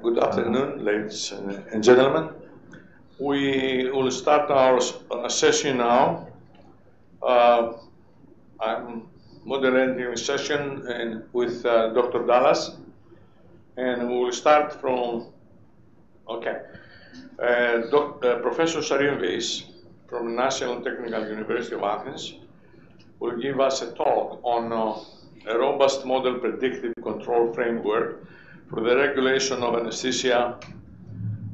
Good afternoon, ladies and gentlemen. We will start our session now. I'm moderating a session with Dr. Dallas, and we will start from, Professor Sarimveis from National Technical University of Athens will give us a talk on a robust model predictive control framework for the regulation of anesthesia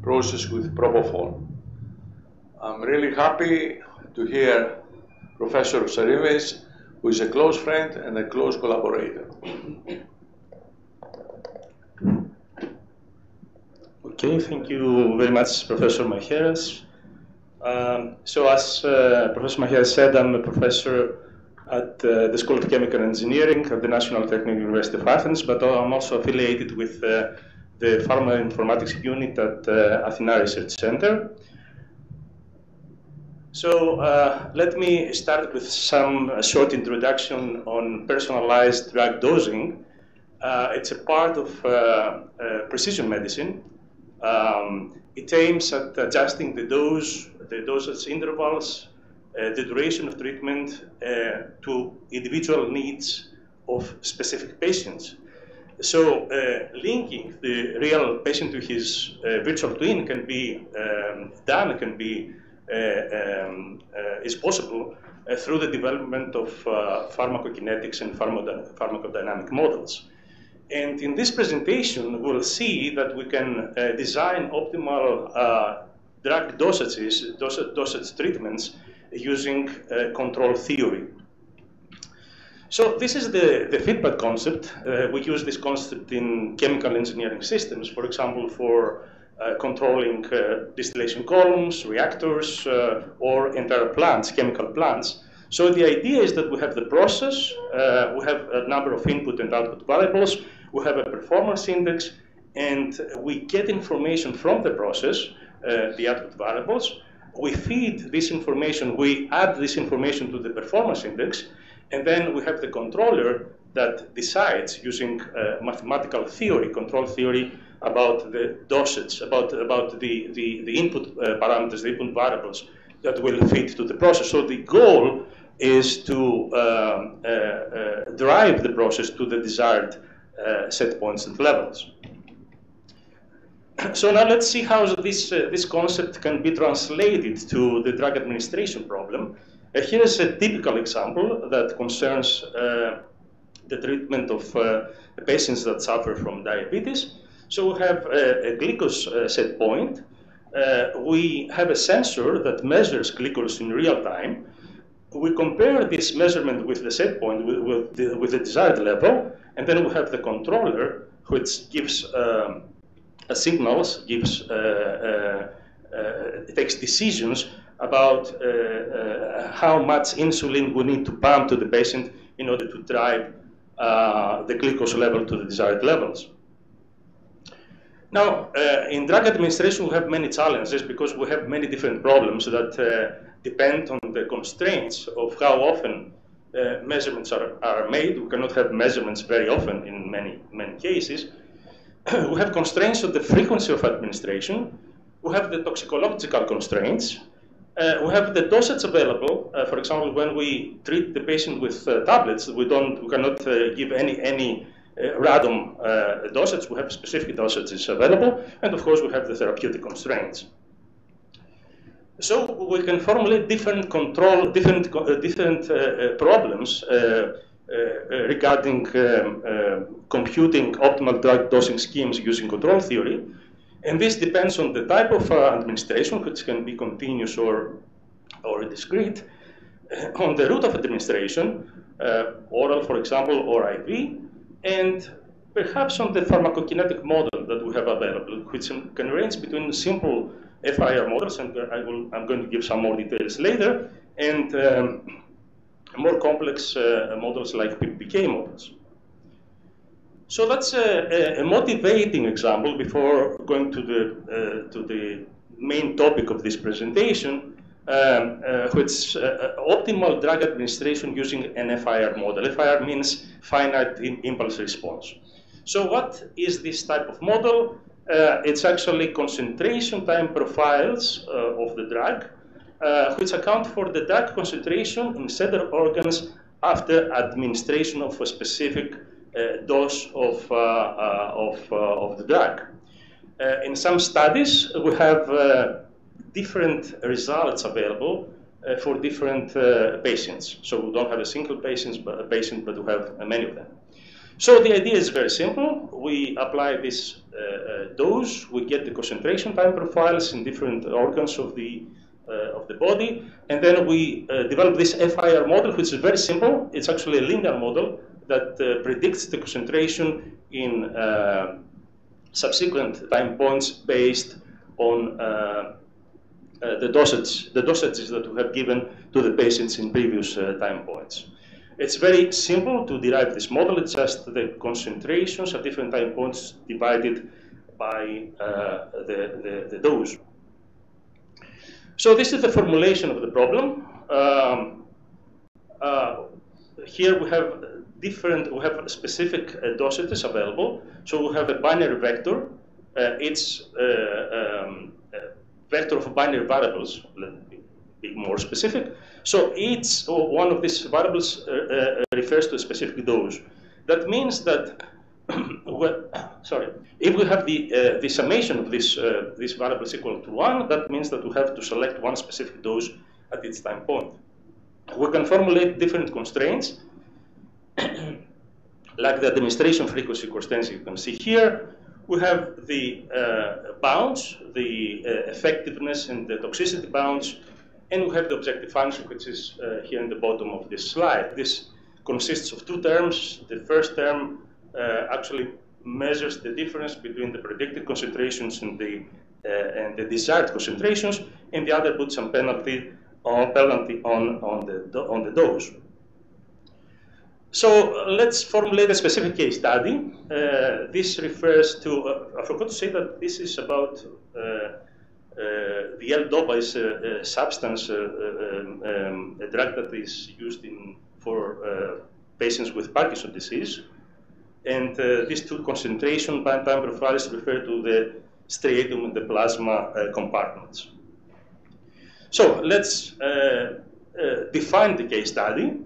process with Propofol. I'm really happy to hear Professor Sarimveis, who is a close friend and a close collaborator. Okay, thank you very much, Professor Macheras. So as Professor Macheras said, I'm a professor at the School of Chemical Engineering at the National Technical University of Athens, but I'm also affiliated with the Pharma Informatics Unit at Athena Research Center. So let me start with some short introduction on personalized drug dosing. It's a part of precision medicine. It aims at adjusting the dosage intervals, the duration of treatment to individual needs of specific patients. So linking the real patient to his virtual twin can be is possible through the development of pharmacokinetics and pharmacodynamic models. And in this presentation, we'll see that we can design optimal drug dosage treatments using control theory. So this is the feedback concept. We use this concept in chemical engineering systems, for example, for controlling distillation columns, reactors, or entire plants, chemical plants. So the idea is that we have the process, we have a number of input and output variables, we have a performance index, and we get information from the process, the output variables. We feed this information, we add this information to the performance index, and then we have the controller that decides using mathematical theory, control theory, about the dosage, about the input parameters, the input variables that will feed to the process. So the goal is to drive the process to the desired set points and levels. So now let's see how this concept can be translated to the drug administration problem. Here is a typical example that concerns the treatment of patients that suffer from diabetes. So we have a glucose set point. We have a sensor that measures glucose in real time. We compare this measurement with the set point with the desired level, and then we have the controller, which gives signals, takes decisions about how much insulin we need to pump to the patient in order to drive the glucose level to the desired levels. Now, in drug administration, we have many challenges because we have many different problems that depend on the constraints of how often measurements are made. We cannot have measurements very often in many cases. We have constraints of the frequency of administration. We have the toxicological constraints. We have the dosage available. For example, when we treat the patient with tablets, we cannot give any random dosage. We have specific dosages available, and of course, we have the therapeutic constraints. So we can formulate different problems regarding computing optimal drug dosing schemes using control theory. And this depends on the type of administration, which can be continuous or discrete. on the route of administration, oral, for example, or IV, and perhaps on the pharmacokinetic model that we have available, which can range between simple FIR models, and I'm going to give some more details later, and more complex models like PBPK models. So that's a motivating example before going to the main topic of this presentation, which optimal drug administration using an FIR model. FIR means finite impulse response. So what is this type of model? It's actually concentration time profiles of the drug, which account for the drug concentration in certain organs after administration of a specific dose of the drug. In some studies, we have different results available for different patients. So we don't have a single patient, but we have many of them. So the idea is very simple. We apply this dose, we get the concentration time profiles in different organs of the body, and then we develop this FIR model, which is very simple. It's actually a linear model that predicts the concentration in subsequent time points based on the dosages that we have given to the patients in previous time points. It's very simple to derive this model. It's just the concentrations at different time points divided by the dose. So this is the formulation of the problem. Here we have specific dosages available. So we have a binary vector. It's vector of binary variables. Let me be more specific. So each one of these variables refers to a specific dose. That means that, if we have the summation of these variables equal to 1, that means that we have to select one specific dose at each time point. We can formulate different constraints, like the administration frequency constraints you can see here. We have the bounds, the effectiveness and the toxicity bounds, and we have the objective function, which is here in the bottom of this slide. This consists of two terms. The first term actually measures the difference between the predicted concentrations and the desired concentrations, and the other puts some penalty on the dose. So let's formulate a specific case study. This refers to, I forgot to say that this is about the L-DOPA is a substance, a drug that is used for patients with Parkinson's disease. And these two concentration time profiles refer to the striatum and the plasma compartments. So let's define the case study.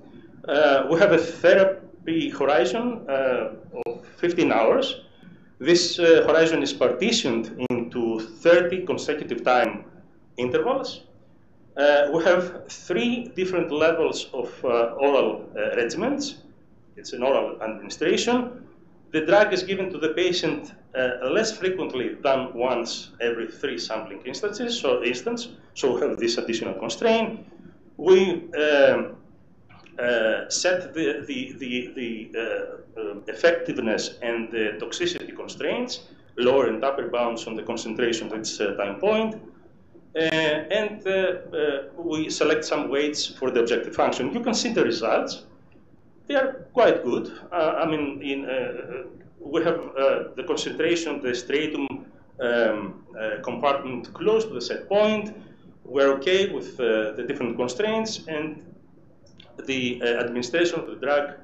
We have a therapy horizon of 15 hours. This horizon is partitioned into 30 consecutive time intervals. We have 3 different levels of oral regimens. It's an oral administration. The drug is given to the patient less frequently than once every 3 sampling instances. So we have this additional constraint. We set the effectiveness and the toxicity constraints, lower and upper bounds on the concentration at each time point, and we select some weights for the objective function. You can see the results. They are quite good. I mean, we have the concentration of the striatum compartment close to the set point. We're okay with the different constraints, and the administration of the drug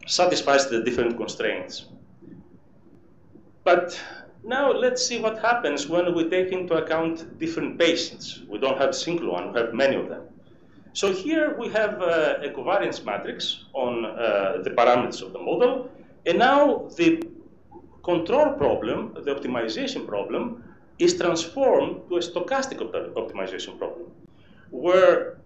satisfies the different constraints. But now let's see what happens when we take into account different patients. We don't have a single one, we have many of them. So here we have a covariance matrix on the parameters of the model, and now the control problem, the optimization problem, is transformed to a stochastic optimization problem, where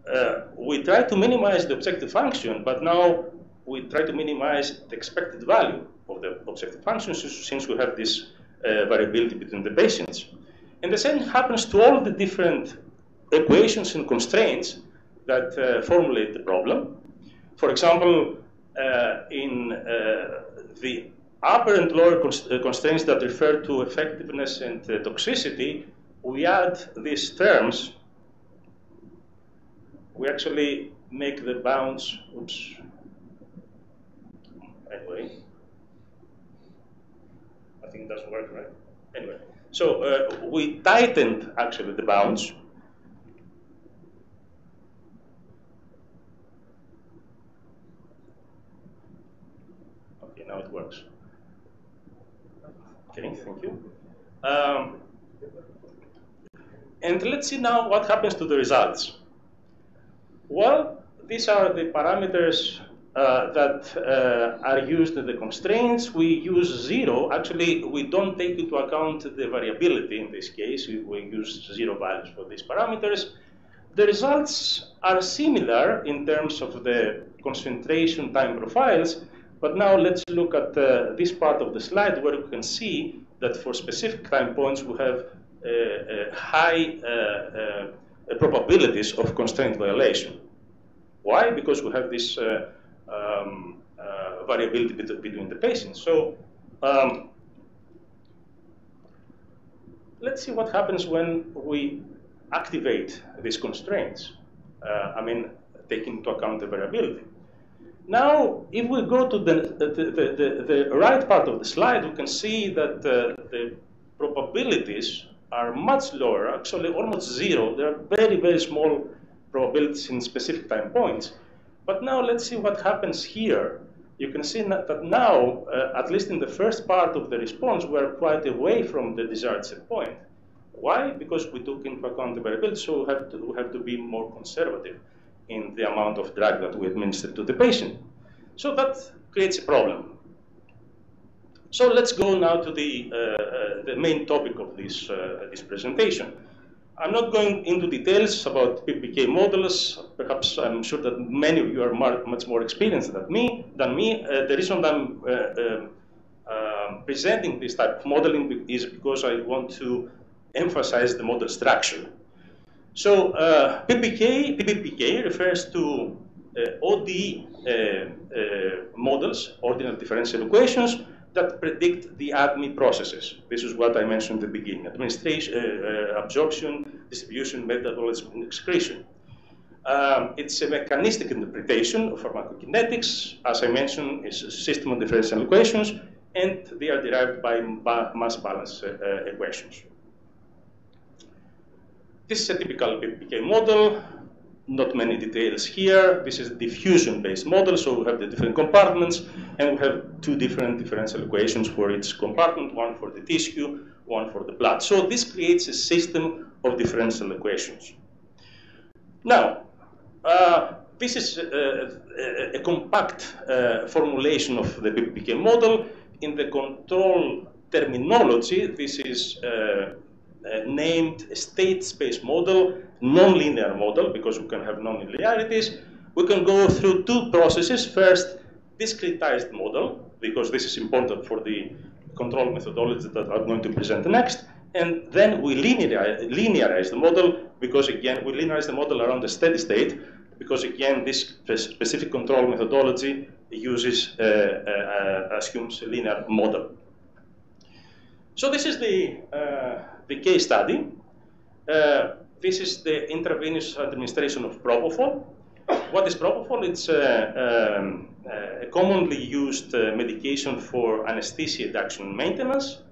we try to minimize the objective function, but now we try to minimize the expected value of the objective function since we have this variability between the patients. And the same happens to all the different equations and constraints that formulate the problem. For example, in the upper and lower constraints that refer to effectiveness and toxicity, we add these terms. We actually make the bounds, oops, anyway, I think it doesn't work, right? Anyway, so we tightened actually the bounds. Okay, now it works. Okay, thank you. And let's see now what happens to the results. Well, these are the parameters that are used in the constraints. We use 0. Actually, we don't take into account the variability in this case. We use 0 values for these parameters. The results are similar in terms of the concentration time profiles, but now let's look at this part of the slide where you can see that for specific time points we have high probabilities of constraint violation. Why? Because we have this variability between the patients. So let's see what happens when we activate these constraints. I mean, taking into account the variability. Now, if we go to the right part of the slide, we can see that the probabilities are much lower, actually almost 0. There are very, very small probabilities in specific time points. But now let's see what happens here. You can see that now, at least in the first part of the response, we're quite away from the desired set point. Why? Because we took into account the variability, so we have to be more conservative in the amount of drug that we administer to the patient. So that creates a problem. So let's go now to the main topic of this presentation. I'm not going into details about PBPK models. Perhaps I'm sure that many of you are much more experienced than me. The reason I'm presenting this type of modeling is because I want to emphasize the model structure. So PBPK refers to ODE models, ordinal differential equations, that predict the ADME processes. This is what I mentioned at the beginning: administration, absorption, distribution, metabolism, and excretion. It's a mechanistic interpretation of pharmacokinetics. As I mentioned, it's a system of differential equations, and they are derived by mass balance equations. This is a typical PBPK model. Not many details here. This is a diffusion-based model, so we have the different compartments, and we have 2 different differential equations for each compartment, one for the tissue, one for the blood. So this creates a system of differential equations. Now, this is a compact formulation of the PBPK model. In the control terminology, this is named state space model, nonlinear model, because we can have nonlinearities. We can go through 2 processes. First, discretized model, because this is important for the control methodology that I'm going to present next. And then we linearize the model, because again, we linearize the model around the steady state, because again, this specific control methodology uses, assumes a linear model. So this is the case study. This is the intravenous administration of Propofol. What is Propofol? It's a commonly used medication for anesthesia induction maintenance.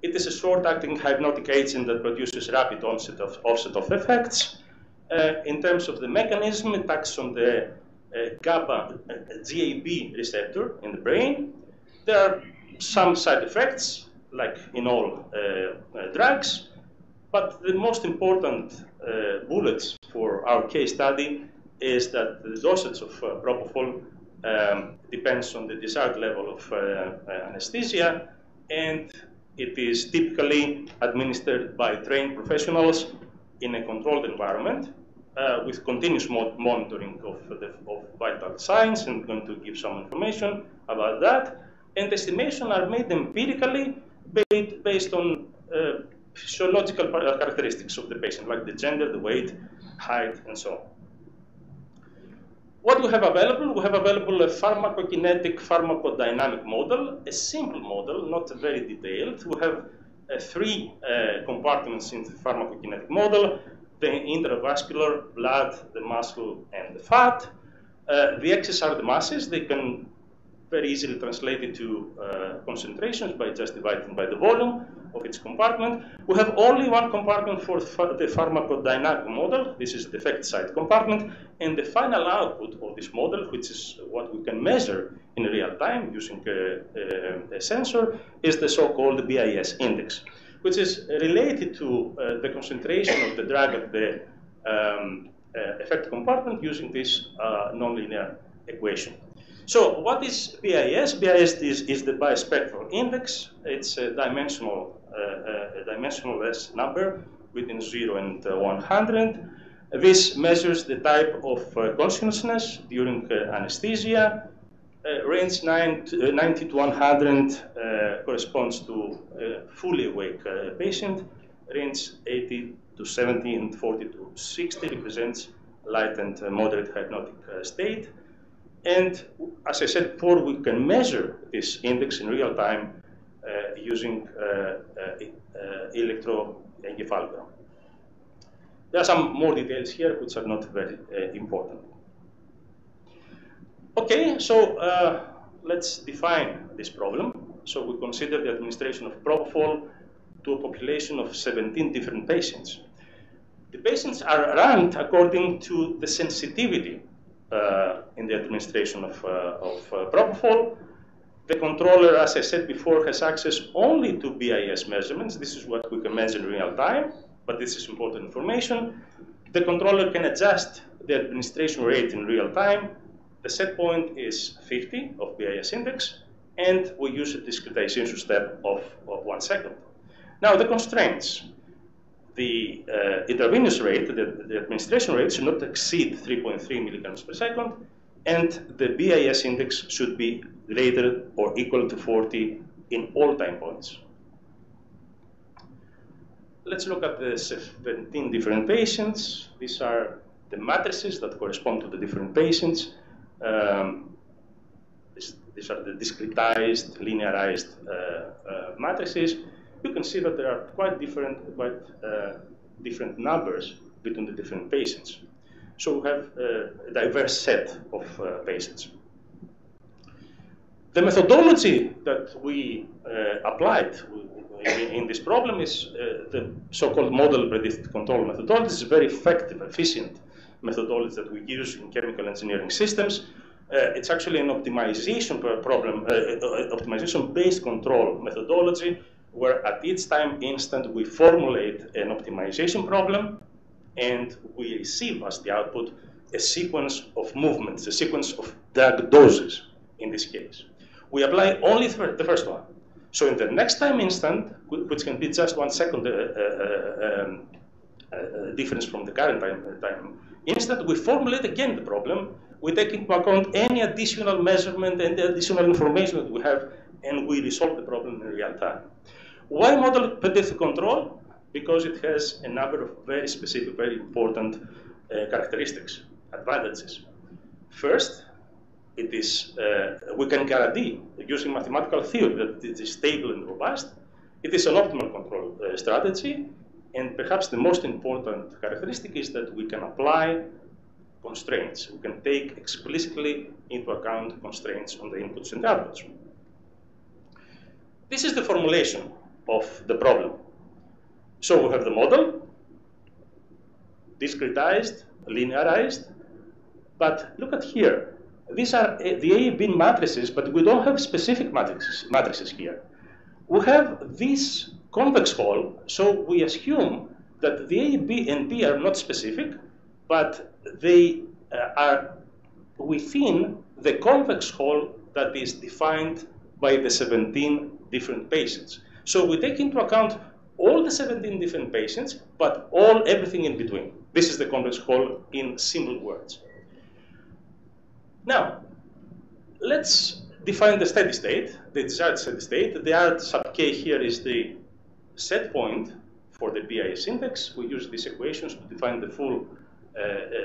It is a short-acting hypnotic agent that produces rapid offset of effects. In terms of the mechanism, it acts on the GABA receptor in the brain. There are some side effects, like in all drugs, but the most important bullets for our case study is that the dosage of Propofol depends on the desired level of anesthesia, and it is typically administered by trained professionals in a controlled environment with continuous monitoring of vital signs, and I'm going to give some information about that. And estimations are made empirically based on physiological characteristics of the patient, like the gender, the weight, height, and so on. What we have available? We have available a pharmacokinetic pharmacodynamic model, a simple model, not very detailed. We have three compartments in the pharmacokinetic model: the intravascular, blood, the muscle, and the fat. The X's are the masses. They can very easily translate it to concentrations by just dividing by the volume of its compartment. We have only one compartment for the pharmacodynamic model. This is the effect side compartment. And the final output of this model, which is what we can measure in real time using a sensor, is the so-called BIS index, which is related to the concentration of the drug at the effect compartment using this nonlinear equation. So what is BIS? BIS is the bispectral index. It's a dimensionless number between 0 and 100. This measures the type of consciousness during anesthesia. Range 90 to 100 corresponds to a fully awake patient. Range 80 to 70 and 40 to 60 represents light and moderate hypnotic state. And as I said before, we can measure this index in real time using electroencephalogram. There are some more details here which are not very important. Okay, so let's define this problem. So we consider the administration of Propofol to a population of 17 different patients. The patients are ranked according to the sensitivity in the administration of Propofol. The controller, as I said before, has access only to BIS measurements. This is what we can measure in real time, but this is important information. The controller can adjust the administration rate in real time. The set point is 50 of BIS index, and we use a discretization step of 1 second. Now, the constraints. The intravenous rate, the administration rate, should not exceed 3.3 milligrams per second, and the BIS index should be greater or equal to 40 in all time points. Let's look at the 17 different patients. These are the matrices that correspond to the different patients. These are the discretized, linearized matrices. You can see that there are quite different numbers between the different patients. So we have a diverse set of patients. The methodology that we applied in this problem is the so-called model predictive control methodology. It's a very effective, efficient methodology that we use in chemical engineering systems. It's actually an optimization problem, optimization-based control methodology, where at each time instant we formulate an optimization problem and we receive as the output a sequence of movements, a sequence of drug doses in this case. We apply only the first one. So in the next time instant, which can be just 1 second difference from the current time instant, we formulate again the problem. We take into account any additional measurement and the additional information that we have, and we resolve the problem in real time. Why model predictive control? Because it has a number of very specific, very important characteristics, advantages. First, it is, we can guarantee, using mathematical theory, that it is stable and robust. It is an optimal control strategy, and perhaps the most important characteristic is that we can apply constraints. We can take explicitly into account constraints on the inputs and outputs. This is the formulation of the problem. So we have the model, discretized, linearized, but look at here. These are the A and B matrices, but we don't have specific matrices here. We have this convex hole, so we assume that the A, B, and B are not specific, but they are within the convex hole that is defined by the 17 different patients. So we take into account all the 17 different patients, but everything in between. This is the convex hole in simple words. Now, let's define the steady state, the desired steady state. The R sub k here is the set point for the BIS index. We use these equations to define the full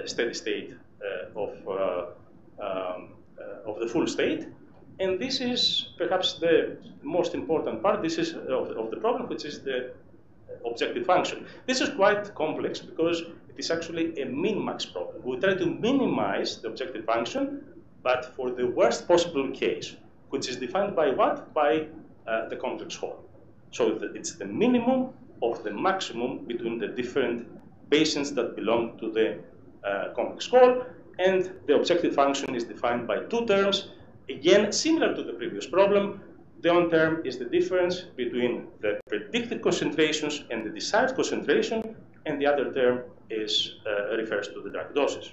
steady state of the full state. And this is perhaps the most important part. This is of the problem, which is the objective function. This is quite complex because it is actually a min-max problem. We try to minimize the objective function, but for the worst possible case, which is defined by what? By the complex whole. So it's the minimum of the maximum between the different patients that belong to the complex whole, and the objective function is defined by two terms. Again, similar to the previous problem, the one term is the difference between the predicted concentrations and the desired concentration, and the other term is refers to the drug doses.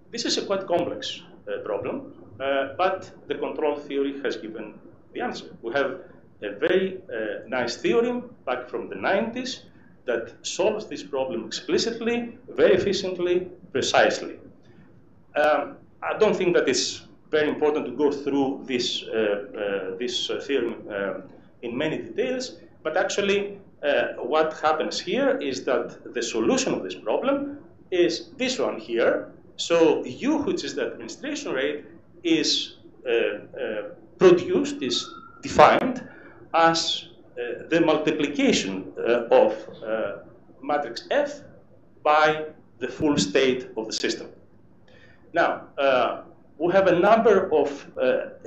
This is a quite complex problem, but the control theory has given the answer. We have a very nice theorem back from the 90s that solves this problem explicitly, very efficiently, precisely. I don't think that it's very important to go through this theorem in many details, but actually what happens here is that the solution of this problem is this one here. So U, which is the administration rate, is produced, is defined as the multiplication of matrix F by the full state of the system. Now, we have a number of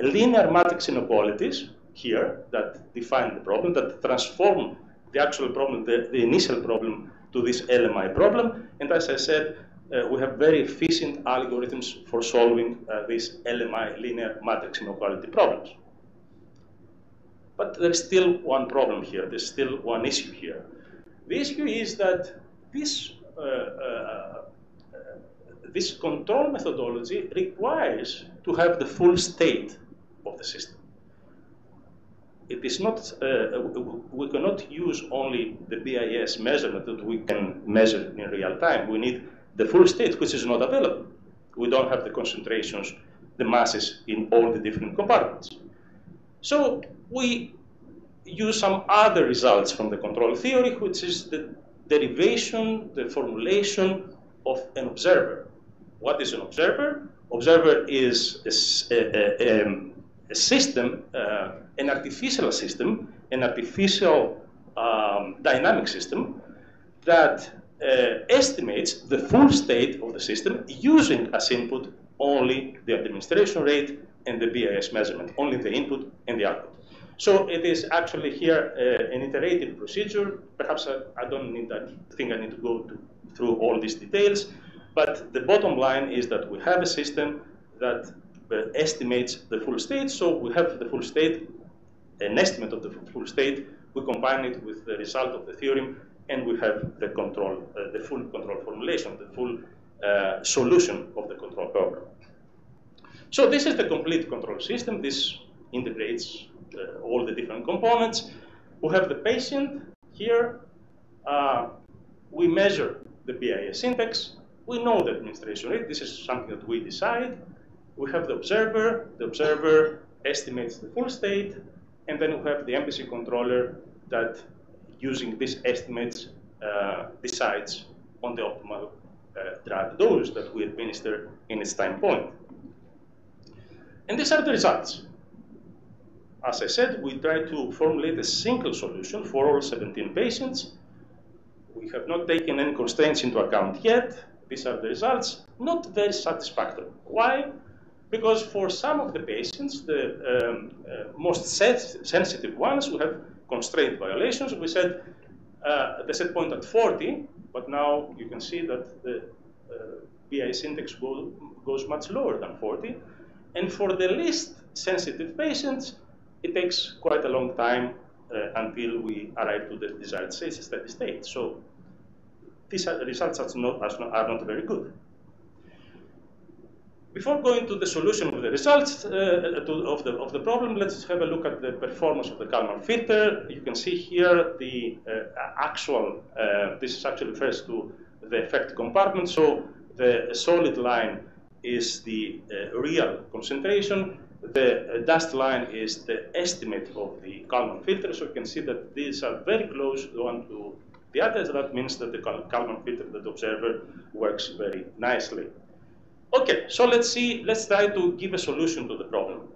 linear matrix inequalities here that define the problem, that transform the actual problem, the initial problem, to this LMI problem. And as I said, we have very efficient algorithms for solving these LMI linear matrix inequality problems. But there's still one problem here. There's still one issue here. The issue is that this control methodology requires to have the full state of the system. It is not, we cannot use only the BIS measurement that we can measure in real time. We need the full state, which is not available. We don't have the concentrations, the masses in all the different compartments. So we use some other results from the control theory, which is the derivation, the formulation of an observer. What is an observer? Observer is a system, an artificial system, an artificial dynamic system that estimates the full state of the system using as input only the administration rate and the BIS measurement, only the input and the output. So it is actually here an iterative procedure. Perhaps I don't need that. I think I need to go through all these details. But the bottom line is that we have a system that estimates the full state. So we have the full state, an estimate of the full state. We combine it with the result of the theorem, and we have the control, the full control formulation, the full solution of the control problem. So this is the complete control system. This integrates all the different components. We have the patient here. We measure the BIS index. We know the administration rate. This is something that we decide. We have the observer. The observer estimates the full state. And then we have the MPC controller that, using these estimates, decides on the optimal drug dose that we administer in its time point. And these are the results. As I said, we try to formulate a single solution for all 17 patients. We have not taken any constraints into account yet. These are the results. Not very satisfactory. Why? Because for some of the patients, the most sensitive ones, we have constraint violations. We said the set point at 40, but now you can see that the BIS index goes much lower than 40. And for the least sensitive patients, it takes quite a long time until we arrive to the desired steady state. So these results are not very good. Before going to the solution of the results of the problem, let's have a look at the performance of the Kalman filter. You can see here the actual, this is actually refers to the effect compartment. So the solid line is the real concentration. The dashed line is the estimate of the Kalman filter. So you can see that these are very close one to the other. That means that the Kalman filter that the observer works very nicely. Okay, so let's try to give a solution to the problem.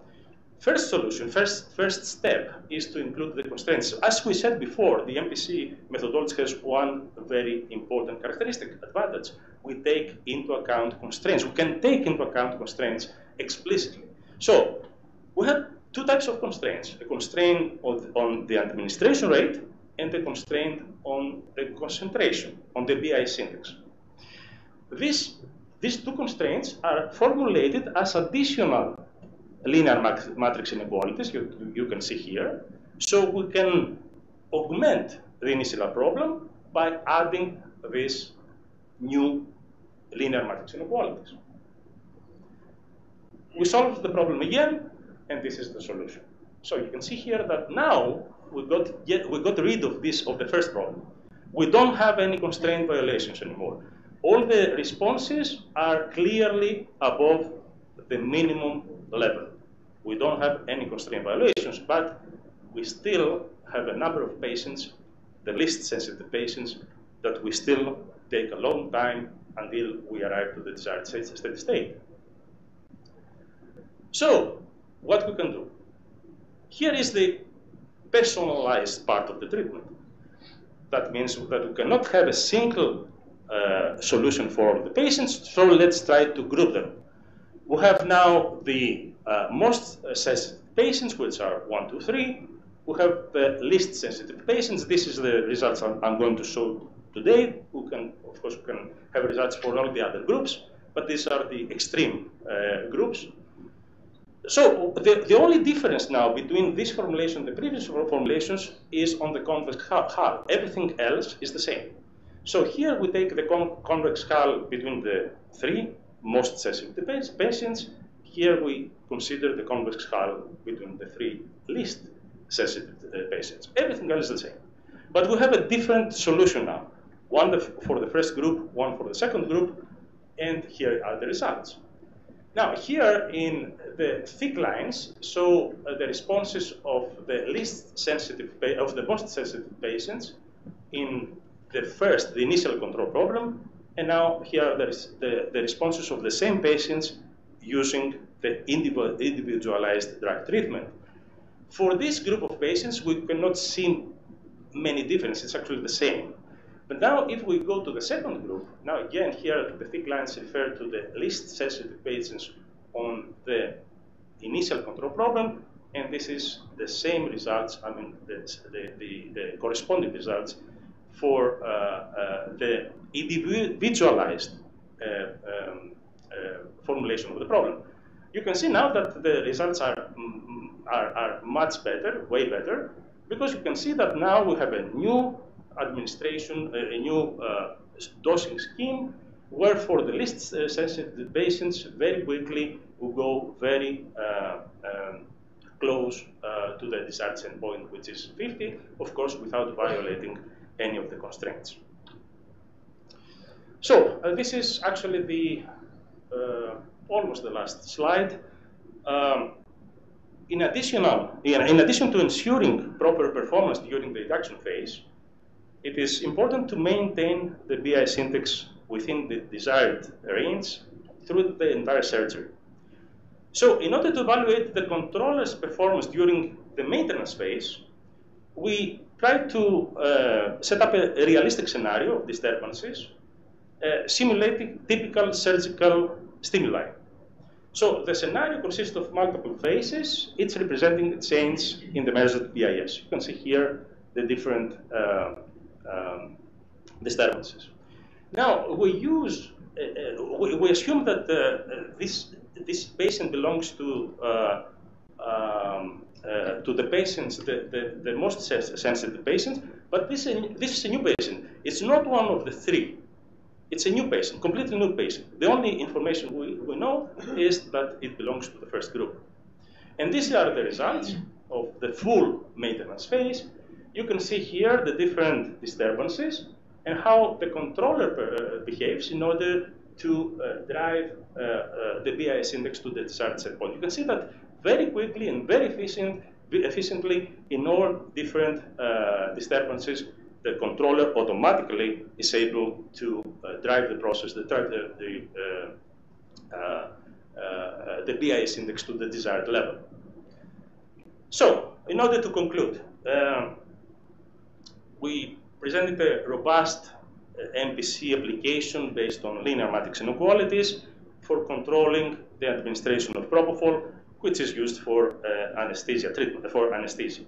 First solution, first step is to include the constraints. As we said before, the MPC methodology has one very important characteristic, advantage. We take into account constraints. We can take into account constraints explicitly. So we have two types of constraints, a constraint on the administration rate and a constraint on the concentration, on the BIS index. These two constraints are formulated as additional linear matrix inequalities, you can see here. So we can augment the initial problem by adding these new linear matrix inequalities. We solve the problem again, and this is the solution. So you can see here that now we got rid of the first problem. We don't have any constraint violations anymore. All the responses are clearly above the minimum level. We don't have any constraint violations, but we still have a number of patients, the least sensitive patients, that we still take a long time until we arrive to the desired steady state. So, what we can do? Here is the personalized part of the treatment. That means that we cannot have a single solution for all the patients, so let's try to group them. We have now the most sensitive patients, which are 1, 2, 3. We have the least sensitive patients. This is the results I'm going to show today. Of course, we can have results for all the other groups, but these are the extreme groups. So the only difference now between this formulation and the previous formulations is on the convex hull. Everything else is the same. So here we take the convex hull between the 3 most sensitive patients. Here we consider the convex hull between the 3 least sensitive patients. Everything else is the same. But we have a different solution now. One for the first group, one for the second group, and here are the results. Now here in the thick lines show the responses of the least sensitive, of the most sensitive patients in the initial control problem, and now here are the responses of the same patients using the individualized drug treatment. For this group of patients, we cannot see many differences. It's actually the same. But now if we go to the second group, now again here the thick lines refer to the least sensitive patients on the initial control problem, and this is the same results, I mean the corresponding results for the individualized formulation of the problem. You can see now that the results are much better, way better, because you can see that now we have a new administration, a new dosing scheme, where for the least sensitive patients, very quickly we go very close to the desired endpoint, which is 50, of course, without violating any of the constraints. So this is actually the almost the last slide. In addition to ensuring proper performance during the induction phase, it is important to maintain the BIS index within the desired range through the entire surgery. So in order to evaluate the controller's performance during the maintenance phase, we try to set up a realistic scenario of disturbances, simulating typical surgical stimuli. So the scenario consists of multiple phases, each representing a change in the measured BIS. You can see here the different disturbances. Now we use, we assume that this patient belongs to the patients, the most sensitive patients, but this is a new patient. It's not one of the 3. It's a new patient, completely new patient. The only information we know is that it belongs to the first group. And these are the results of the full maintenance phase. You can see here the different disturbances and how the controller behaves in order to drive the BIS index to the desired set point. You can see that very quickly and very efficiently in all different disturbances, the controller automatically is able to drive the process, drive the BIS index to the desired level. So, in order to conclude, we presented a robust MPC application based on linear matrix inequalities for controlling the administration of Propofol, which is used for anesthesia treatment, for anesthesia.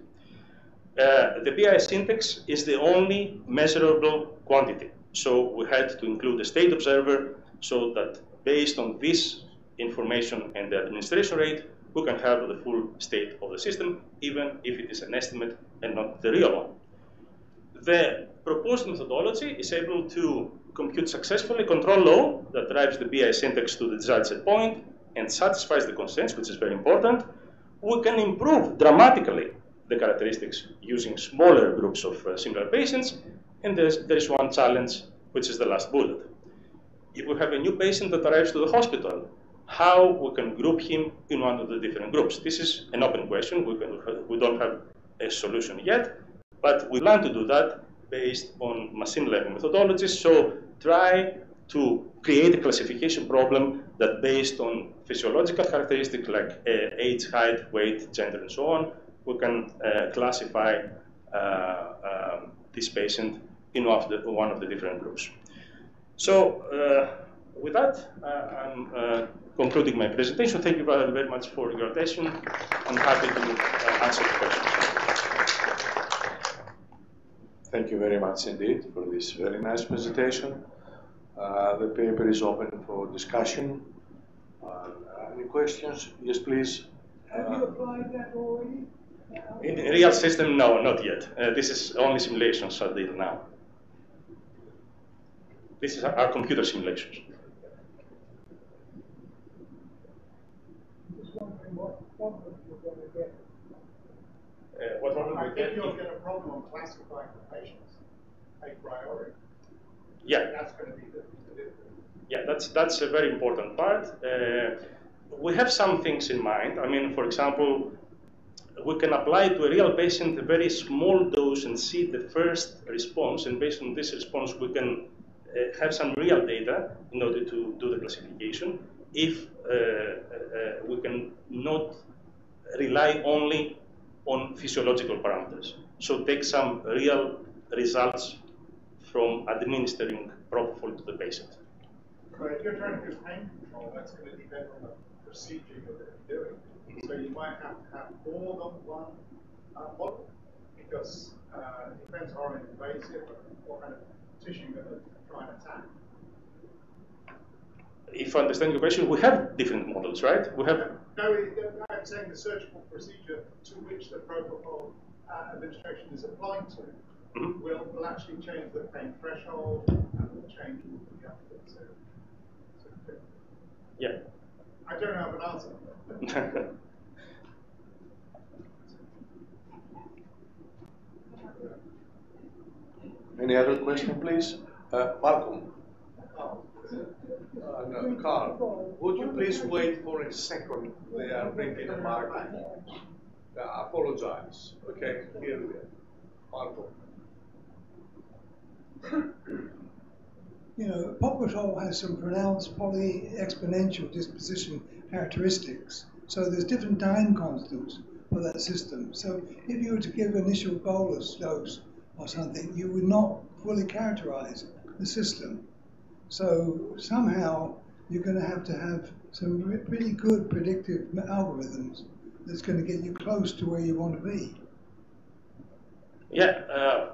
The BIS index is the only measurable quantity. So we had to include a state observer so that based on this information and the administration rate, we can have the full state of the system, even if it is an estimate and not the real one. The proposed methodology is able to compute successfully control law that drives the BIS index to the desired set point and satisfies the constraints, which is very important. We can improve dramatically the characteristics using smaller groups of singular patients, and there is one challenge, which is the last bullet. If we have a new patient that arrives to the hospital, how we can group him in one of the different groups? This is an open question. We don't have a solution yet, but we plan to do that based on machine learning methodologies. So try to create a classification problem that based on physiological characteristics like age, height, weight, gender, and so on, we can classify this patient in one of the different groups. So with that, I'm concluding my presentation. Thank you very, very much for your attention. I'm happy to answer the questions. Thank you very much indeed for this very nice presentation. The paper is open for discussion. Any questions? Yes, please. Have you applied that already? In a real system, no, not yet. This is only simulations until now. This is our computer simulations. Just wondering what problem you're going to get. What problem I think you'll get a problem on classifying the patients a priori. Yeah. That's going to be the difference. Yeah, that's a very important part. We have some things in mind. I mean, for example, we can apply to a real patient a very small dose and see the first response, and based on this response, we can have some real data in order to do the classification. If we can not rely only on physiological parameters. So take some real results from administering Propofol to the patient. But if you're trying to do pain control, that's going to depend on the procedure you're going to be doing. So you might have to have more than one model, because it depends how invasive or what kind of tissue you're going to try and attack. If I understand your question, we have different models, right? We have. No, I'm saying the surgical procedure to which the Propofol administration is applied to will actually change the pain threshold and will change the output. So yeah. I don't have an answer. Any other question, please? Malcolm. No, Carl, would you please wait for a second? They are bringing a microphone. I apologize. Okay, here we are. Malcolm. You know, Propofol has some pronounced poly-exponential disposition characteristics. So there's different time constants for that system. So if you were to give initial bolus dose or something, you would not fully characterize the system. So somehow you're going to have some really good predictive algorithms that's going to get you close to where you want to be. Yeah,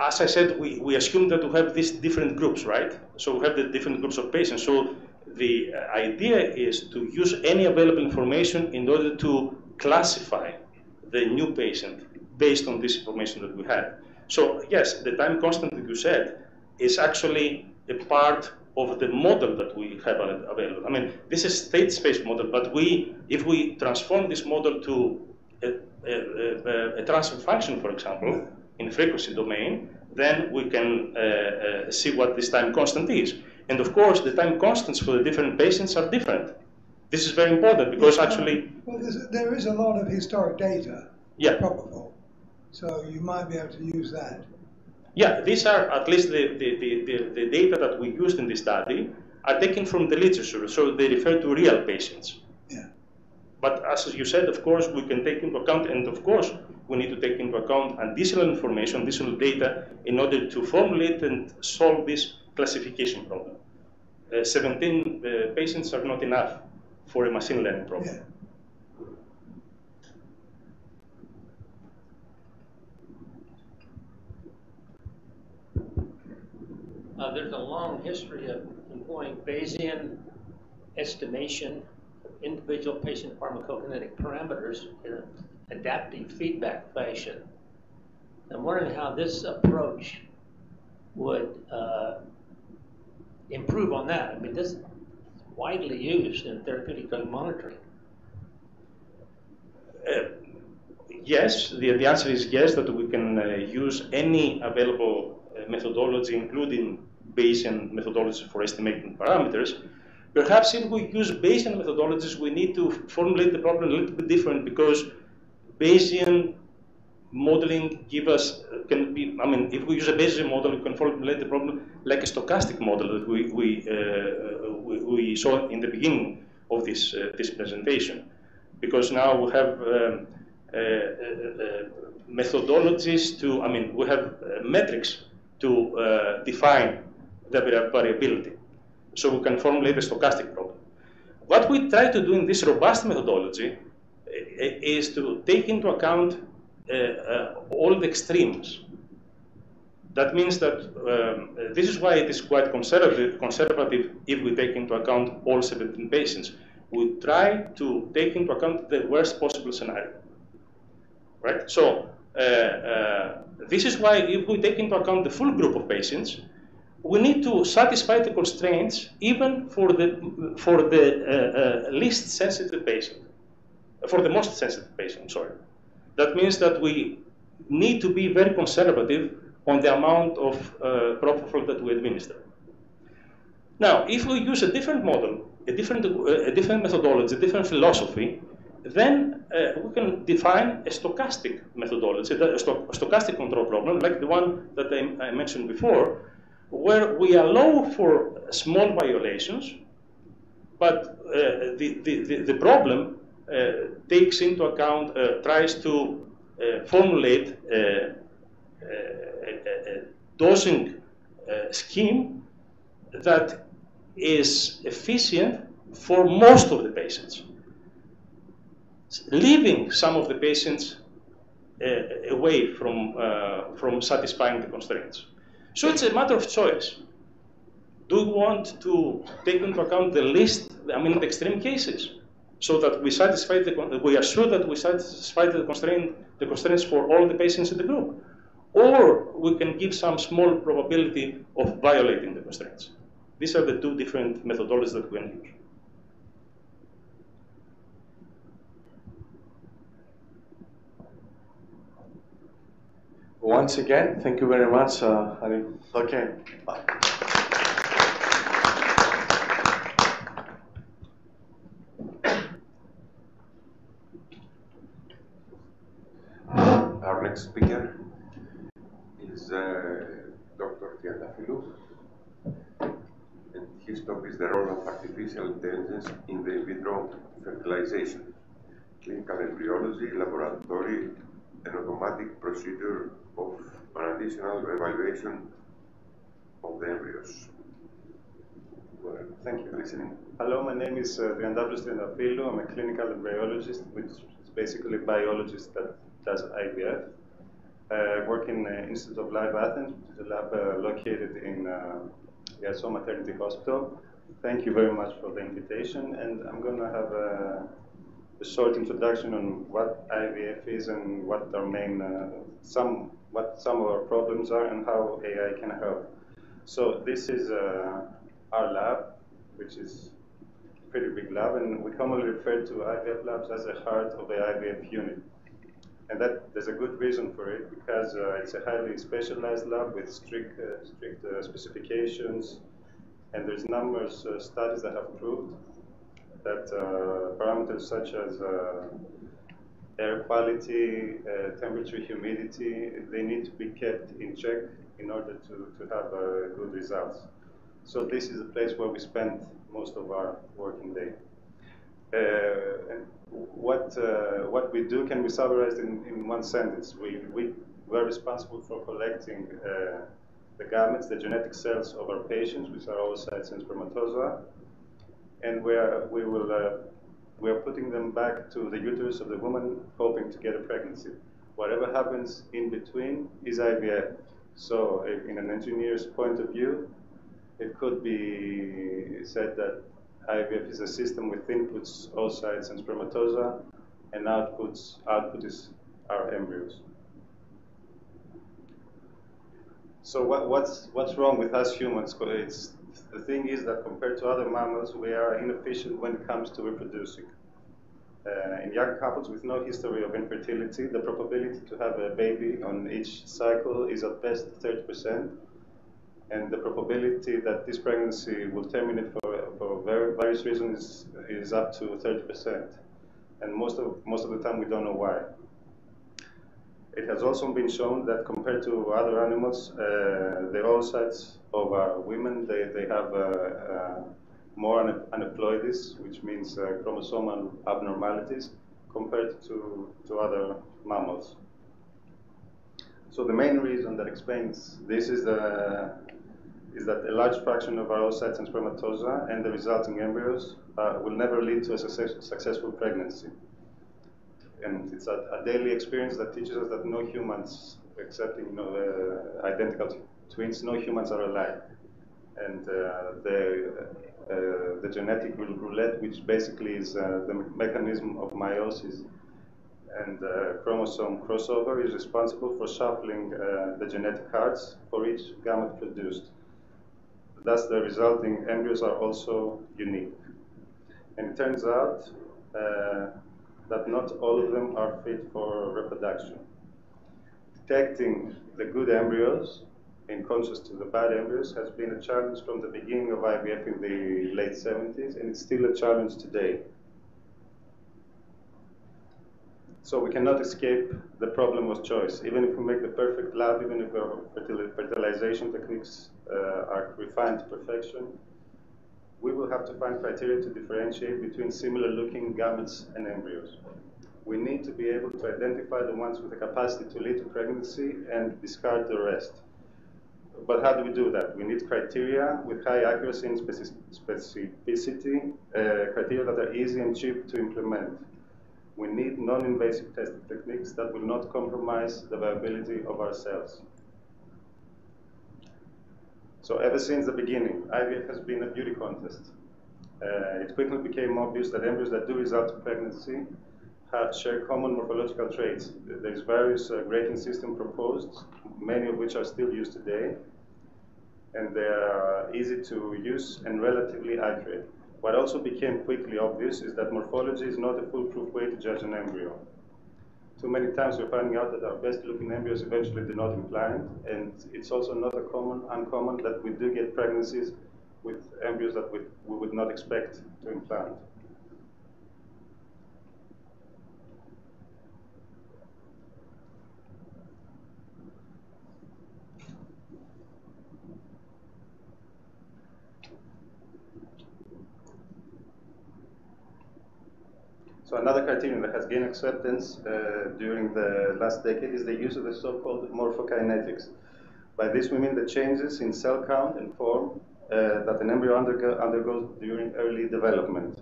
as I said, we assume that we have these different groups, right? So we have the different groups of patients. So the idea is to use any available information in order to classify the new patient based on this information that we had. So yes, the time constant that you said is actually a part of the model that we have available. I mean, this is state space model, but if we transform this model to a transfer function, for example, in frequency domain, then we can see what this time constant is. And of course, the time constants for the different patients are different. This is very important because actually... Well, there is a lot of historic data, yeah. Propofol, so you might be able to use that. Yeah, these are at least the data that we used in this study are taken from the literature, so they refer to real patients. Yeah. But as you said, of course, we can take into account, and of course, we need to take into account additional information, additional data, in order to formulate and solve this classification problem. 17 patients are not enough for a machine learning problem. Yeah. There's a long history of employing Bayesian estimation of individual patient pharmacokinetic parameters in an adaptive feedback fashion. I'm wondering how this approach would improve on that. I mean, this is widely used in therapeutic drug monitoring. Yes, the answer is yes, that we can use any available methodology, including Bayesian methodologies for estimating parameters. Perhaps if we use Bayesian methodologies, we need to formulate the problem a little bit different, because Bayesian modeling give us, can be, I mean, if we use a Bayesian model, we can formulate the problem like a stochastic model that we saw in the beginning of this presentation. Because now we have methodologies to, I mean, we have metrics to define the variability. So we can formulate a stochastic problem. What we try to do in this robust methodology is to take into account all the extremes. That means that this is why it is quite conservative if we take into account all 17 patients. We try to take into account the worst possible scenario, right? So this is why if we take into account the full group of patients, we need to satisfy the constraints even for the least sensitive patient, for the most sensitive patient, I'm sorry. That means that we need to be very conservative on the amount of propofol that we administer. Now, if we use a different model, a different methodology, a different philosophy, then we can define a stochastic methodology, a stochastic control problem, like the one that I mentioned before, where we allow for small violations, but the problem takes into account, tries to formulate a dosing scheme that is efficient for most of the patients, leaving some of the patients away from satisfying the constraints. So it's a matter of choice. Do we want to take into account the least, I mean, the extreme cases, so that we satisfy we are sure that we satisfy the constraints for all the patients in the group, or we can give some small probability of violating the constraints. These are the two different methodologies that we can use. Once again, thank you very much, Harry. Okay, bye. Our next speaker is Dr. Triantafyllou, and his talk is the role of artificial intelligence in the in vitro fertilization, clinical embryology, laboratory, and automatic procedure of an additional evaluation of the embryos. Well, thank you. Listening. Hello, my name is Triantafyllou. I'm a clinical embryologist, which is basically a biologist that does IVF. I work in the Institute of Life Athens, which is a lab located in Iaso Maternity Hospital. Thank you very much for the invitation, and I'm going to have a short introduction on what IVF is and what our main, some of our problems are and how AI can help. So this is our lab, which is a pretty big lab, and we commonly refer to IVF labs as the heart of the IVF unit. And that there's a good reason for it, because it's a highly specialized lab with strict specifications, and there's numerous studies that have proved that parameters such as air quality, temperature, humidity, they need to be kept in check in order to have good results. So this is the place where we spend most of our working day. And what we do can be summarized in one sentence. We're responsible for collecting the gametes, the genetic cells of our patients, which are oocytes and spermatozoa, and we are putting them back to the uterus of the woman, hoping to get a pregnancy. Whatever happens in between is IVF. So, in an engineer's point of view, it could be said that IVF is a system with inputs, oocytes and spermatozoa, and output is our embryos. So what's wrong with us humans? The thing is that compared to other mammals, we are inefficient when it comes to reproducing. In young couples with no history of infertility, the probability to have a baby on each cycle is at best 30%, and the probability that this pregnancy will terminate for various reasons is up to 30%. And most of the time we don't know why. It has also been shown that compared to other animals, the oocytes of women, they have more aneuploidies, which means chromosomal abnormalities, compared to other mammals. So the main reason that explains this is that a large fraction of our oocytes and spermatozoa and the resulting embryos will never lead to a successful pregnancy. And it's a daily experience that teaches us that no humans, excepting identical twins, no humans are alike. And the genetic roulette, which basically is the mechanism of meiosis and chromosome crossover, is responsible for shuffling the genetic cards for each gamete produced. Thus, the resulting embryos are also unique. And it turns out that not all of them are fit for reproduction. Detecting the good embryos, in contrast to the bad embryos, has been a challenge from the beginning of IVF in the late 70s, and it's still a challenge today. So we cannot escape the problem of choice. Even if we make the perfect lab, even if our fertilization techniques are refined to perfection, we will have to find criteria to differentiate between similar-looking gametes and embryos. We need to be able to identify the ones with the capacity to lead to pregnancy and discard the rest. But how do we do that? We need criteria with high accuracy and specificity, criteria that are easy and cheap to implement. We need non-invasive testing techniques that will not compromise the viability of our cells. So ever since the beginning, IVF has been a beauty contest. It quickly became obvious that embryos that do result in pregnancy share common morphological traits. There's various grading systems proposed, many of which are still used today, and they are easy to use and relatively accurate. What also became quickly obvious is that morphology is not a foolproof way to judge an embryo. Too many times we're finding out that our best-looking embryos eventually do not implant, and it's also not uncommon that we do get pregnancies with embryos that we would not expect to implant. So another criterion that has gained acceptance during the last decade is the use of the so-called morphokinetics. By this we mean the changes in cell count and form that an embryo undergoes during early development.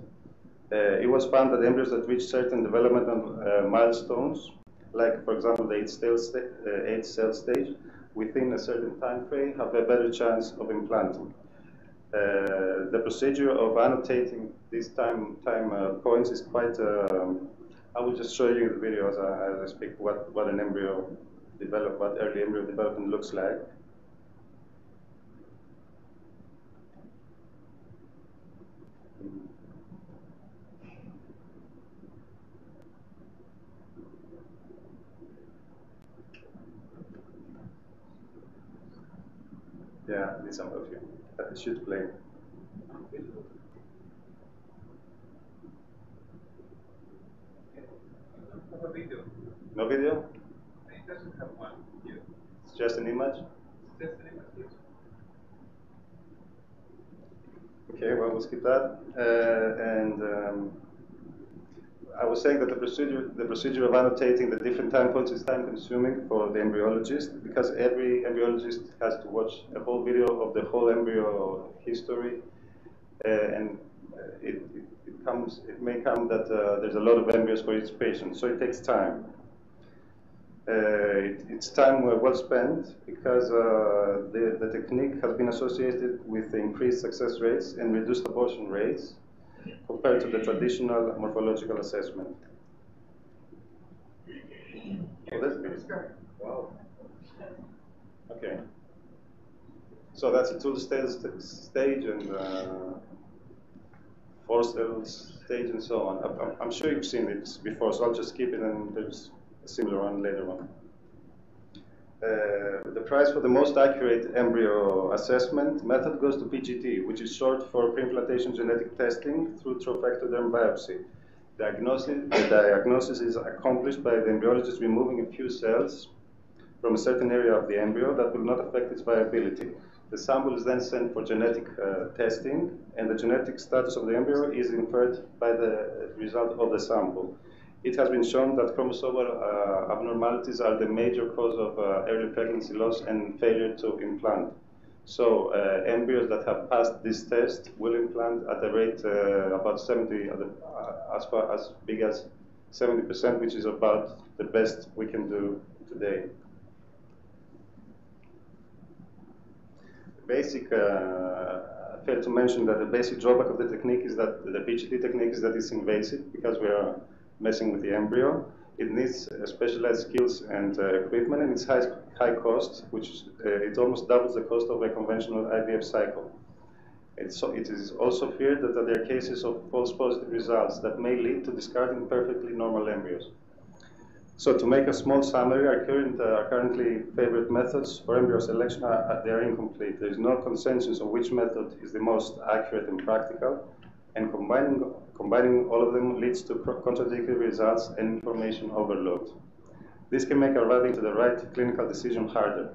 It was found that embryos that reach certain developmental milestones, like for example the 8 cell stage, within a certain time frame have a better chance of implanting. The procedure of annotating these time points is quite. I will just show you the video as I speak what an embryo what early embryo development looks like. Yeah, I need some of you. It should play. No video. No video? It doesn't have one video. It's just an image? It's we'll skip that. I was saying that the procedure of annotating the different time points is time consuming for the embryologist, because every embryologist has to watch a whole video of the whole embryo history, and it may come that there's a lot of embryos for each patient, so it takes time. It's time well spent, because the technique has been associated with increased success rates and reduced abortion rates compared to the traditional morphological assessment. Oh, that's good. Wow. Okay. So that's a two-stage and four-cell stage and so on. I'm sure you've seen it before, so I'll just skip it, and there's a similar one later on. The prize for the most accurate embryo assessment method goes to PGT, which is short for pre-implantation genetic testing through trophectoderm biopsy. The diagnosis is accomplished by the embryologist removing a few cells from a certain area of the embryo that will not affect its viability. The sample is then sent for genetic testing, and the genetic status of the embryo is inferred by the result of the sample. It has been shown that chromosomal abnormalities are the major cause of early pregnancy loss and failure to implant. So embryos that have passed this test will implant at a rate about 70, as big as 70%, which is about the best we can do today. Basic, I failed to mention that the basic drawback of the technique is that the PGT technique is that it's invasive, because we are messing with the embryo. It needs specialized skills and equipment, and it's high cost, which it almost doubles the cost of a conventional IVF cycle. It is also feared that there are cases of false positive results that may lead to discarding perfectly normal embryos. So to make a small summary, our currently favored methods for embryo selection they are incomplete. There is no consensus on which method is the most accurate and practical, and combining all of them leads to contradictory results and information overload. This can make arriving to the right clinical decision harder.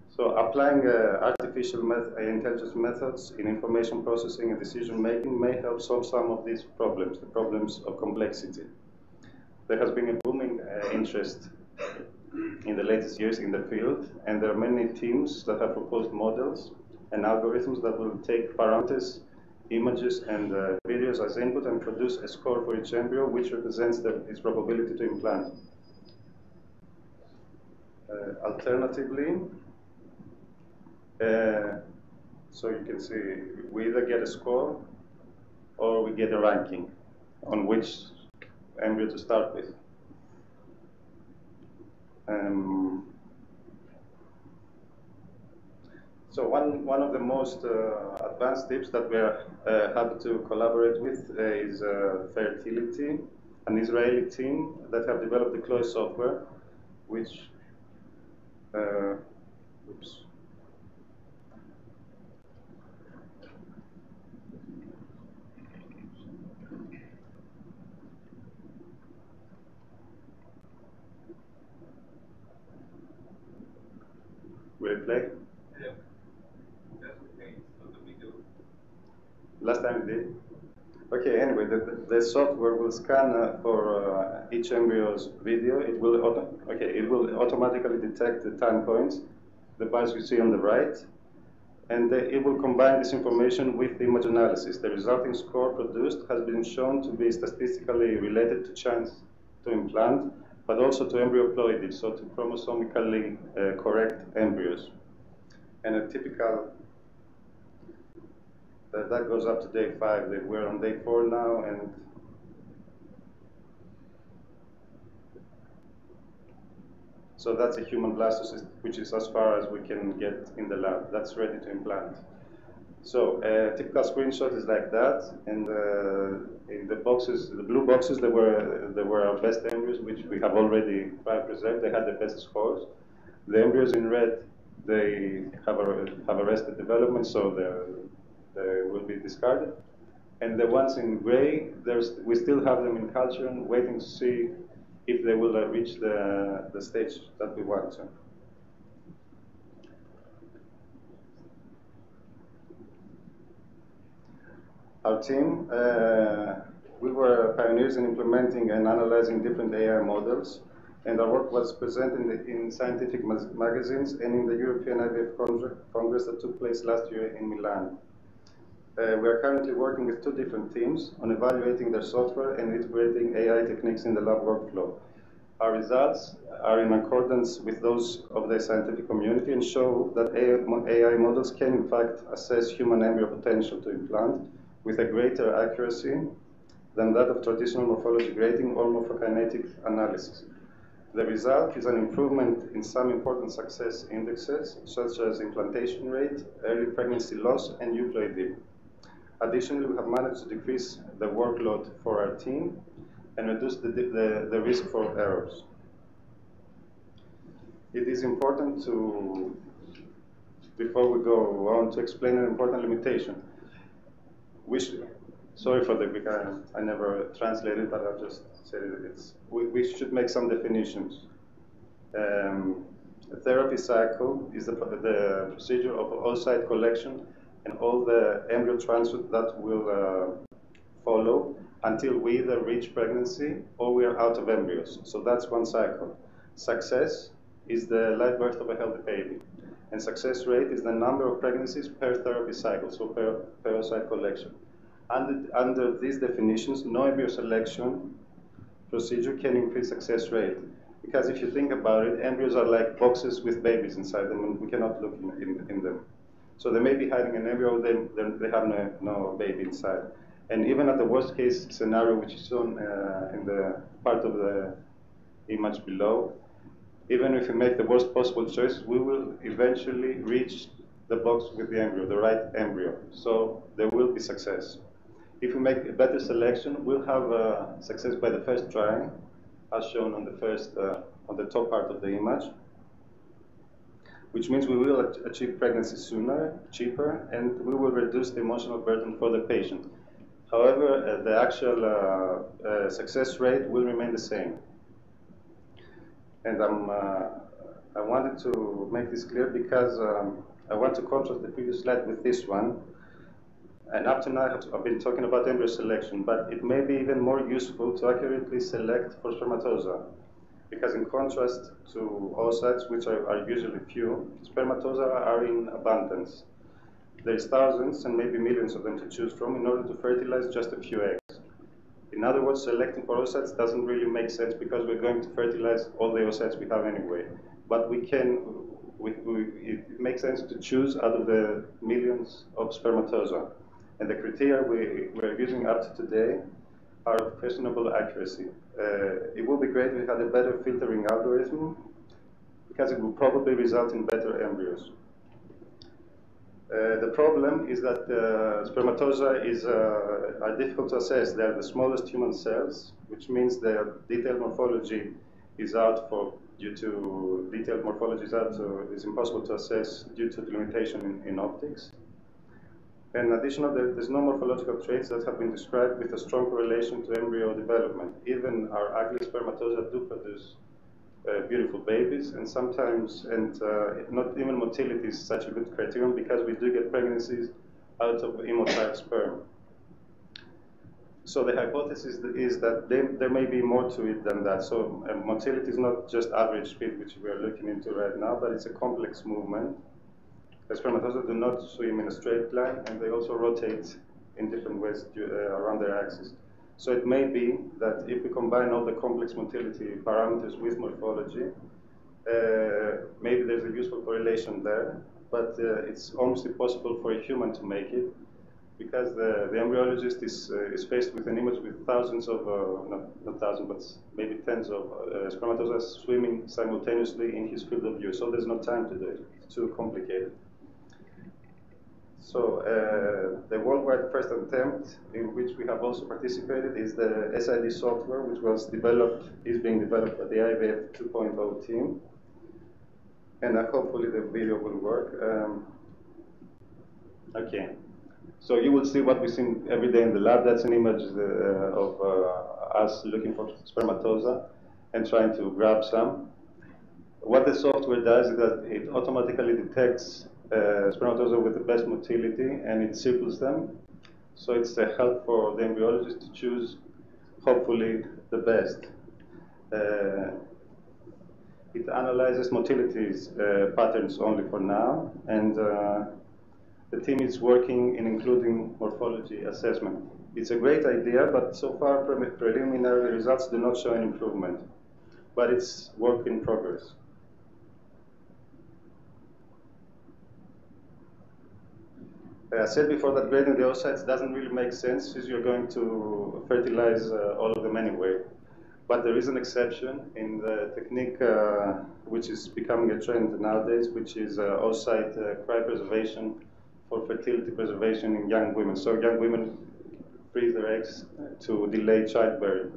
So applying artificial intelligence methods in information processing and decision making may help solve some of these problems, the problems of complexity. There has been a booming interest in the latest years in the field, and there are many teams that have proposed models and algorithms that will take parameters, images, and videos as input and produce a score for each embryo, which represents its probability to implant. Alternatively, so you can see we either get a score or we get a ranking on which embryo to start with. So one of the most advanced tips that we are happy to collaborate with is Fertility, an Israeli team that have developed the Chloe software, which oops. Will it play? Yeah. That's okay. So the video. Last time it did. Okay, anyway, the software will scan for each embryo's video. It will automatically detect the time points, the bars you see on the right, and it will combine this information with image analysis. The resulting score produced has been shown to be statistically related to chance to implant, but also to embryo ploidy, so to chromosomically correct embryos. And a typical that goes up to day 5. We're on day 4 now, and so that's a human blastocyst, which is as far as we can get in the lab. That's ready to implant. So a typical screenshot is like that, and in the boxes, the blue boxes, there were our best embryos, which we have already cryopreserved. They had the best scores. The embryos in red, they have arrested development, so they will be discarded. And the ones in gray, we still have them in culture and waiting to see if they will reach the stage that we want to. Our team, we were pioneers in implementing and analyzing different AI models, and our work was presented in scientific magazines and in the European IVF Congress that took place last year in Milan. We are currently working with 2 different teams on evaluating their software and integrating AI techniques in the lab workflow. Our results are in accordance with those of the scientific community and show that AI models can in fact assess human embryo potential to implant with a greater accuracy than that of traditional morphology grading or morphokinetic analysis. The result is an improvement in some important success indexes, such as implantation rate, early pregnancy loss, and euploidy. Additionally, we have managed to decrease the workload for our team and reduce the risk for errors. It is important to, before we go on, to explain an important limitation. Sorry for the Greek, I never translated, but I'll just say it. We should make some definitions. A therapy cycle is the procedure of oocyte collection and all the embryo transfer that will follow until we either reach pregnancy or we are out of embryos. So that's one cycle. Success is the live birth of a healthy baby. And success rate is the number of pregnancies per therapy cycle, so per oocyte collection. Under these definitions, no embryo selection procedure can increase success rate. Because if you think about it, embryos are like boxes with babies inside them, and we cannot look in them. So they may be hiding an embryo, they have no baby inside. And even at the worst case scenario, which is shown in the part of the image below, even if we make the worst possible choice, we will eventually reach the box with the embryo, the right embryo. So there will be success. If we make a better selection, we'll have success by the first try, as shown on the top part of the image, which means we will achieve pregnancy sooner, cheaper, and we will reduce the emotional burden for the patient. However, the actual success rate will remain the same. And I wanted to make this clear because I want to contrast the previous slide with this one. And up to now, I've been talking about embryo selection, but it may be even more useful to accurately select for spermatozoa. Because in contrast to oocytes, which are usually few, spermatozoa are in abundance. There's thousands and maybe millions of them to choose from in order to fertilize just a few eggs. In other words, selecting for oocytes doesn't really make sense because we're going to fertilize all the oocytes we have anyway. But it makes sense to choose out of the millions of spermatozoa. And the criteria we're using up to today are of questionable accuracy. It would be great if we had a better filtering algorithm because it will probably result in better embryos. The problem is that spermatozoa are difficult to assess. They are the smallest human cells, which means their detailed morphology is out is impossible to assess due to the limitation in optics. And additionally, there's no morphological traits that have been described with a strong correlation to embryo development. Even our ugly spermatozoa do produce beautiful babies, and sometimes, not even motility is such a good criterion because we do get pregnancies out of immotile sperm. So the hypothesis is that there may be more to it than that. So motility is not just average speed, which we are looking into right now, but it's a complex movement. The spermatozoa do not swim in a straight line, and they also rotate in different ways around their axis. So it may be that if we combine all the complex motility parameters with morphology, maybe there's a useful correlation there, but it's almost impossible for a human to make it because the embryologist is faced with an image with thousands of, not thousands, but maybe tens of spermatozoa swimming simultaneously in his field of view. So there's no time to do it. It's too complicated. So the worldwide first attempt, in which we have also participated, is the SID software, which is being developed by the IVF 2.0 team. And hopefully the video will work. Okay. So you will see what we see every day in the lab. That's an image of us looking for spermatozoa and trying to grab some. What the software does is that it automatically detects spermatozoa with the best motility, and it circles them. So it's a help for the embryologist to choose, hopefully, the best. It analyzes motilities patterns only for now, and the team is working in including morphology assessment. It's a great idea, but so far preliminary results do not show an improvement. But it's work in progress. I said before that grading the oocytes doesn't really make sense since you're going to fertilize all of them anyway. But there is an exception in the technique which is becoming a trend nowadays, which is oocyte cryopreservation for fertility preservation in young women. So young women freeze their eggs to delay childbearing.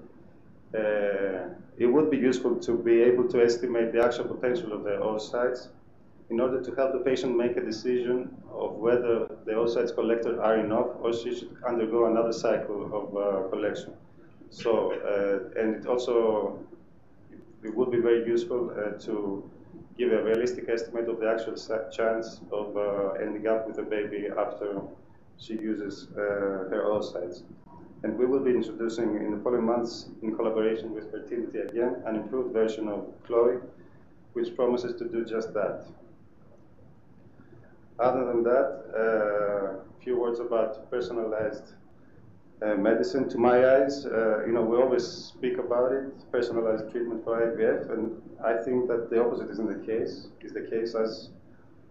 It would be useful to be able to estimate the actual potential of the oocytes in order to help the patient make a decision of whether the oocytes collected are enough or she should undergo another cycle of collection. So, and it also, it would be very useful to give a realistic estimate of the actual chance of ending up with a baby after she uses her oocytes. And we will be introducing in the following months, in collaboration with Fertility again, an improved version of Chloe, which promises to do just that. Other than that, a few words about personalized medicine. To my eyes, we always speak about it, personalized treatment for IVF, and I think that the opposite isn't the case. Is the case as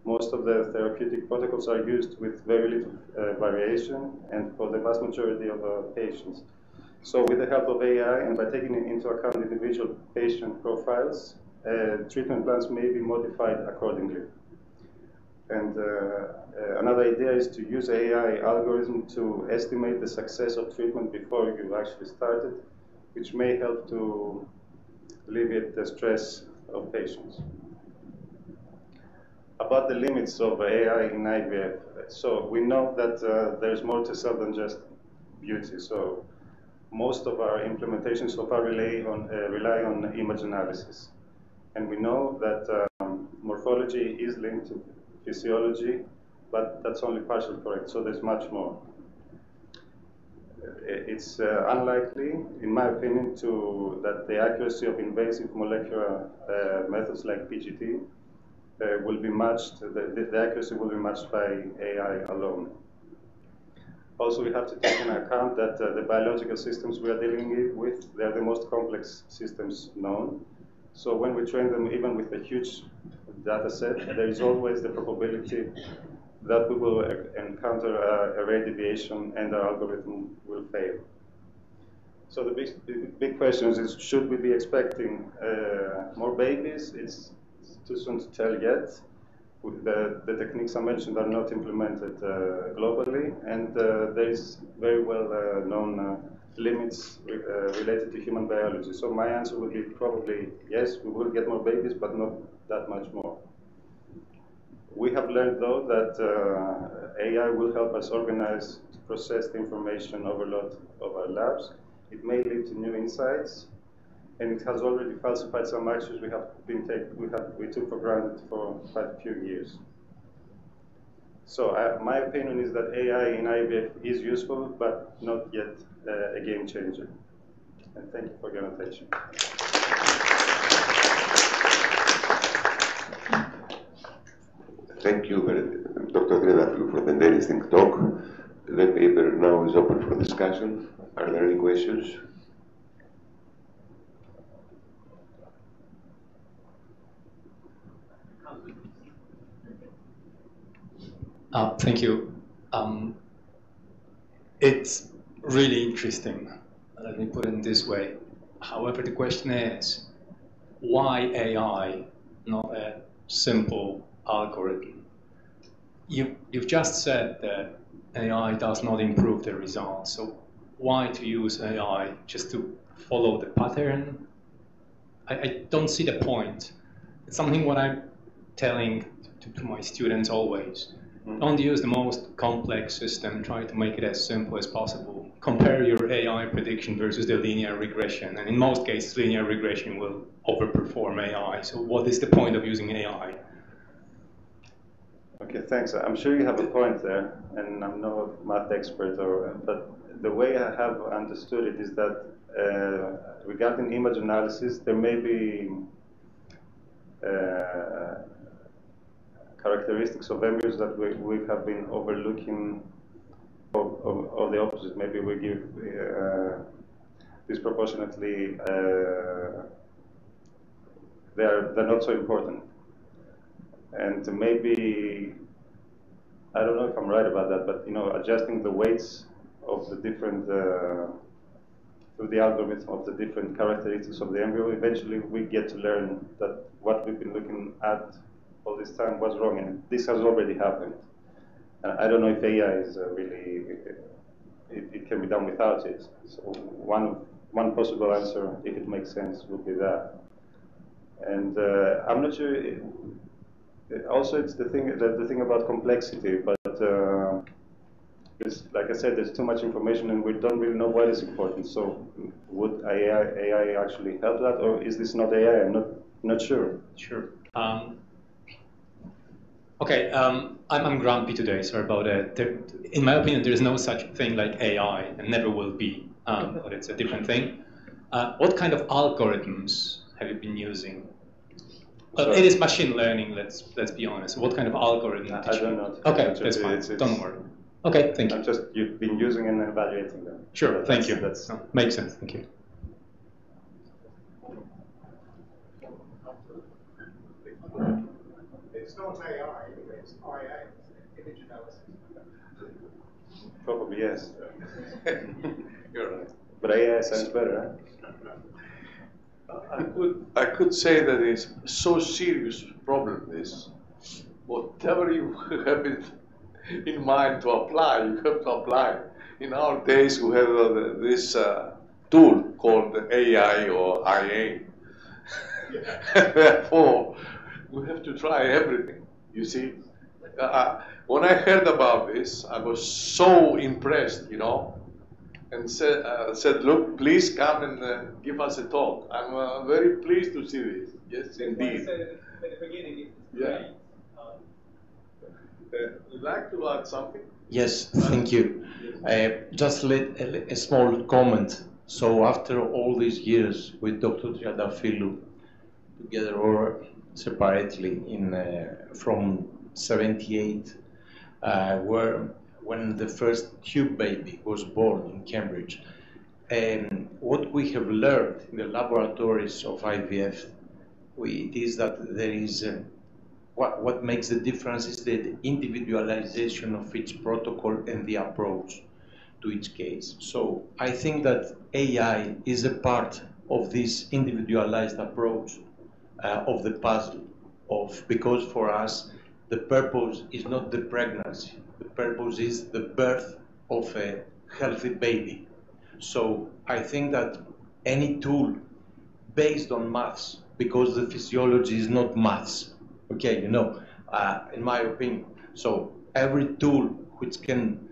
most of the therapeutic protocols are used with very little variation, and for the vast majority of patients. So, with the help of AI and by taking into account individual patient profiles, treatment plans may be modified accordingly. And another idea is to use AI algorithm to estimate the success of treatment before you actually started, which may help to alleviate the stress of patients. About the limits of AI in IVF. So we know that there's more to cell than just beauty. So most of our implementations so far rely on image analysis. And we know that morphology is linked to physiology, but that's only partially correct, so there's much more. It's unlikely, in my opinion, that the accuracy of invasive molecular methods like PGT will be matched, the accuracy will be matched by AI alone. Also, we have to take into account that the biological systems we are dealing with, they're the most complex systems known. So when we train them, even with a huge data set, there is always the probability that we will encounter a rare deviation and our algorithm will fail. So the big question is, should we be expecting more babies? It's too soon to tell yet. The techniques I mentioned are not implemented globally, and there is very well known limits related to human biology. So my answer would be probably yes, we will get more babies, but not that much more. We have learned, though, that AI will help us organize, process the information overload of our labs. It may lead to new insights, and it has already falsified some actions we took for granted for quite a few years. So my opinion is that AI in IVF is useful, but not yet a game changer. And thank you for your attention. Thank you, Dr. Triantafyllou, for the interesting talk. The paper now is open for discussion. Are there any questions? Thank you. It's really interesting. Let me put it this way. However, the question is, why AI, not a simple algorithm? You've just said that AI does not improve the results. So why to use AI just to follow the pattern? I don't see the point. It's something what I'm telling to my students always. Don't use the most complex system. Try to make it as simple as possible. Compare your AI prediction versus the linear regression. And in most cases, linear regression will overperform AI. So what is the point of using AI? Okay, thanks. I'm sure you have a point there, and I'm no math expert, but the way I have understood it is that regarding image analysis, there may be characteristics of embryos that we have been overlooking, or the opposite. Maybe we give disproportionately, they're not so important. And maybe, I don't know if I'm right about that, but adjusting the weights of the different, through the algorithm of the different characteristics of the embryo, eventually we get to learn that what we've been looking at all this time was wrong, and this has already happened. I don't know if AI is really, it can be done without it. So one possible answer, if it makes sense, would be that. And I'm not sure. Also, it's the thing about complexity, but like I said, there's too much information, and we don't really know what is important. So, would AI actually help that, or is this not AI? I'm not sure. Sure. Okay, I'm grumpy today. Sorry about it. In my opinion, there is no such thing like AI, and never will be. But it's a different thing. What kind of algorithms have you been using? Well, it is machine learning. Let's be honest. What kind of algorithm? I don't know. Okay, that's fine. Don't worry. Okay, thank you. You've been using and evaluating them. Sure, thank you. No, makes sense. Thank you. It's not AI, it's IA, image analysis. Probably yes. You're right. But AI sounds better, huh? I could say that it's so serious problem. This, whatever you have in mind to apply, you have to apply. In our days, we have this tool called AI or IA. Therefore, we have to try everything. You see, when I heard about this, I was so impressed, and said, look, please come and give us a talk. I'm very pleased to see this. Yes, indeed. At the beginning, yeah. Would you like to add something? Yes, thank you. Just a small comment. So after all these years with Dr. Triantafyllou, together or separately from 78, when the first tube baby was born in Cambridge, what we have learned in the laboratories of IVF is that there is what makes the difference is the individualization of each protocol and the approach to each case. So I think that AI is a part of this individualized approach of the puzzle, because for us the purpose is not the pregnancy. The purpose is the birth of a healthy baby. So I think that any tool based on maths, because the physiology is not maths, okay, in my opinion. So every tool which can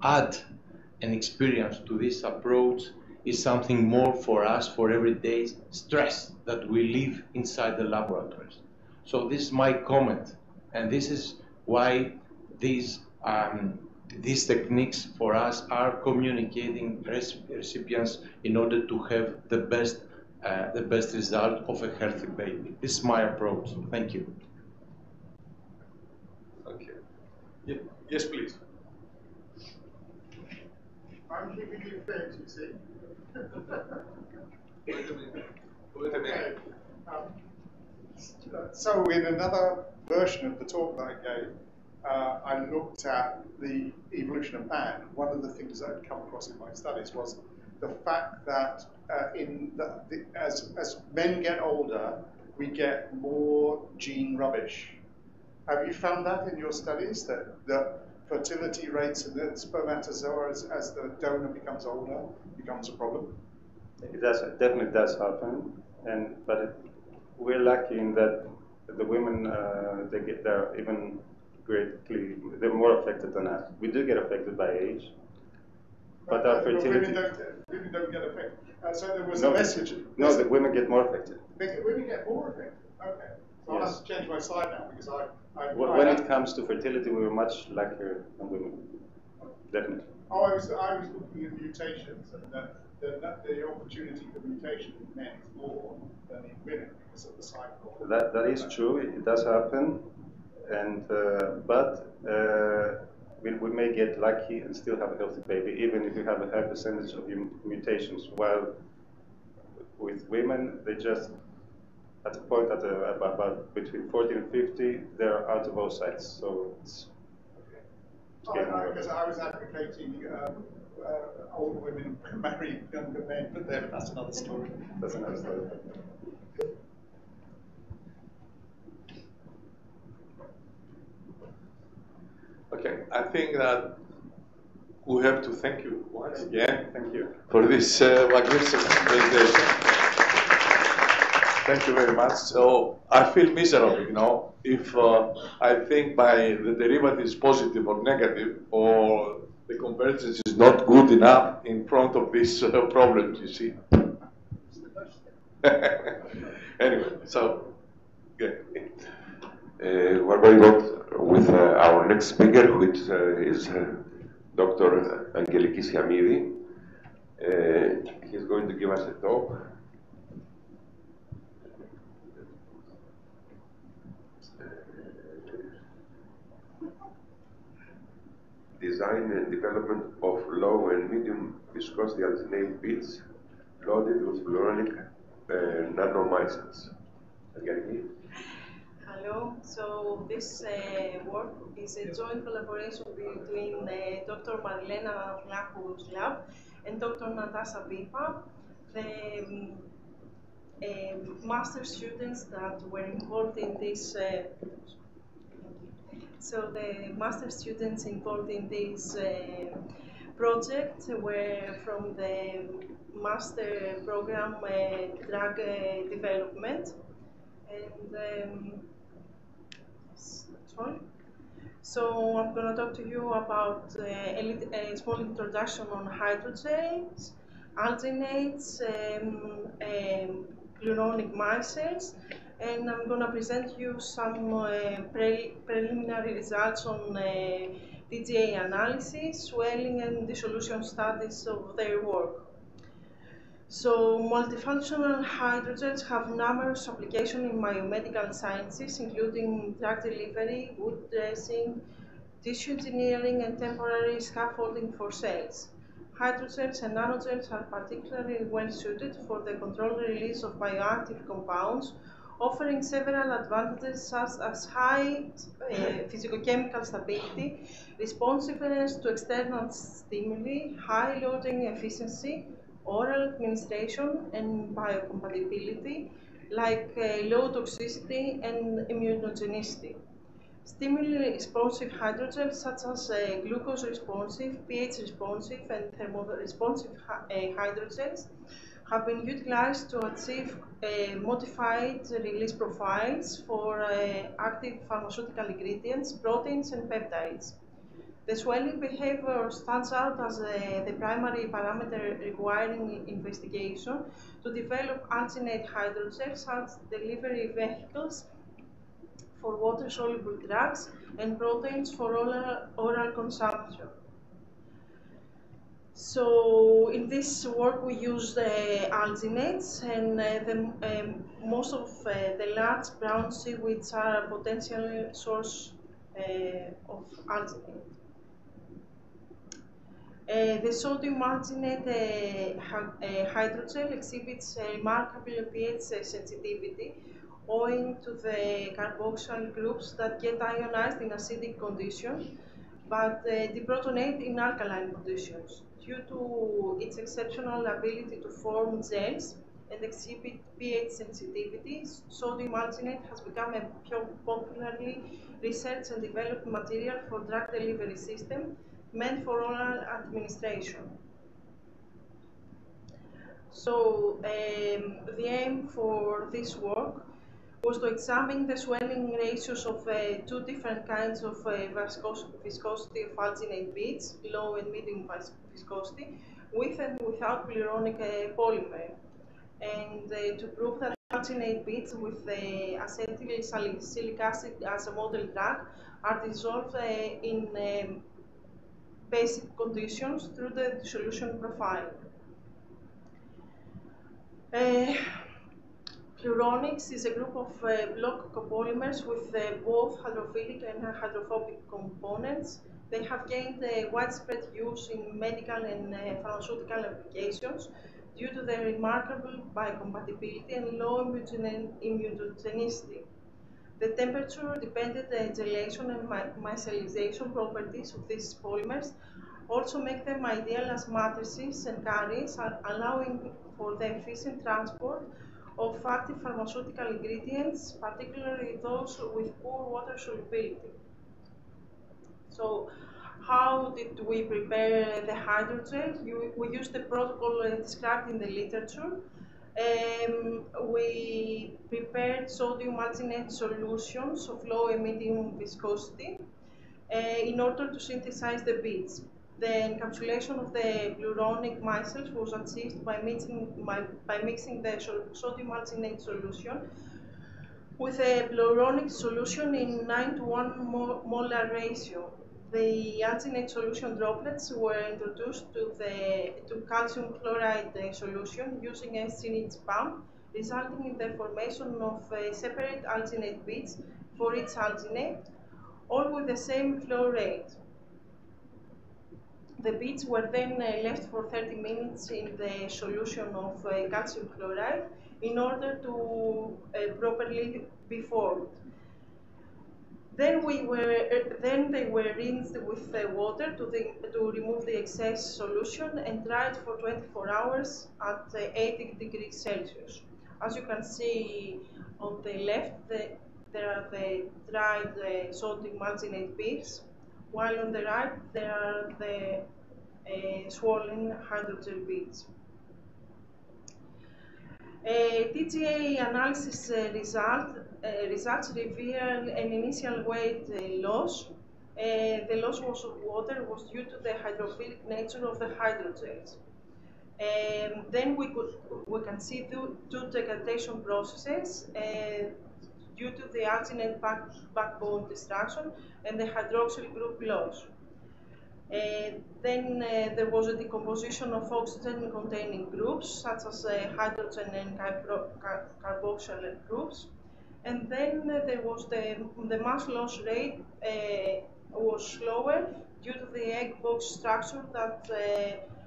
add an experience to this approach is something more for us for everyday stress that we live inside the laboratories. So this is my comment, and this is why these techniques for us are communicating recipients in order to have the best result of a healthy baby. This is my approach. Thank you. Okay. Yeah. Yes, please. I'm keeping you fit, you see. Okay. So in another version of the talk that I gave, I looked at the evolution of man. One of the things that I'd come across in my studies was the fact that as men get older, we get more gene rubbish. Have you found that in your studies, that the fertility rates in the spermatozoa as the donor becomes older becomes a problem? It definitely does happen, but we're lucky in that the women they're even they're more affected than us. We do get affected by age, but our fertility. Women don't get affected. So there was a message. No, the women get more affected. Women get more affected. Okay. So I'll have to change my slide now because when it comes to fertility, we were much luckier than women. Definitely. Oh, I was looking at mutations, and the opportunity for mutation in men is more than in women because of the cycle. That is true. It does happen, and we may get lucky and still have a healthy baby, even if you have a high percentage of mutations. While with women, they just at a point about between 40 and 50, they're out of oocytes. So it's because I was advocating older women marrying younger men, but that's another story. That's another story. Okay, I think that we have to thank you once again. Thank you for this magnificent presentation. Thank you very much. So I feel miserable, you know, if I think the derivative is positive or negative, or the convergence is not good enough in front of these problems, you see. Anyway, so, okay. We're going on with our next speaker, which is Dr. Angeliki. He's going to give us a talk. Design and development of low and medium viscosity alginate beads loaded with Pluronic nano-micelles. Angeliki? Hello. So this work is a joint collaboration between Dr. Marilena lab and Dr. Natassa Pippa. The master students that were involved in this So the master students involved in this project were from the master program drug development. And so I'm going to talk to you about a small introduction on hydrogels, alginates, Pluronic micelles, and I'm going to present you some preliminary results on DGA analysis, swelling, and dissolution studies of their work. So, multifunctional hydrogels have numerous applications in biomedical sciences, including drug delivery, wound dressing, tissue engineering, and temporary scaffolding for cells. Hydrogels and nanogels are particularly well suited for the controlled release of bioactive compounds, offering several advantages such as high physicochemical stability, responsiveness to external stimuli, high loading efficiency, oral administration, and biocompatibility, like low toxicity and immunogenicity. Stimuli-responsive hydrogels such as glucose-responsive, pH-responsive, and thermo-responsive hydrogels have been utilized to achieve modified release profiles for active pharmaceutical ingredients, proteins, and peptides. The swelling behavior stands out as the primary parameter requiring investigation to develop alginate hydrogels as delivery vehicles for water-soluble drugs and proteins for oral consumption. So in this work we use alginates, and most of the large brown seaweeds are a potential source of alginate. The sodium alginate hydrogel exhibits remarkable pH sensitivity owing to the carboxyl groups that get ionized in acidic conditions but deprotonate in alkaline conditions. Due to its exceptional ability to form gels and exhibit pH sensitivity, sodium alginate has become a popularly researched and developed material for drug delivery system meant for oral administration. So the aim for this work was to examine the swelling ratios of two different kinds of viscosity of alginate beads, low and medium viscosity, with and without Pluronic polymer, and to prove that alginate beads with acetylsalicylic acid as a model drug are dissolved in basic conditions through the dissolution profile. Pluronics is a group of block copolymers with both hydrophilic and hydrophobic components. They have gained widespread use in medical and pharmaceutical applications due to their remarkable biocompatibility and low immunogenicity. The temperature-dependent gelation and micellization properties of these polymers also make them ideal as matrices and carriers, allowing for the efficient transport of active pharmaceutical ingredients, particularly those with poor water solubility. So, how did we prepare the hydrogel? We used the protocol described in the literature. We prepared sodium alginate solutions of low and medium viscosity in order to synthesize the beads. The encapsulation of the Pluronic micelles was achieved by mixing the sodium alginate solution with a Pluronic solution in 9:1 molar ratio. The alginate solution droplets were introduced to calcium chloride solution using a syringe pump, resulting in the formation of separate alginate beads for each alginate, all with the same flow rate. The beads were then left for 30 minutes in the solution of calcium chloride in order to properly be formed. Then they were rinsed with water to remove the excess solution and dried for 24 hours at 80 degrees Celsius. As you can see on the left, there are the dried sodium alginate beads, while on the right there are the swollen hydrogel beads. TGA analysis results reveal an initial weight loss. The loss of water was due to the hydrophilic nature of the hydrogels. Then we can see two degradation processes due to the alginate backbone destruction and the hydroxyl group loss. Then there was a decomposition of oxygen-containing groups, such as hydrogen and carboxyl groups. And then there was the mass loss rate was slower due to the egg box structure that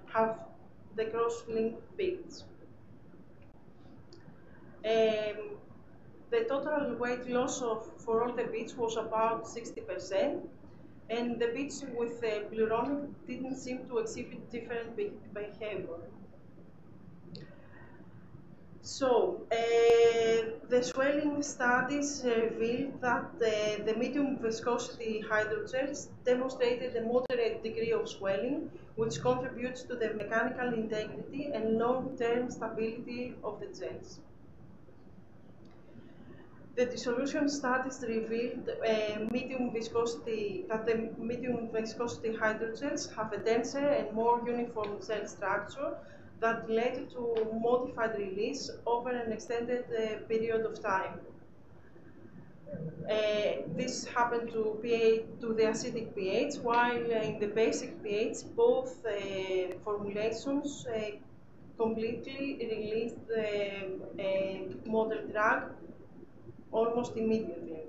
have the cross-linked beads. The total weight loss for all the beads was about 60%. And the beads with Pluronic didn't seem to exhibit different behavior. So, the swelling studies revealed that the medium viscosity hydrogels demonstrated a moderate degree of swelling, which contributes to the mechanical integrity and long-term stability of the gels. The dissolution studies revealed that the medium viscosity hydrogels have a denser and more uniform gel structure that led to modified release over an extended period of time. This happened to the acidic pH, while in the basic pH, both formulations completely released the model drug almost immediately.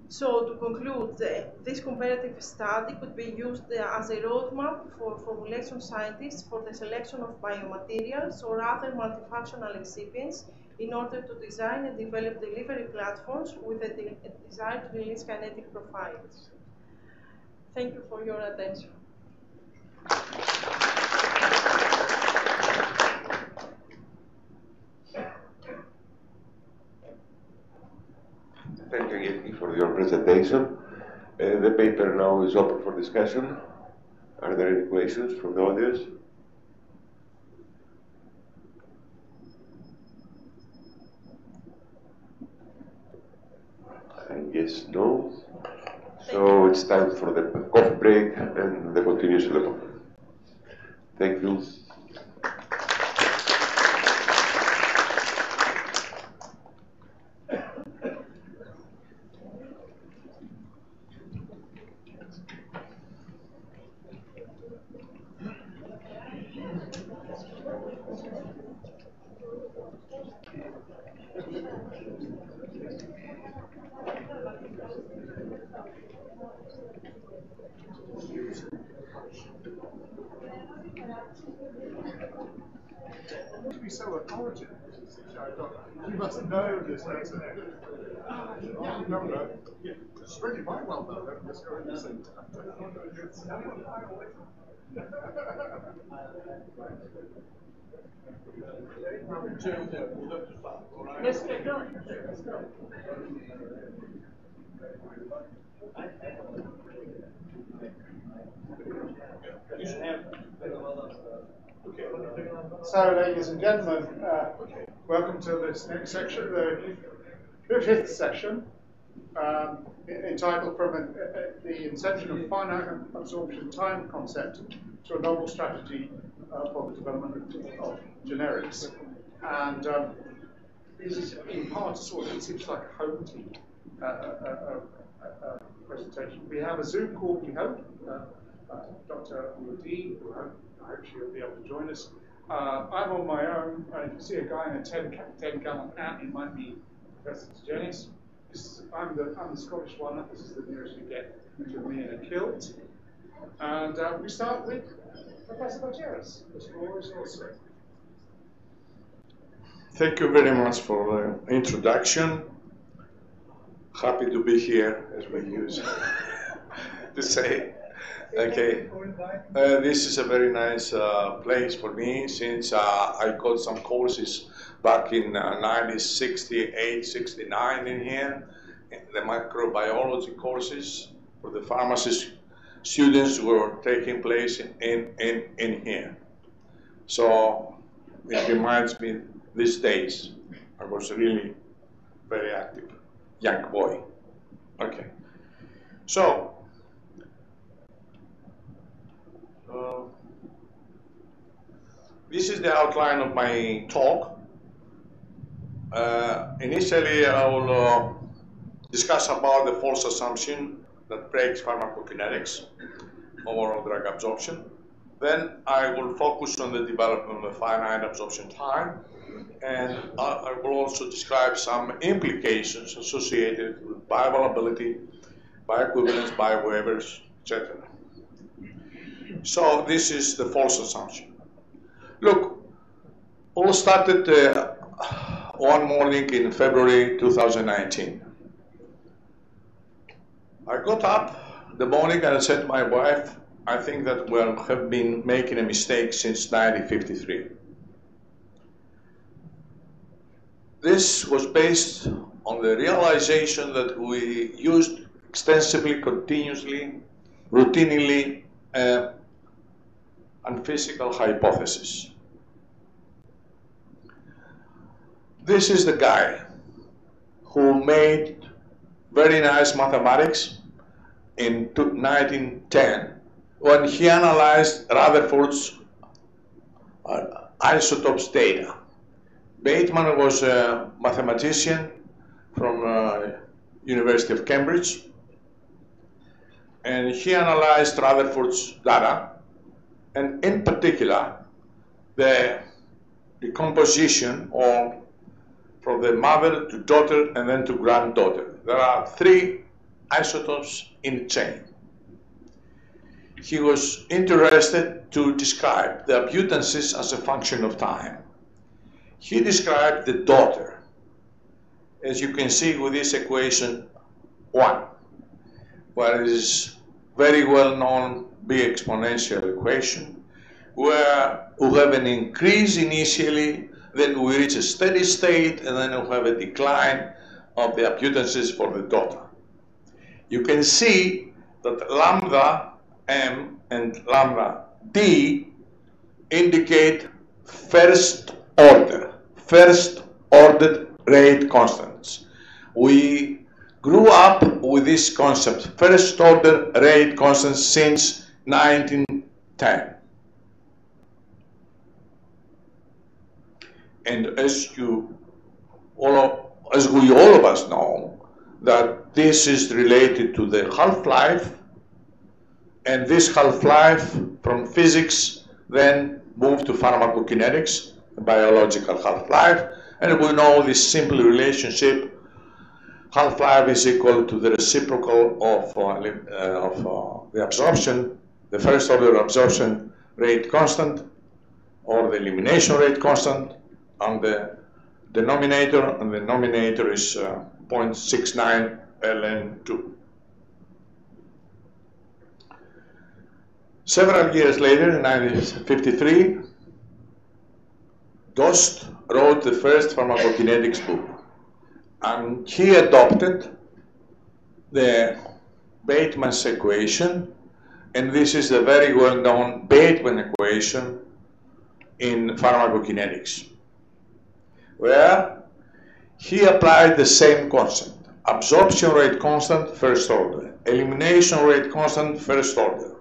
So to conclude, this comparative study could be used as a roadmap for formulation scientists for the selection of biomaterials or other multifunctional excipients in order to design and develop delivery platforms with a desired release kinetic profiles. Thank you for your attention. Thank you, Angeliki, for your presentation. The paper now is open for discussion. Are there any questions from the audience? I guess no. So it's time for the coffee break and the continuation of the conference. Thank you. To be so authoritative, you must know this person. No, it's really quite well done. Let's go and listen. Let's get going. So, ladies and gentlemen, welcome to this next section, the fifth section, entitled From the Inception of Finite Absorption Time Concept to a Novel Strategy for the Development of Generics. And this is in part sort of, it seems like a home team presentation. We have a Zoom call, we hope. Dr. Woody, I hope she'll be able to join us. I'm on my own. If you see a guy in a 10-gallon hat, he might be Professor Janice. I'm the Scottish one. This is the nearest you get to me in a kilt. And we start with Professor Macheras. The floor is yours, sir. Thank you very much for the introduction. Happy to be here, as we use to say. Okay, this is a very nice place for me, since I got some courses back in 1968, 69 in here, the microbiology courses for the pharmacy students were taking place in here. So it reminds me these days. I was really very active, young boy. Okay, so this is the outline of my talk. Initially, I will discuss about the false assumption that breaks pharmacokinetics, overall drug absorption. Then I will focus on the development of finite absorption time, and I will also describe some implications associated with bioavailability, bioequivalence, biowaivers, etc. So this is the false assumption. Look, all started one morning in February 2019. I got up the morning and I said to my wife, I think that we have been making a mistake since 1953. This was based on the realization that we used extensively, continuously, routinely, unphysical hypothesis. This is the guy who made very nice mathematics in 1910 when he analyzed Rutherford's isotopes data. Bateman was a mathematician from University of Cambridge, and he analyzed Rutherford's data, and in particular, the decomposition from the mother to daughter and then to granddaughter. There are 3 isotopes in a chain. He was interested to describe the abundances as a function of time. He described the daughter, as you can see with this equation 1, where it is very well known B exponential equation, where we have an increase initially, then we reach a steady state, and then we have a decline of the abundances for the daughter. You can see that lambda m and lambda d indicate first order rate constants. We grew up with this concept, first order rate constants, since 1910. And as we all of us know, that this is related to the half-life, and this half-life from physics then move to pharmacokinetics, biological half-life, and we know this simple relationship. Half-life is equal to the reciprocal of the absorption, the first order absorption rate constant, or the elimination rate constant on the denominator, and the denominator is 0.69 ln2. Several years later, in 1953, Dost wrote the first pharmacokinetics book, and he adopted the Bateman's equation, and this is the very well-known Bateman equation in pharmacokinetics, where he applied the same concept: absorption rate constant, first order; elimination rate constant, first order.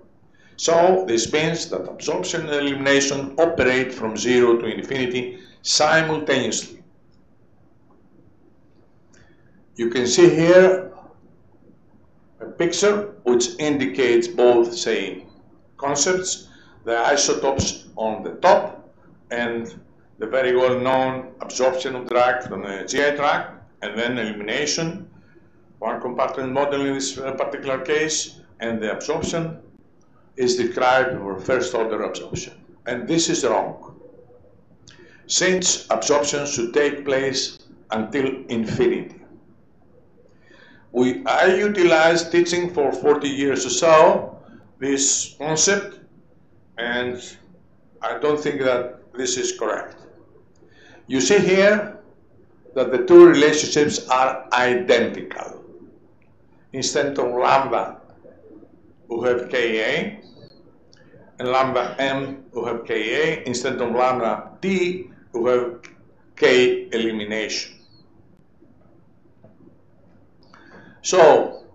So this means that absorption and elimination operate from 0 to infinity simultaneously. You can see here a picture which indicates both same concepts: the isotopes on the top and the very well-known absorption of drug from the GI tract, and then elimination, one compartment model in this particular case, and the absorption is described for first order absorption. And this is wrong, since absorption should take place until infinity. I utilized teaching for 40 years or so this concept, and I don't think that this is correct. You see here that the two relationships are identical. Instead of lambda, we have Ka, and lambda m, we have Ka. Instead of lambda t, we have K elimination. So,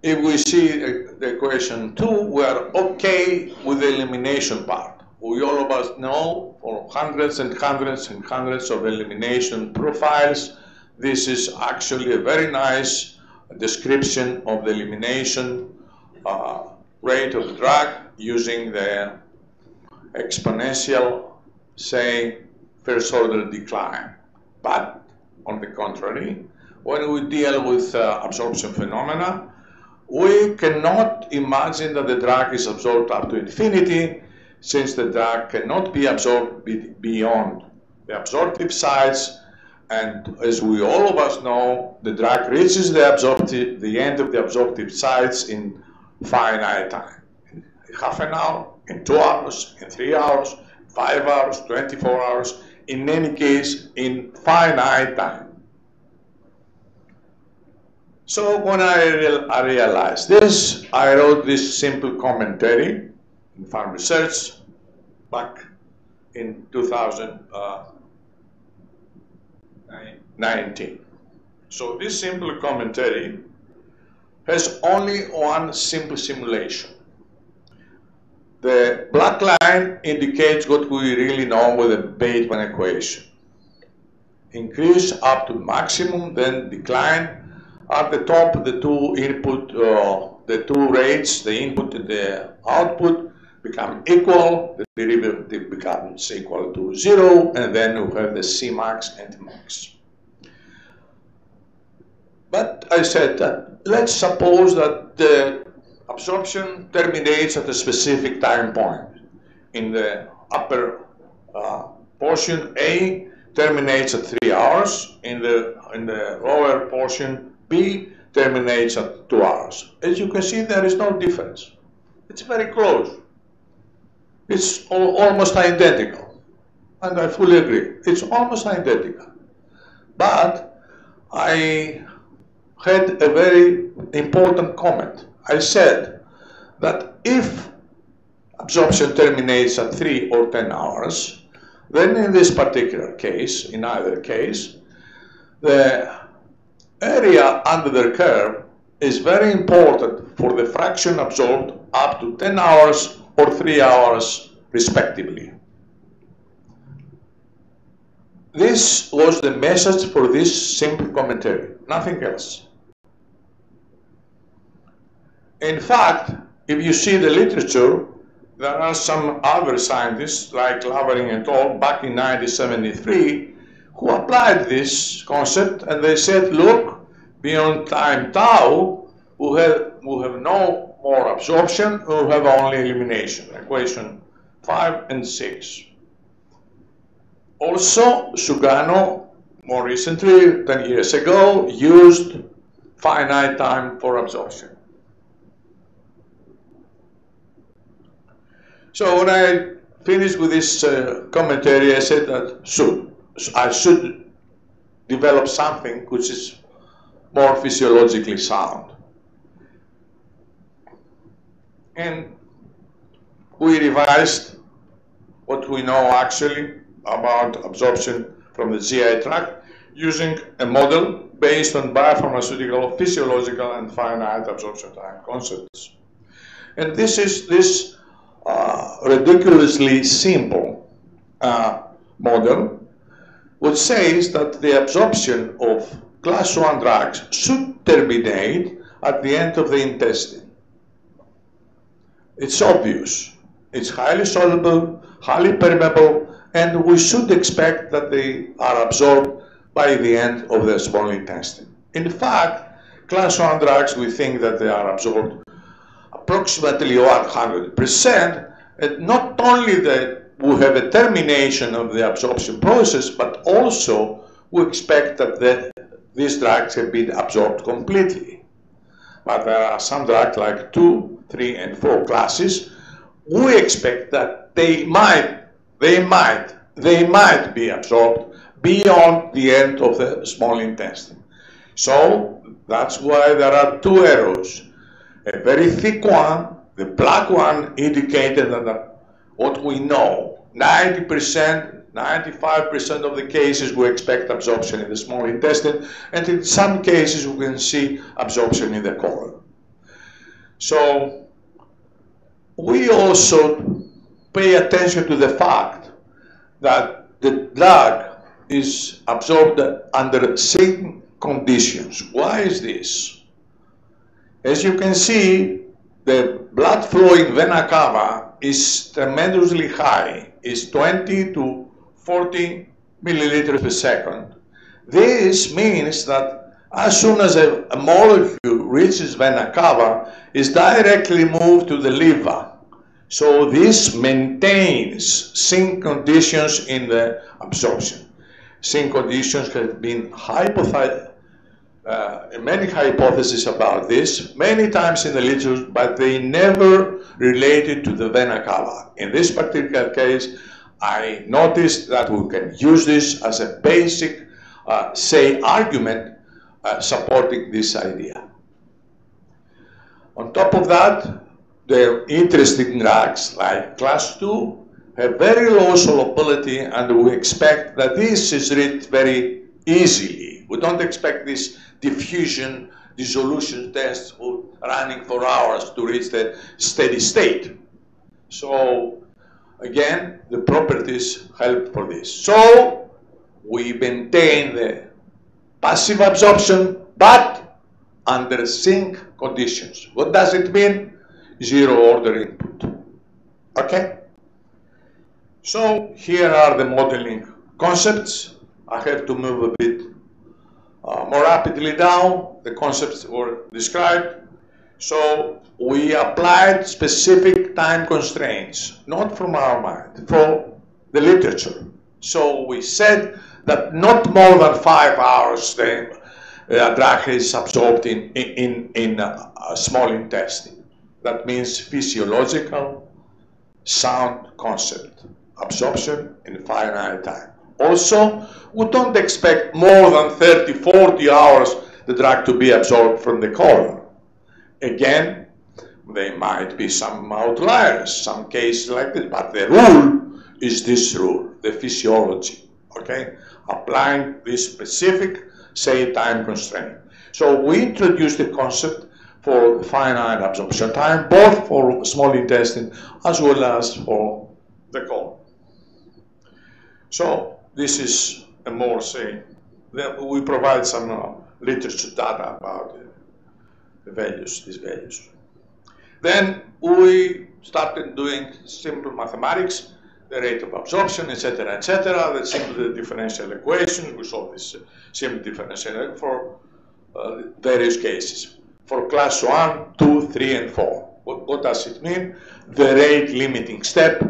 if we see the equation 2, we are okay with the elimination part. We all of us know, for hundreds and hundreds and hundreds of elimination profiles, this is actually a very nice description of the elimination rate of the drug using the exponential, say, first order decline. But on the contrary, when we deal with absorption phenomena, we cannot imagine that the drug is absorbed up to infinity, since the drug cannot be absorbed beyond the absorptive sites. And as we all of us know, the drug reaches the end of the absorptive sites in finite time. In half an hour, in 2 hours, in 3 hours, 5 hours, 24 hours, in any case, in finite time. So when I realized this, I wrote this simple commentary in Pharm Research back in 2019. So this simple commentary has only one simple simulation. The black line indicates what we really know with the Bateman equation. Increase up to maximum, then decline. At the top, the two input, the two rates, the input and the output, become equal. The derivative becomes equal to 0, and then we have the Cmax and max. But I said that let's suppose that the absorption terminates at a specific time point. In the upper portion, A terminates at 3 hours. In the lower portion, B terminates at 2 hours. As you can see, there is no difference. It's very close. It's almost identical. And I fully agree. It's almost identical. But I had a very important comment. I said that if absorption terminates at 3 or 10 hours, then in this particular case, in either case, the area under the curve is very important for the fraction absorbed up to 10 hours or 3 hours respectively. This was the message for this simple commentary, nothing else. In fact, if you see the literature, there are some other scientists, like Lavering et al., back in 1973, who applied this concept, and they said, look, beyond time tau, we have no more absorption, we have only elimination, equation 5 and 6. Also, Sugano, more recently, 10 years ago, used finite time for absorption. So when I finished with this commentary, I said that I should develop something which is more physiologically sound. And we revised what we know actually about absorption from the GI tract using a model based on biopharmaceutical, physiological, and finite absorption time concepts. And this is this ridiculously simple model, which says that the absorption of class 1 drugs should terminate at the end of the intestine. It's obvious. It's highly soluble, highly permeable, and we should expect that they are absorbed by the end of the small intestine. In fact, class 1 drugs, we think that they are absorbed approximately 100%, and not only that we have a termination of the absorption process, but also we expect that these drugs have been absorbed completely. But there are some drugs like 2, 3, and 4 classes. We expect that they might be absorbed beyond the end of the small intestine. So that's why there are 2 arrows. A very thick one, the black one, indicated that what we know, 90%, 95% of the cases we expect absorption in the small intestine, and in some cases we can see absorption in the colon. So we also pay attention to the fact that the drug is absorbed under certain conditions. Why is this? As you can see, the blood flow in vena cava is tremendously high. It's 20 to 40 milliliters per second. This means that as soon as a molecule reaches vena cava, it's directly moved to the liver. So this maintains sink conditions in the absorption. Sink conditions have been many hypotheses about this, many times in the literature, but they never related to the vena cava. In this particular case, I noticed that we can use this as a basic, argument supporting this idea. On top of that, the interesting drugs like class 2 have very low solubility, and we expect that this is reached very easily. We don't expect this diffusion dissolution tests running for hours to reach the steady state. So again, the properties help for this. So we maintain the passive absorption, but under sink conditions. What does it mean? Zero order input. Okay? So here are the modeling concepts. I have to move a bit more rapidly down. The concepts were described. So we applied specific time constraints, not from our mind, from the literature. So we said that not more than 5 hours the drug is absorbed in a small intestine. That means physiological, sound concept, absorption in finite time. Also, we don't expect more than 30, 40 hours the drug to be absorbed from the colon. Again, there might be some outliers, some cases like this, but the rule is this rule, the physiology, okay? Applying this specific, say, time constraint. So we introduced the concept for finite absorption time, both for small intestine as well as for the colon. So this is a more, say, we provide some literature data about the values, these values. Then we started doing simple mathematics, the rate of absorption, etc., etc. The simple differential equation. We solve this simple differential for various cases. For class 1, 2, 3, and 4. What does it mean? The rate limiting step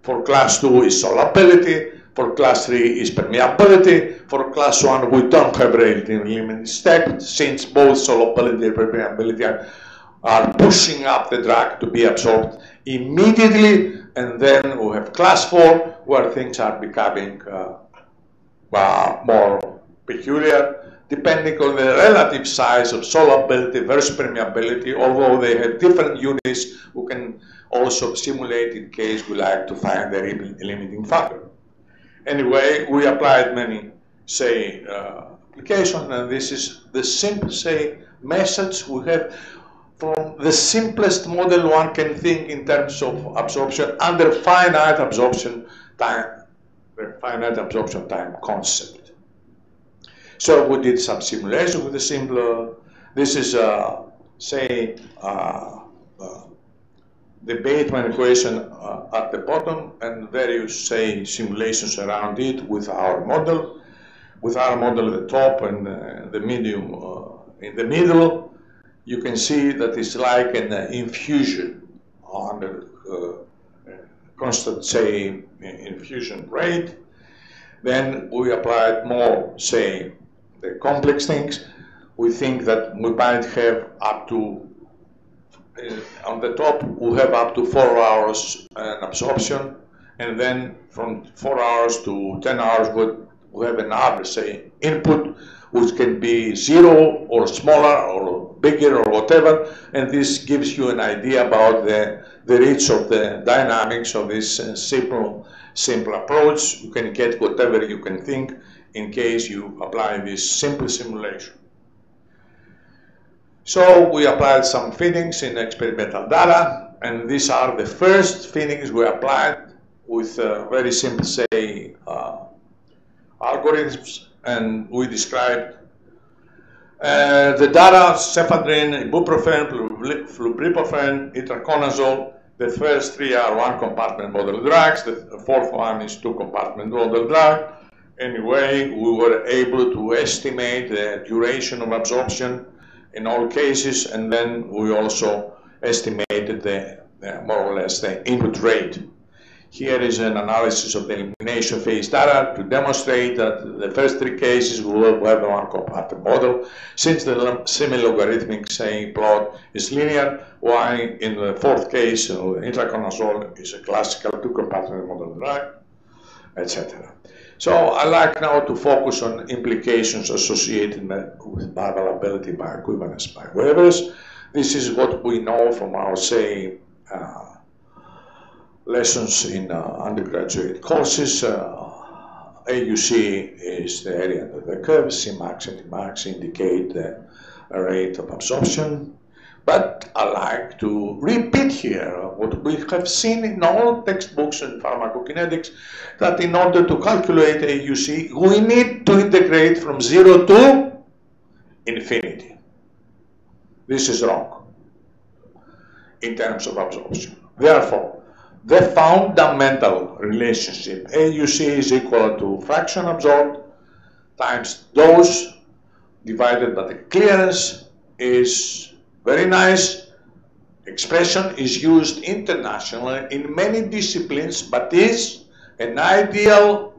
for class 2 is solubility, for class 3 is permeability, for class 1 we don't have rate limiting step since both solubility and permeability are pushing up the drug to be absorbed immediately, and then we have class 4 where things are becoming more peculiar, depending on the relative size of solubility versus permeability, although they have different units, we can also simulate in case we like to find the limiting factor. Anyway, we applied many, say, applications, and this is the simple, say, methods we have from the simplest model one can think in terms of absorption under finite absorption time, the finite absorption time concept. So we did some simulation with a simpler, this is, say, the Bateman equation at the bottom and various, say, simulations around it with our model. With our model at the top and the medium in the middle, you can see that it's like an infusion under constant, say, infusion rate. Then we applied more, say, the complex things. We think that we might have up to, on the top, we have up to 4 hours absorption, and then from 4 hours to 10 hours, we have an average, say, input, which can be 0 or smaller or bigger or whatever, and this gives you an idea about the reach of the dynamics of this simple approach. You can get whatever you can think in case you apply this simple simulation. So we applied some fittings in experimental data, and these are the first fittings we applied with very simple, say, algorithms, and we described the data: cephadrine, ibuprofen, flurbiprofen, itraconazole. The first 3 are one-compartment model drugs. The fourth one is two-compartment model drug. Anyway, we were able to estimate the duration of absorption in all cases, and then we also estimated the more or less the input rate. Here is an analysis of the elimination phase data to demonstrate that the first 3 cases will have a one-compartment model, since the semi-logarithmic, say, plot is linear, while in the fourth case, itraconazole is a classical two-compartment model drug, etc. So I like now to focus on implications associated with bioavailability-Bioequivalence biowaivers. This is what we know from our, say, lessons in undergraduate courses. AUC is the area under the curve, Cmax and Tmax indicate the rate of absorption. But I like to repeat here what we have seen in all textbooks in pharmacokinetics, that in order to calculate AUC, we need to integrate from 0 to infinity. This is wrong in terms of absorption. Therefore, the fundamental relationship AUC is equal to fraction absorbed times dose divided by the clearance is very nice. Expression is used internationally in many disciplines, but is an ideal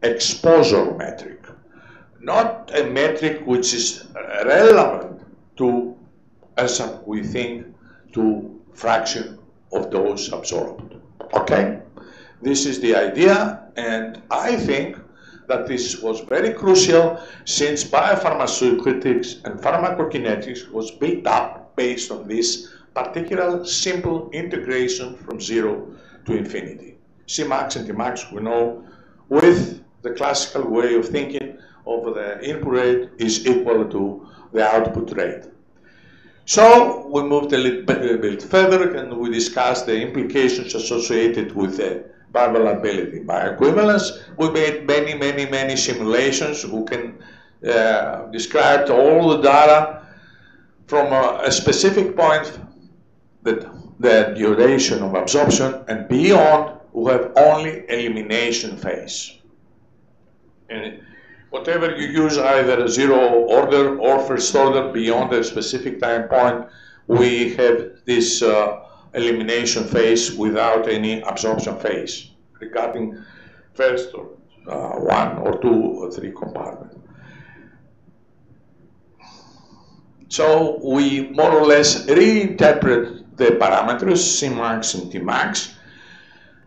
exposure metric, not a metric which is relevant to, as we think, to fraction of dose absorbed. Okay? This is the idea, and I think that this was very crucial since biopharmaceutics and pharmacokinetics was built up based on this particular simple integration from 0 to infinity. Cmax and Tmax, we know, with the classical way of thinking of the input rate is equal to the output rate. So we moved a little bit further and we discussed the implications associated with the bioavailability-Bioequivalence. We made many simulations. We can describe all the data from a specific point that the duration of absorption, and beyond, we have only elimination phase. And whatever you use, either zero order or first order, beyond a specific time point, we have this elimination phase without any absorption phase regarding first or one or two or three compartments. So we more or less reinterpret the parameters Cmax and Tmax.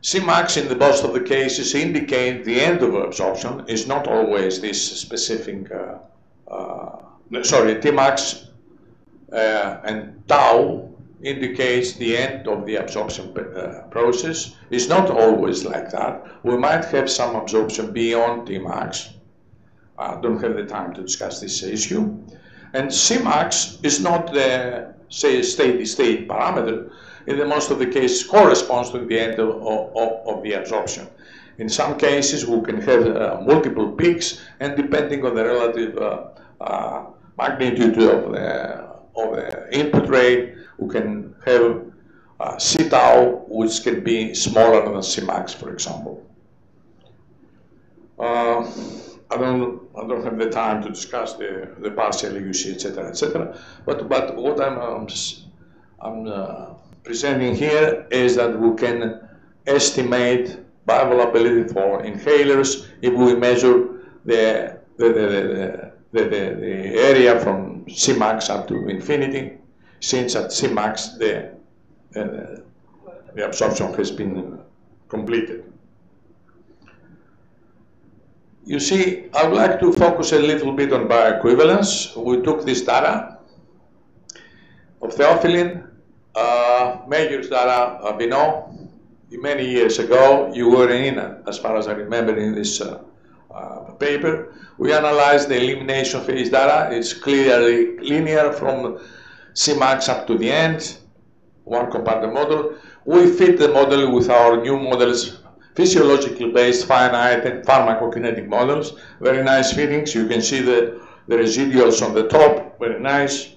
Cmax in the most of the cases indicate the end of absorption. Is not always this specific, Tmax and tau indicates the end of the absorption process. It's not always like that. We might have some absorption beyond Tmax. I don't have the time to discuss this issue. And Cmax is not the, say, steady state parameter. In the most of the cases, corresponds to the end of the absorption. In some cases, we can have multiple peaks, and depending on the relative magnitude of the input rate, we can have C tau, which can be smaller than Cmax, for example. I don't have the time to discuss the partial AUC, etc., etc. But what I'm presenting here is that we can estimate bioavailability for inhalers if we measure the area from Cmax up to infinity, since at Cmax the absorption has been completed. You see, I would like to focus a little bit on bioequivalence. We took this data of theophylline, Macheras data, we know, many years ago. You were in, as far as I remember, in this paper. We analyzed the elimination phase data. It's clearly linear from Cmax up to the end, one compartment model. We fit the model with our new models, physiologically based finite and pharmacokinetic models. Very nice fittings. You can see the residuals on the top, very nice.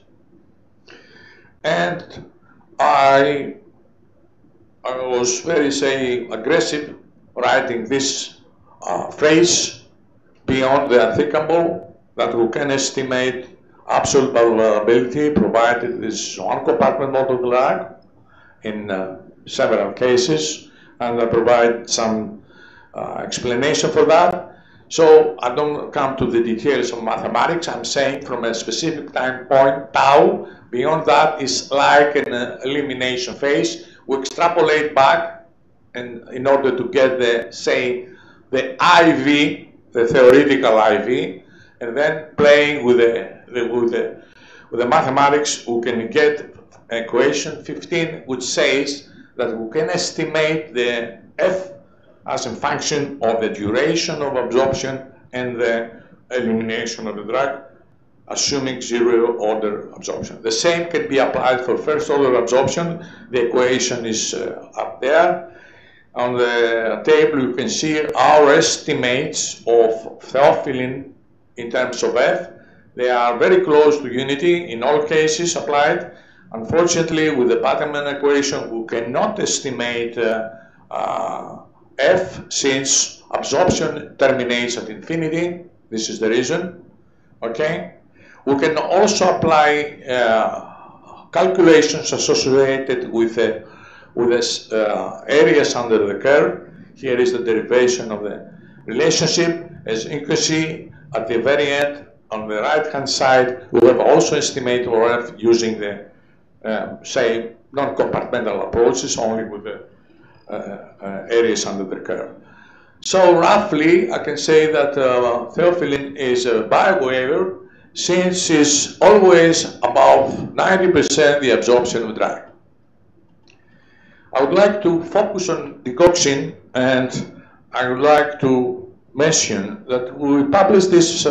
And I was very, say, aggressive writing this phrase beyond the unthinkable, that we can estimate absolute bioavailability provided this one compartment model drug in several cases, and I provide some explanation for that. So I don't come to the details of mathematics. I'm saying from a specific time point, tau, beyond that is like an elimination phase. We extrapolate back, and in order to get the, say, the IV, the theoretical IV, and then playing with the mathematics, we can get equation 15, which says that we can estimate the F as a function of the duration of absorption and the elimination of the drug, assuming zero order absorption. The same can be applied for first order absorption. The equation is up there. On the table, you can see our estimates of theophylline in terms of F. They are very close to unity in all cases applied. Unfortunately, with the Patterman equation, we cannot estimate F, since absorption terminates at infinity. This is the reason. Okay? We can also apply calculations associated with areas under the curve. Here is the derivation of the relationship. As you can see, at the very end, on the right-hand side, we have also estimated F using the, say, non-compartmental approaches, only with the areas under the curve. So roughly, I can say that theophylline is a biowaiver, since it's always above 90% the absorption of drug. I would like to focus on digoxin, and I would like to mention that we published this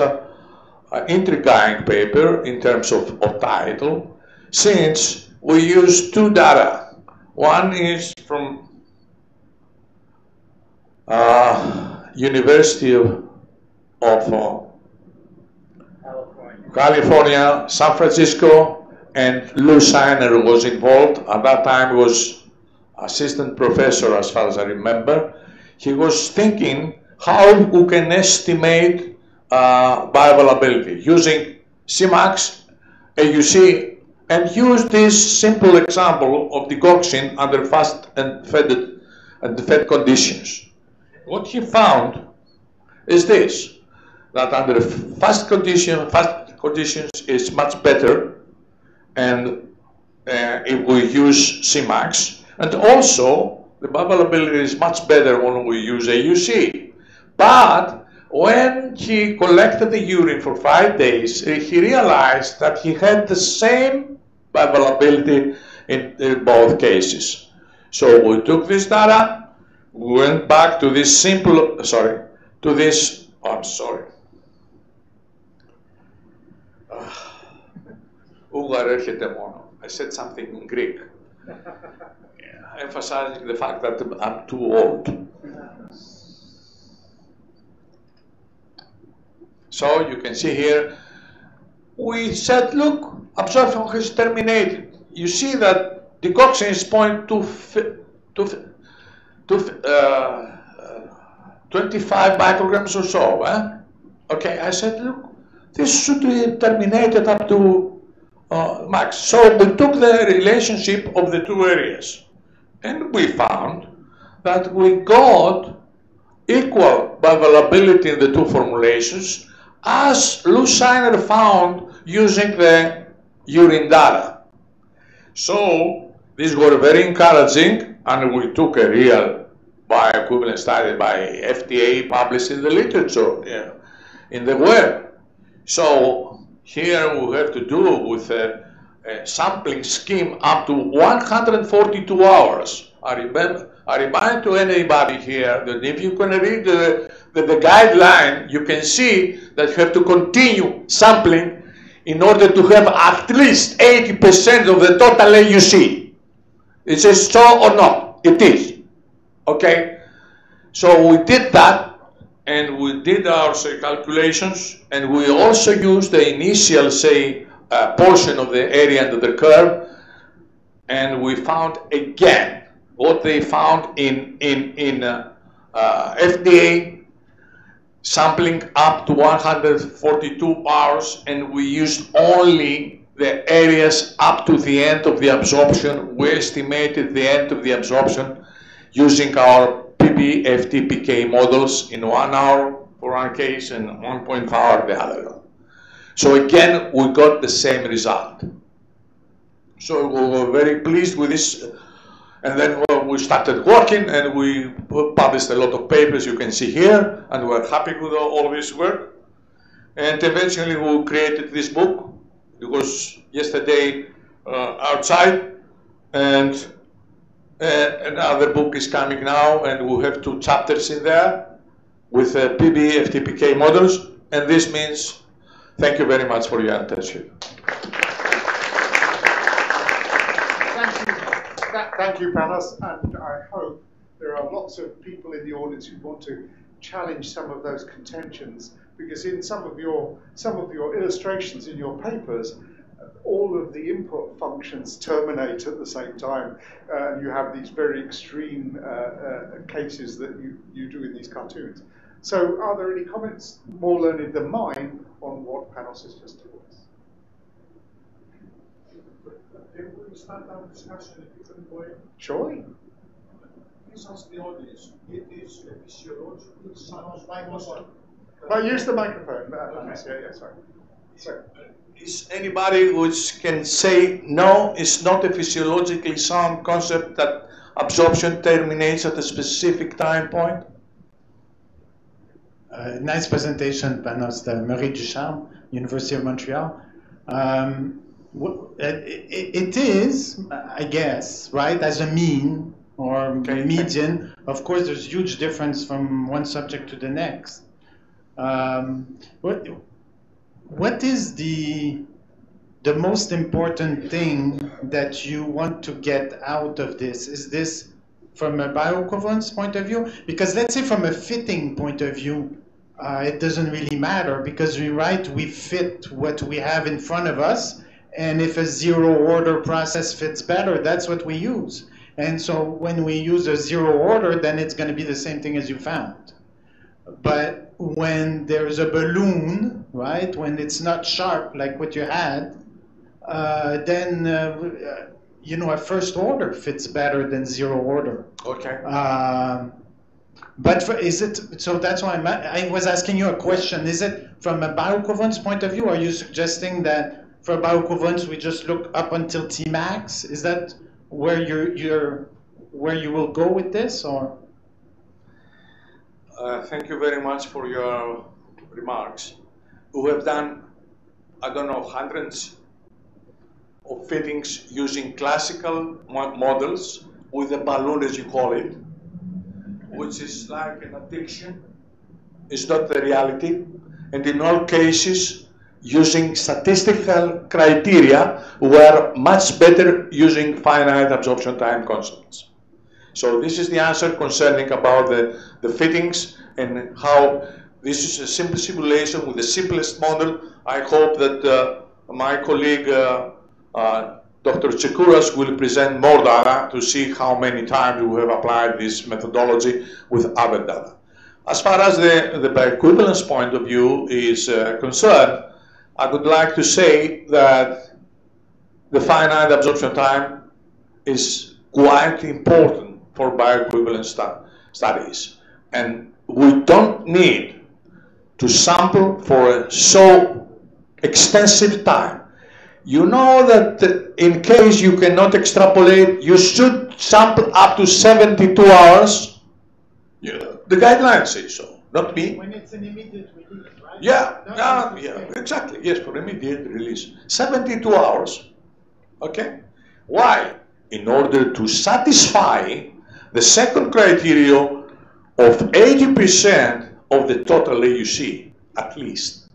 intriguing paper in terms of title, since we use two data. One is from University of California, San Francisco, and Lou Shiner was involved. At that time, it was assistant professor, as far as I remember, he was thinking how we can estimate bioavailability using Cmax, AUC, and use this simple example of decoction under fast and fed conditions. What he found is this, that under fast conditions is much better, and if we use Cmax, and also the bioavailability is much better when we use AUC. But when he collected the urine for 5 days, he realized that he had the same bioavailability in both cases. So we took this data, we went back to this simple, I said something in Greek, emphasizing the fact that I'm too old. So you can see here, we said, look, absorption has terminated. You see that decoction is 25 micrograms or so. Okay, I said, look, this should be terminated up to max. So we took the relationship of the two areas, and we found that we got equal bioavailability in the two formulations, as Lou Shiner found using the urine data. So these were very encouraging, and we took a real bioequivalence study by FDA published in the literature, in the web. So here we have to do with a sampling scheme up to 142 hours. I remind to anybody here that if you can read the guideline, you can see that you have to continue sampling in order to have at least 80% of the total AUC. It says so or not? It is. Okay? So we did that, and we did our calculations, and we also used the initial, portion of the area under the curve, and we found again what they found in FDA, sampling up to 142 hours, and we used only the areas up to the end of the absorption. We estimated the end of the absorption using our PBFTPK models in 1 hour for one case and 1.5 hour the other. So again, we got the same result. So we were very pleased with this. And then we started working, and we published a lot of papers you can see here, and we're happy with all this work. And eventually we created this book. It was yesterday outside, and another book is coming now, and we have 2 chapters in there with PBFTPK models. And this means thank you very much for your attention. Thank you, Panos, and I hope there are lots of people in the audience who want to challenge some of those contentions, because in some of your illustrations in your papers, all of the input functions terminate at the same time. You have these very extreme cases that you do in these cartoons. So are there any comments more learned than mine on what Panos has just told us? Can we start our discussion a different way? Surely. Please ask the audience. It is a physiological sound. No, use the microphone. Sorry. Is anybody which can say no, it's not a physiologically sound concept that absorption terminates at a specific time point? Nice presentation, Panos. Marie Ducharme, University of Montreal. It is, I guess, right, as a mean or median. Of course, there's huge difference from one subject to the next. What is the most important thing that you want to get out of this? Is this from a bioequivalence point of view? Because let's say from a fitting point of view, it doesn't really matter, because we fit what we have in front of us, and if a zero order process fits better, that's what we use. And so when we use a zero order, then it's going to be the same thing as you found. But when there's a balloon, right, when it's not sharp like what you had, then you know, a first order fits better than zero order. Okay. But is it, so that's why I was asking you a question. Is it from a bioequivalence point of view? Are you suggesting that for bioequivalence we just look up until Tmax? Is that where where you will go with this, or? Thank you very much for your remarks. We have done, I don't know, hundreds of fittings using classical models with a balloon, as you call it, which is like an addiction. It's not the reality. And in all cases, using statistical criteria, were much better using finite absorption time constants. So this is the answer concerning about the fittings and how this is a simple simulation with the simplest model. I hope that my colleague, Dr. Chekouras, will present more data to see how many times we have applied this methodology with other data. As far as the bioequivalence point of view is concerned, I would like to say that the finite absorption time is quite important for bioequivalence studies. And we don't need to sample for a so extensive time. You know that in case you cannot extrapolate, you should sample up to 72 hours. Yeah, the guidelines say so, not me. When it's an immediate release, right? Yeah, exactly. Yes, for immediate release. 72 hours. Okay? Why? In order to satisfy the second criteria of 80% of the total AUC, at least.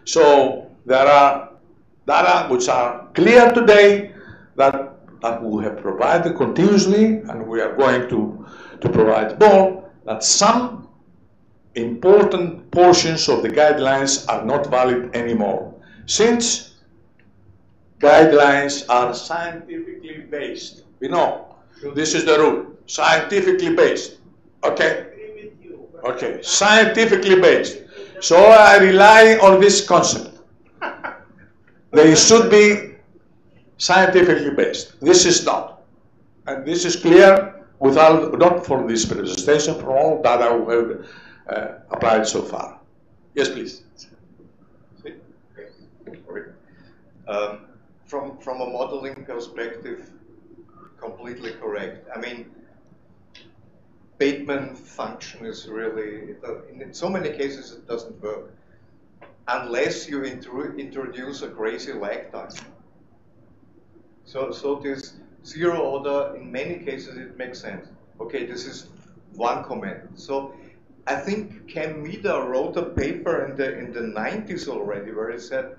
So there are data which are clear today that we have provided continuously, and we are going to provide more, that some important portions of the guidelines are not valid anymore. Since guidelines are scientifically based, we know this is the rule, scientifically based, okay? Okay, scientifically based. So I rely on this concept. They should be scientifically based. This is not. And this is clear without, not from this presentation, from all data we have applied so far. Yes, please. From a modeling perspective, completely correct. I mean, Bateman function is really, in so many cases it doesn't work unless you introduce a crazy lag time. So this zero order, in many cases it makes sense. Okay, this is one comment. So I think Ken Meader wrote a paper in the 90s already where he said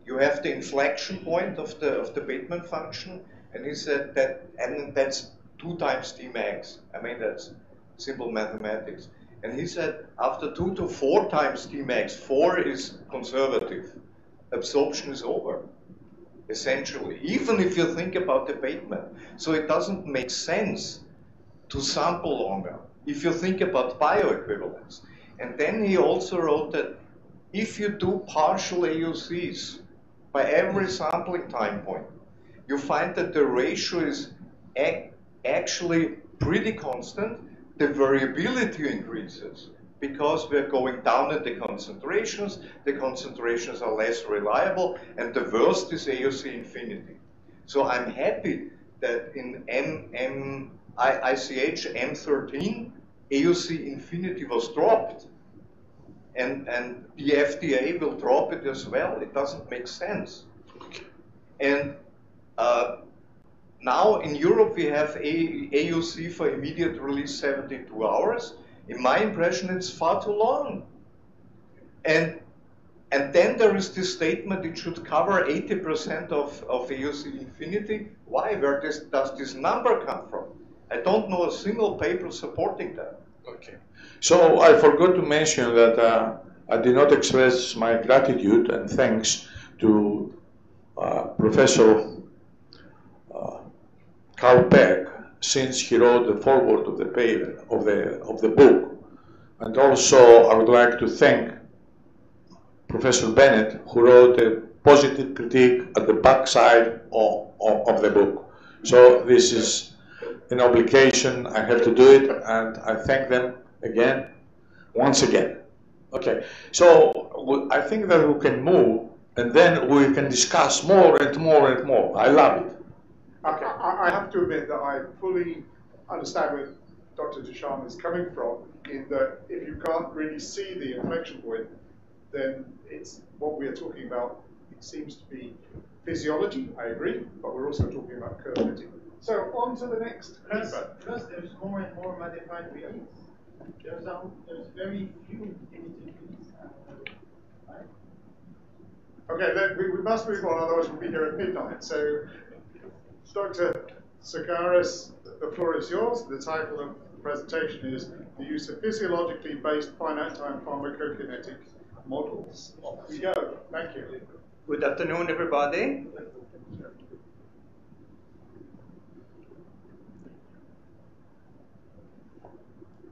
you have the inflection point of the Bateman function, and he said that, and that's 2 times Tmax. I mean, that's simple mathematics. And he said after 2 to 4 times Tmax, 4 is conservative. Absorption is over, essentially, even if you think about the Bateman. So it doesn't make sense to sample longer if you think about bioequivalence. And then he also wrote that if you do partial AUCs by every sampling time point, you find that the ratio is actually pretty constant. The variability increases because we're going down in the concentrations are less reliable, and the worst is AUC infinity. So I'm happy that in ICH M13, AUC infinity was dropped, and the FDA will drop it as well. It doesn't make sense. And now in Europe we have AUC for immediate release 72 hours. In my impression, it's far too long. And then there is this statement it should cover 80% of AUC infinity. Why? Where does this number come from? I don't know a single paper supporting that. Okay. So I forgot to mention that I did not express my gratitude and thanks to Professor Carl Peck since he wrote the foreword of the paper, of the book. And also, I would like to thank Professor Bennett, who wrote a positive critique at the back side of the book. So this is an obligation. I have to do it, and I thank them again, once again. Okay, so I think that we can move, and then we can discuss more and more and more. I love it. Okay. I have to admit that I fully understand where Dr. Ducharme is coming from, in that if you can't really see the inflection point, then it's what we are talking about. It seems to be physiology, I agree, but we're also talking about curve fitting. So on to the next paper. Plus there's more and more modified reads. There's very few limited reads. Right? Okay, then we must move on, otherwise we'll be here at midnight. So, Dr. Sakaris, the floor is yours. The title of the presentation is The Use of Physiologically Based Finite Time Pharmacokinetic Models. Off we go. Thank you. Good afternoon, everybody.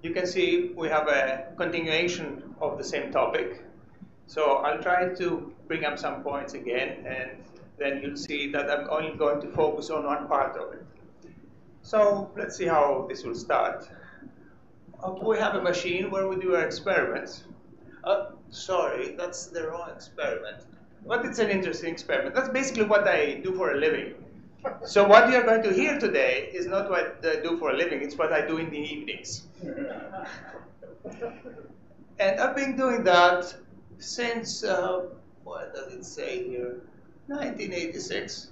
You can see we have a continuation of the same topic. So I'll try to bring up some points again, and then you'll see that I'm only going to focus on one part of it. So let's see how this will start. We have a machine where we do our experiments. Sorry, that's the wrong experiment. But it's an interesting experiment. That's basically what I do for a living. So what you're going to hear today is not what I do for a living, it's what I do in the evenings. And I've been doing that since, what does it say here? 1986.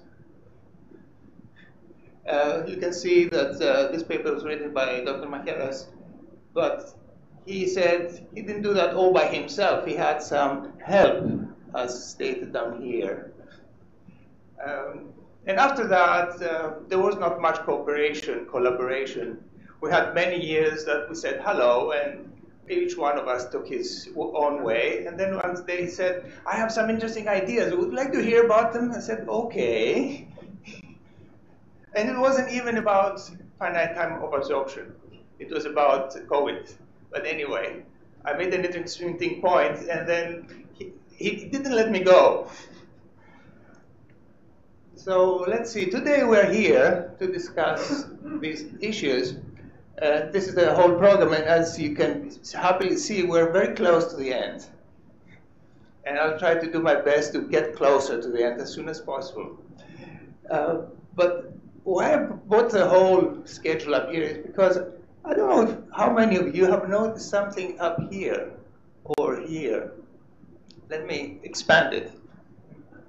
You can see that this paper was written by Dr. Macheras, but he said he didn't do that all by himself. He had some help, as stated down here. And after that, there was not much collaboration. We had many years that we said hello, and each one of us took his own way. And then once they said, I have some interesting ideas. Would you like to hear about them? I said, okay. And it wasn't even about finite time of absorption. It was about COVID. But anyway, I made an interesting point, and then he didn't let me go. So let's see, today we're here to discuss these issues. This is the whole program, and as you can happily see, we're very close to the end. And I'll try to do my best to get closer to the end as soon as possible. But why I brought the whole schedule up here is because I don't know how many of you have noticed something up here or here. Let me expand it.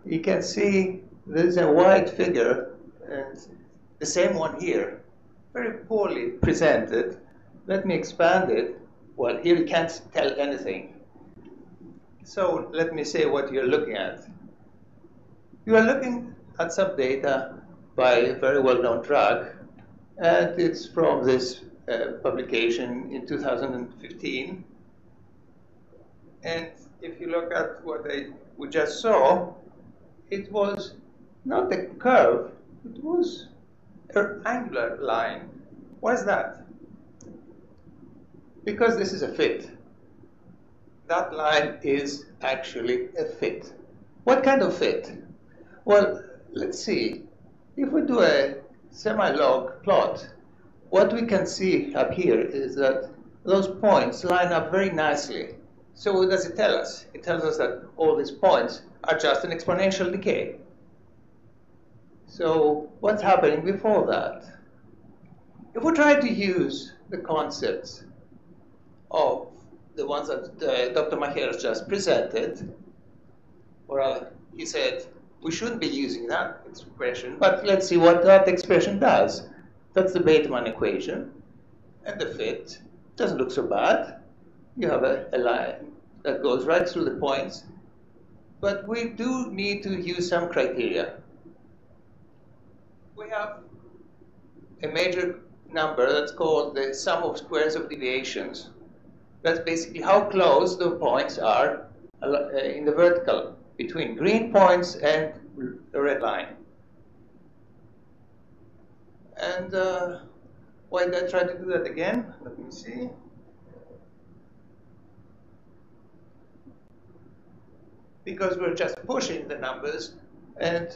You can see there's a white figure, and the same one here. Very poorly presented. Let me expand it. Well, here you can't tell anything. So let me say what you're looking at. You are looking at some data by a very well-known drug, and it's from this publication in 2015. And if you look at what we just saw, it was not a curve, it was an angular line. Why is that? Because this is a fit. That line is actually a fit. What kind of fit? Well, let's see. If we do a semi-log plot, what we can see up here is that those points line up very nicely. So what does it tell us? It tells us that all these points are just an exponential decay. So what's happening before that? If we try to use the concepts of the ones that Dr. Macheras just presented, or he said we shouldn't be using that expression, but let's see what that expression does. That's the Bateman equation, and the fit doesn't look so bad. You have a line that goes right through the points, but we do need to use some criteria. We have a major number that's called the sum of squares of deviations. That's basically how close the points are in the vertical between green points and the red line. And Why did I try to do that again? Let me see. Because we're just pushing the numbers, and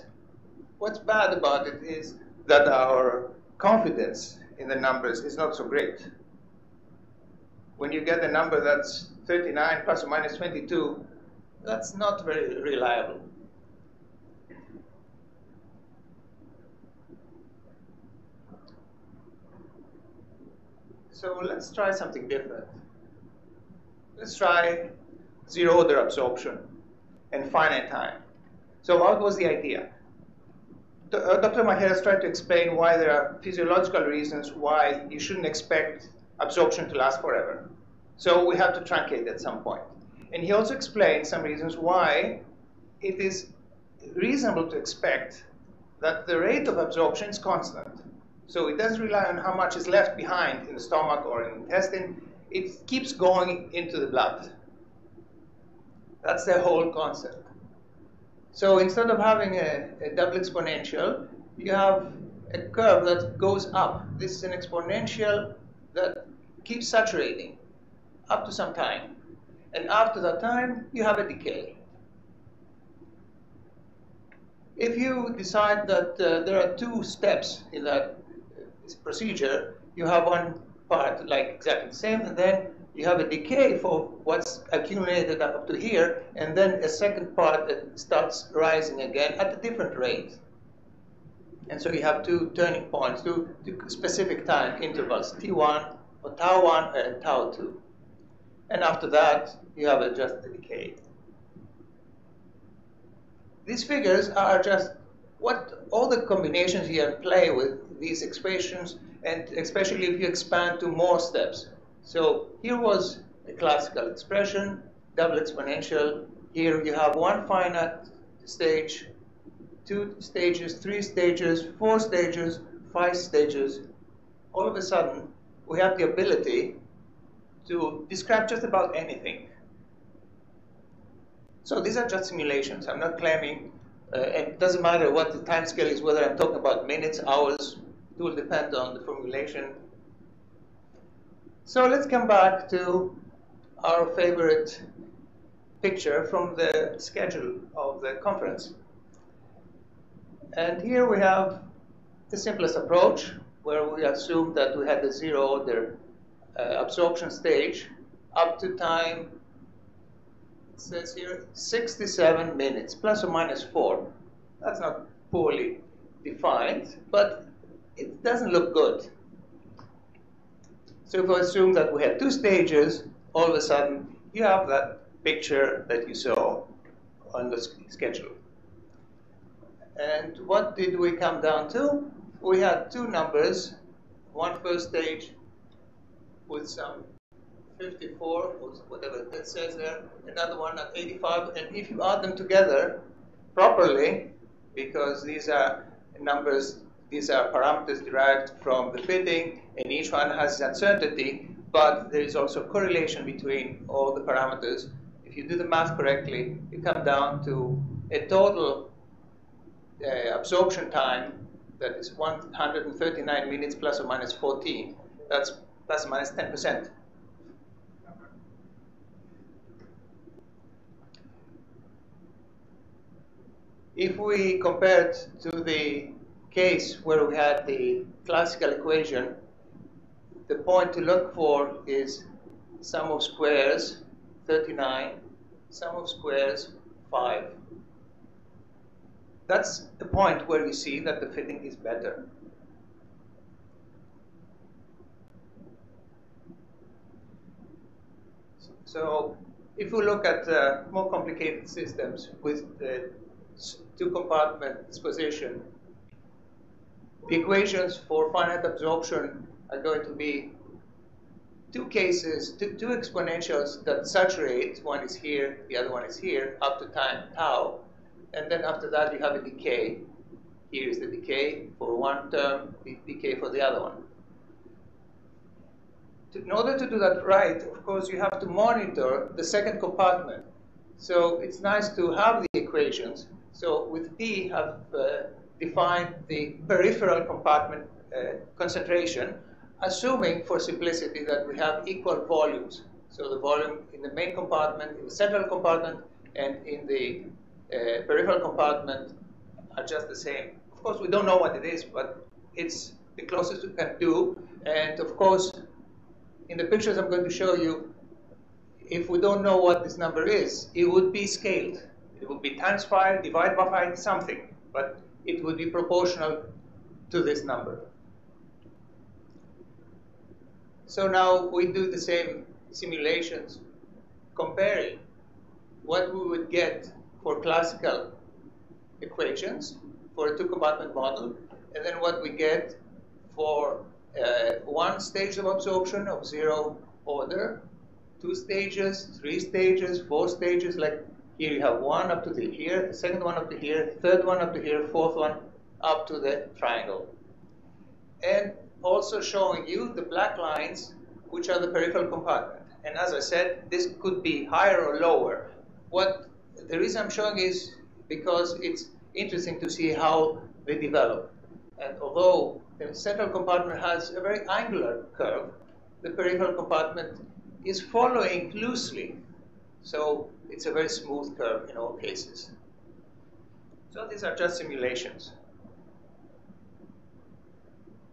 what's bad about it is that our confidence in the numbers is not so great. When you get a number that's 39 plus or minus 22, that's not very reliable. So let's try something different. Let's try zero order absorption and finite time. So what was the idea? Dr. Macheras tried to explain why there are physiological reasons why you shouldn't expect absorption to last forever. So we have to truncate at some point. And he also explained some reasons why it is reasonable to expect that the rate of absorption is constant. So it doesn't rely on how much is left behind in the stomach or in the intestine. It keeps going into the blood. That's the whole concept. So instead of having a double exponential, you have a curve that goes up. This is an exponential that keeps saturating up to some time. And after that time, you have a decay. If you decide that there are two steps in that procedure, you have one part like exactly the same, and then you have a decay for what's accumulated up to here, and then a second part that starts rising again at a different rate. And so you have two turning points, two specific time intervals, T1 or tau 1 and tau 2. And after that, you have just the decay. These figures are just what all the combinations you can play with these expressions, and especially if you expand to more steps. So here was a classical expression, double exponential. Here you have one finite stage, 2 stages, 3 stages, 4 stages, 5 stages. All of a sudden, we have the ability to describe just about anything. So these are just simulations. I'm not claiming, and it doesn't matter what the time scale is, whether I'm talking about minutes, hours, it will depend on the formulation. So let's come back to our favorite picture from the schedule of the conference. And here we have the simplest approach, where we assume that we had the zero order absorption stage up to time, it says here, 67 minutes, plus or minus 4. That's not poorly defined, but it doesn't look good. So if I assume that we had 2 stages, all of a sudden you have that picture that you saw on the schedule. And what did we come down to? We had 2 numbers, one first stage with some 54, or whatever that says there, another one at 85, and if you add them together properly, because these are numbers, these are parameters derived from the fitting, and each one has uncertainty, but there is also correlation between all the parameters. If you do the math correctly, you come down to a total absorption time that is 139 minutes plus or minus 14. That's plus or minus 10%. If we compare it to the case where we had the classical equation, the point to look for is sum of squares, 39, sum of squares, 5. That's the point where you see that the fitting is better. So if we look at more complicated systems with the 2-compartment disposition, the equations for finite absorption are going to be 2 cases, two exponentials that saturate. One is here, the other one is here, up to time tau. And then after that, you have a decay. Here is the decay for one term, the decay for the other one. In order to do that right, of course, you have to monitor the second compartment. So it's nice to have the equations. So with P, I've defined the peripheral compartment concentration assuming for simplicity that we have equal volumes. So the volume in the main compartment, in the central compartment, and in the peripheral compartment are just the same. Of course, we don't know what it is, but it's the closest we can do. And of course, in the pictures I'm going to show you, if we don't know what this number is, it would be scaled. It would be times 5, divided by 5, something. But it would be proportional to this number. So now we do the same simulations, comparing what we would get for classical equations for a two-compartment model, and then what we get for one stage of absorption of 0 order, 2 stages, 3 stages, 4 stages, like here you have one up to here, the second one up to here, third one up to here, fourth one up to the triangle. And also showing you the black lines, which are the peripheral compartment. And as I said, this could be higher or lower. The reason I'm showing is because it's interesting to see how they develop. And although the central compartment has a very angular curve, the peripheral compartment is following loosely. So it's a very smooth curve in all cases. So these are just simulations.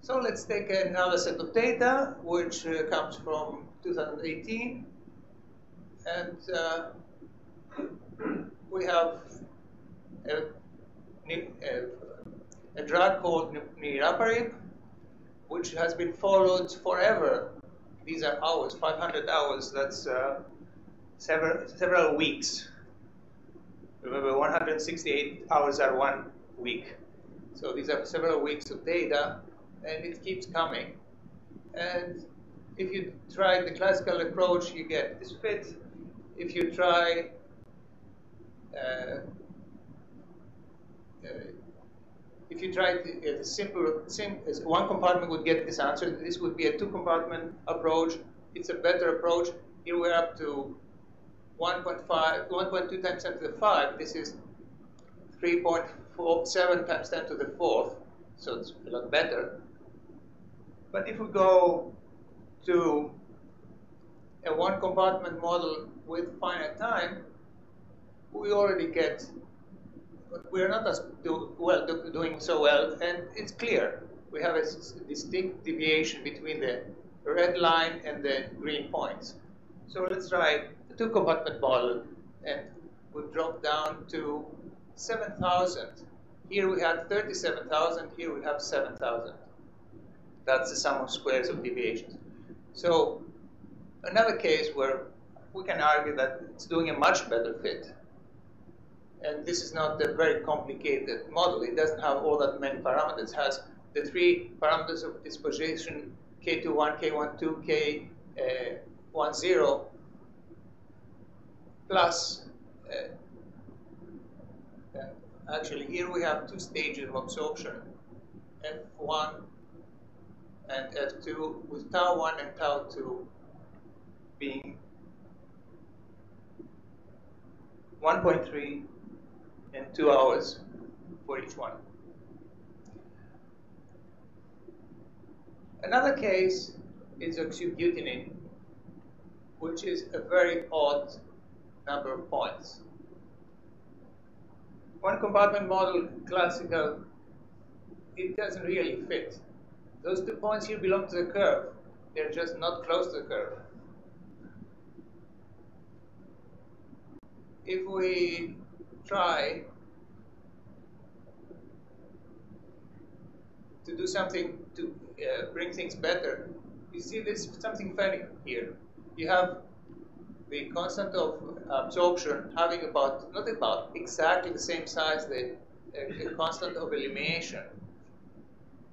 So let's take another set of data, which comes from 2018. And we have a drug called niraparib, which has been followed forever. These are hours, 500 hours. That's several weeks. Remember, 168 hours are 1 week. So these are several weeks of data, and it keeps coming. And if you try the classical approach, you get this fit. If you try the simple, one compartment would get this answer. This would be a two-compartment approach. It's a better approach. Here we're up to 1.2 times 10 to the 5. This is 3.47 times 10 to the 4th. So it's a lot better. But if we go to a one-compartment model with finite time, we already get, we're not as doing so well, and it's clear. We have a distinct deviation between the red line and the green points. So let's try the two-compartment model, and we'll drop down to 7,000. Here we had 37,000, here we have 7,000. That's the sum of squares of deviations. So another case where we can argue that it's doing a much better fit. And this is not a very complicated model. It doesn't have all that many parameters. It has the 3 parameters of disposition, K21, K12, K10, plus, actually here we have 2 stages of absorption, F1 and F2, with tau 1 and tau 2 being 1.3 and 2 hours for each one. Another case is oxybutynine, which is a very odd number of points. One compartment model, classical, it doesn't really fit. Those 2 points here belong to the curve. They're just not close to the curve. If we try to do something to bring things better, you see there's something funny here. You have the constant of absorption having exactly the same size, the constant of elimination.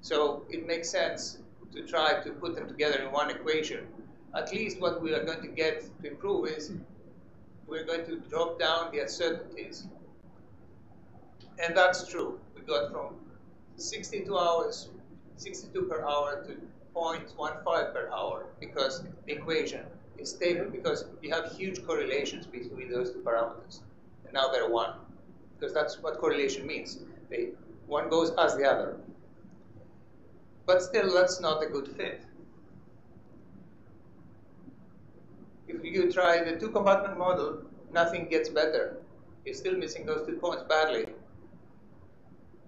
So it makes sense to try to put them together in one equation. At least what we are going to get to improve is we're going to drop down the uncertainties. And that's true. We got from 62 hours, 62 per hour to 0.15 per hour, because the equation is stable, because you have huge correlations between those 2 parameters. And now they're 1, because that's what correlation means. One goes as the other. But still, that's not a good fit. If you try the two-compartment model, nothing gets better. You're still missing those 2 points badly.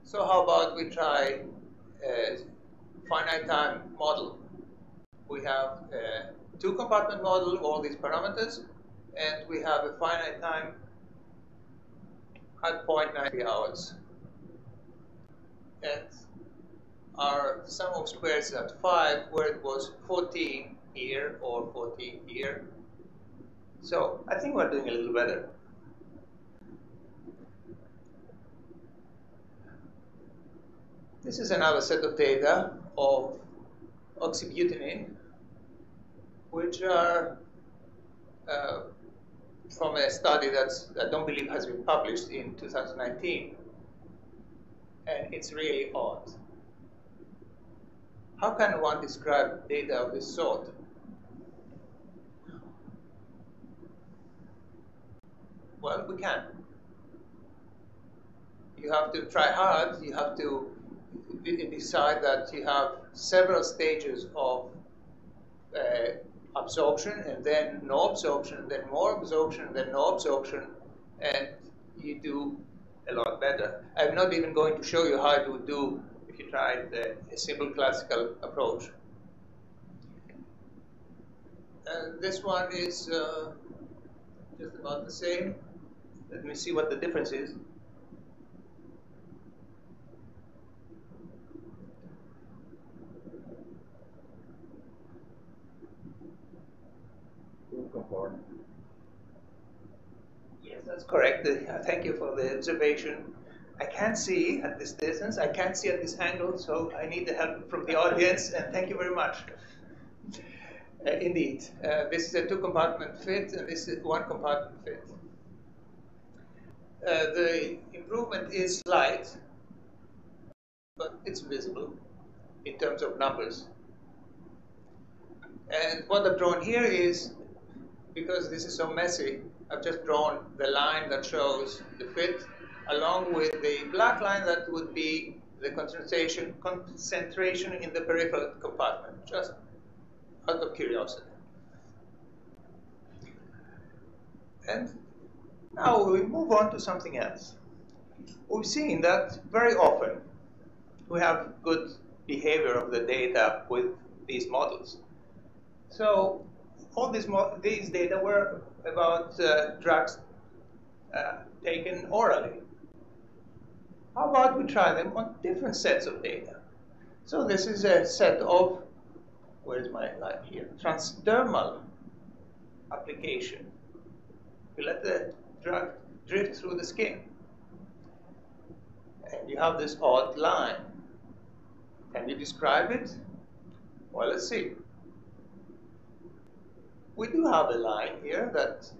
So how about we try a finite time model? We have a two-compartment model of all these parameters, and we have a finite time at 0.90 hours. And our sum of squares is at 5, where it was 14 here or 14 here. So I think we're doing a little better. This is another set of data of oxybutynin, which are from a study that I don't believe has been published in 2019. And it's really odd. How can one describe data of this sort? Well, we can. You have to try hard. You have to decide that you have several stages of absorption, and then no absorption, then more absorption, then no absorption, and you do a lot better. I'm not even going to show you how it would do if you tried a simple classical approach. And this one is just about the same. Let me see what the difference is. Yes, that's correct. Thank you for the observation. I can't see at this distance, I can't see at this angle, so I need the help from the audience, and thank you very much. Indeed, this is a two-compartment fit, and this is one-compartment fit. The improvement is slight, but it's visible in terms of numbers. And what I've drawn here is, because this is so messy, I've just drawn the line that shows the fit along with the black line that would be the concentration in the peripheral compartment, just out of curiosity. And now we move on to something else. We've seen that very often we have good behavior of the data with these models. So all these data were about drugs taken orally. How about we try them on different sets of data? So this is a set of, where's my line here? Transdermal application. You let the drug drift through the skin. And you have this odd line. Can you describe it? Well, let's see. We do have a line here that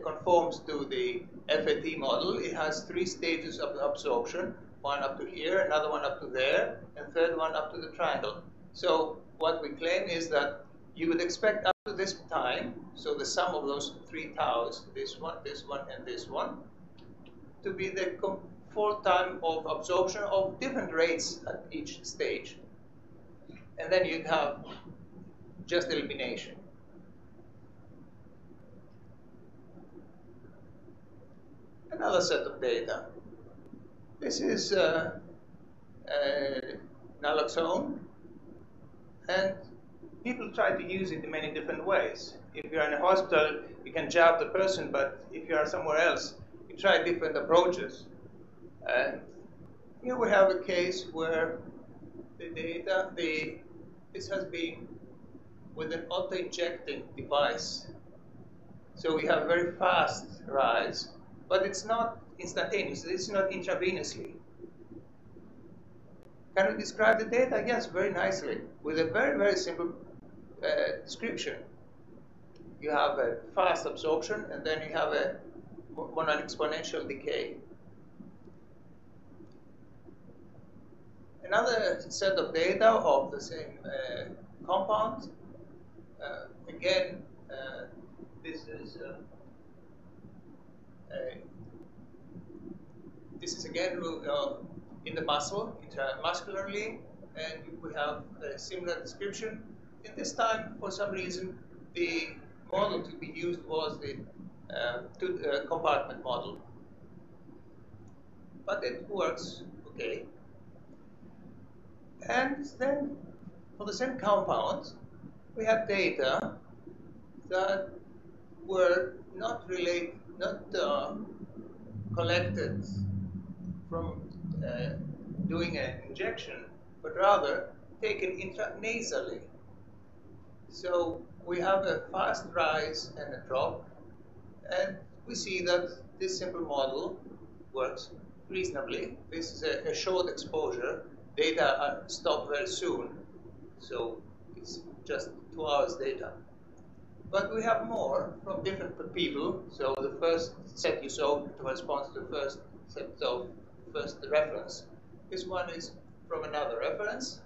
conforms to the FAT model. It has 3 stages of absorption, one up to here, another one up to there, and third one up to the triangle. So what we claim is that you would expect up to this time, so the sum of those 3 taus, this one, and this one, to be the full time of absorption of different rates at each stage. And then you'd have just elimination. Another set of data. This is naloxone, and people try to use it in many different ways. If you're in a hospital, you can jab the person, but if you are somewhere else, you try different approaches. And here we have a case where the data, this has been with an auto-injecting device. So we have very fast rise, but it's not instantaneous, it's not intravenously. Can we describe the data? Yes, very nicely, with a very, very simple description. You have a fast absorption, and then you have an exponential decay. Another set of data of the same compound. Again, this is again in the muscle, intramuscularly, and we have a similar description. In this time, for some reason, the model to be used was the two-compartment model. But it works okay. And then for the same compound, we have data that were not collected from doing an injection, but rather taken intranasally. So we have a fast rise and a drop, and we see that this simple model works reasonably. This is a short exposure. Data are stopped very soon, so it's just 2 hours data. But we have more from different people. So the first set you saw corresponds to the first set of first reference. This one is from another reference,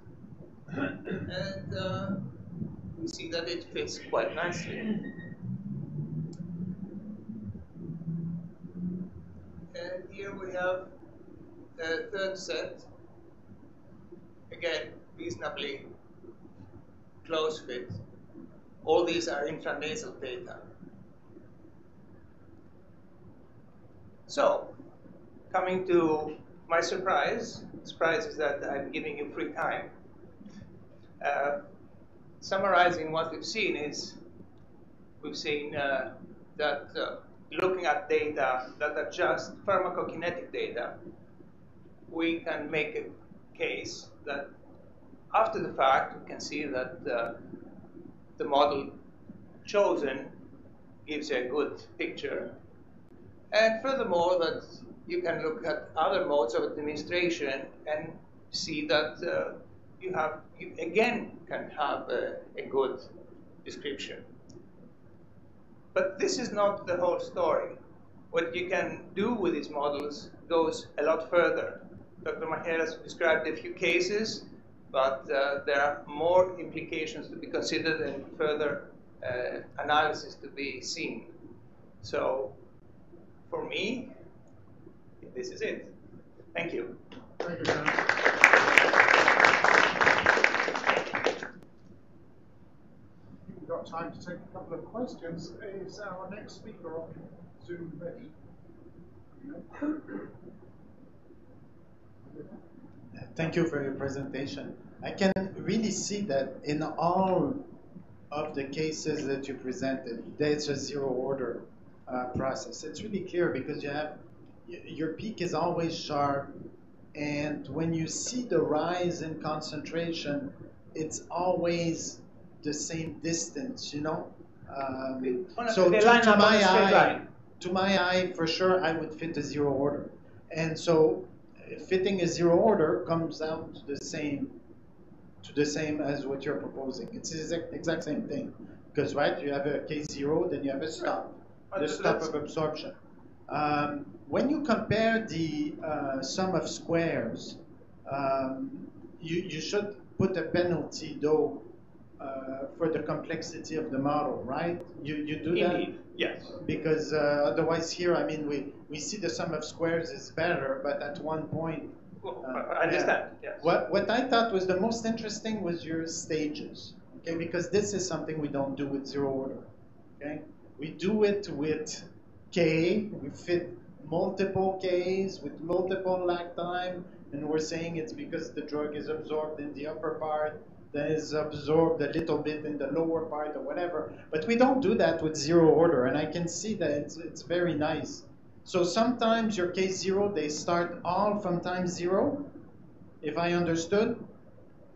and we see that it fits quite nicely. And here we have the third set. Again, reasonably close fit. All these are intranasal data. So, coming to my surprise is that I'm giving you free time. Summarizing what we've seen is, we've seen that looking at data that are just pharmacokinetic data, we can make a case that after the fact, we can see that the model chosen gives a good picture. And furthermore, that you can look at other modes of administration and see that you again can have a good description. But this is not the whole story. What you can do with these models goes a lot further. Dr. Macheras described a few cases, but there are more implications to be considered and further analysis to be seen. So, for me, this is it. Thank you. Thank you, John. We've got time to take a couple of questions. Is our next speaker on Zoom ready? Thank you for your presentation. I can really see that in all of the cases that you presented, there's a zero order process. It's really clear because you have your peak is always sharp, and when you see the rise in concentration, it's always the same distance, you know. So to my eye, for sure, I would fit a zero order, and so fitting a zero order comes out to the same as what you're proposing. It's the exact same thing, because right, you have a case zero, then you have a stop, the stop of absorption. When you compare the sum of squares, you should put a penalty though for the complexity of the model, right? You do that? Indeed, yes. Because otherwise here, I mean, we see the sum of squares is better, but at one point... I understand, yes. What I thought was the most interesting was your stages, okay? Because this is something we don't do with zero order, okay? We do it with K, we fit multiple Ks with multiple lag time, and we're saying it's because the drug is absorbed in the upper part, then is absorbed a little bit in the lower part or whatever. But we don't do that with zero order, and I can see that it's very nice. So sometimes your case zero, they start all from time zero, if I understood.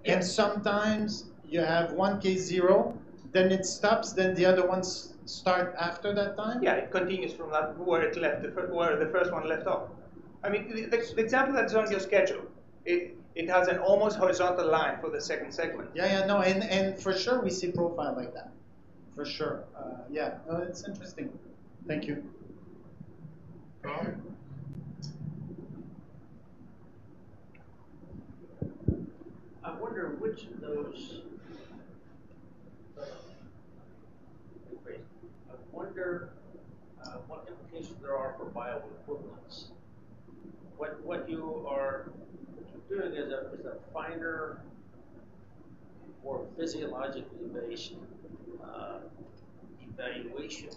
Yes. And sometimes you have one case zero, then it stops, then the other ones start after that time? Yeah, it continues from that where it left, where the first one left off. I mean, the example that's on your schedule, it has an almost horizontal line for the second segment. Yeah, no, and for sure we see profile like that, for sure. Yeah, no, it's interesting. Thank you. I wonder which of those. I wonder what implications there are for bioequivalence. What you're doing is a finer, more physiologically based evaluation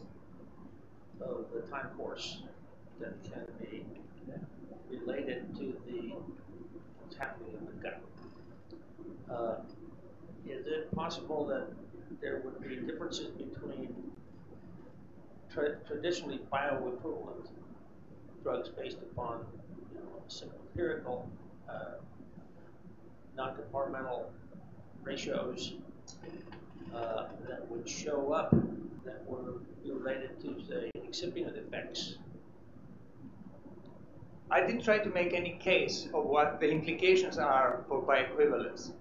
of the time course that can be related to what's happening in the gut. Is it possible that there would be differences between traditionally bioequivalent drugs based upon simple empirical non-compartmental ratios that would show up that were related to, say, excipient effects? I didn't try to make any case of what the implications are for bioequivalence,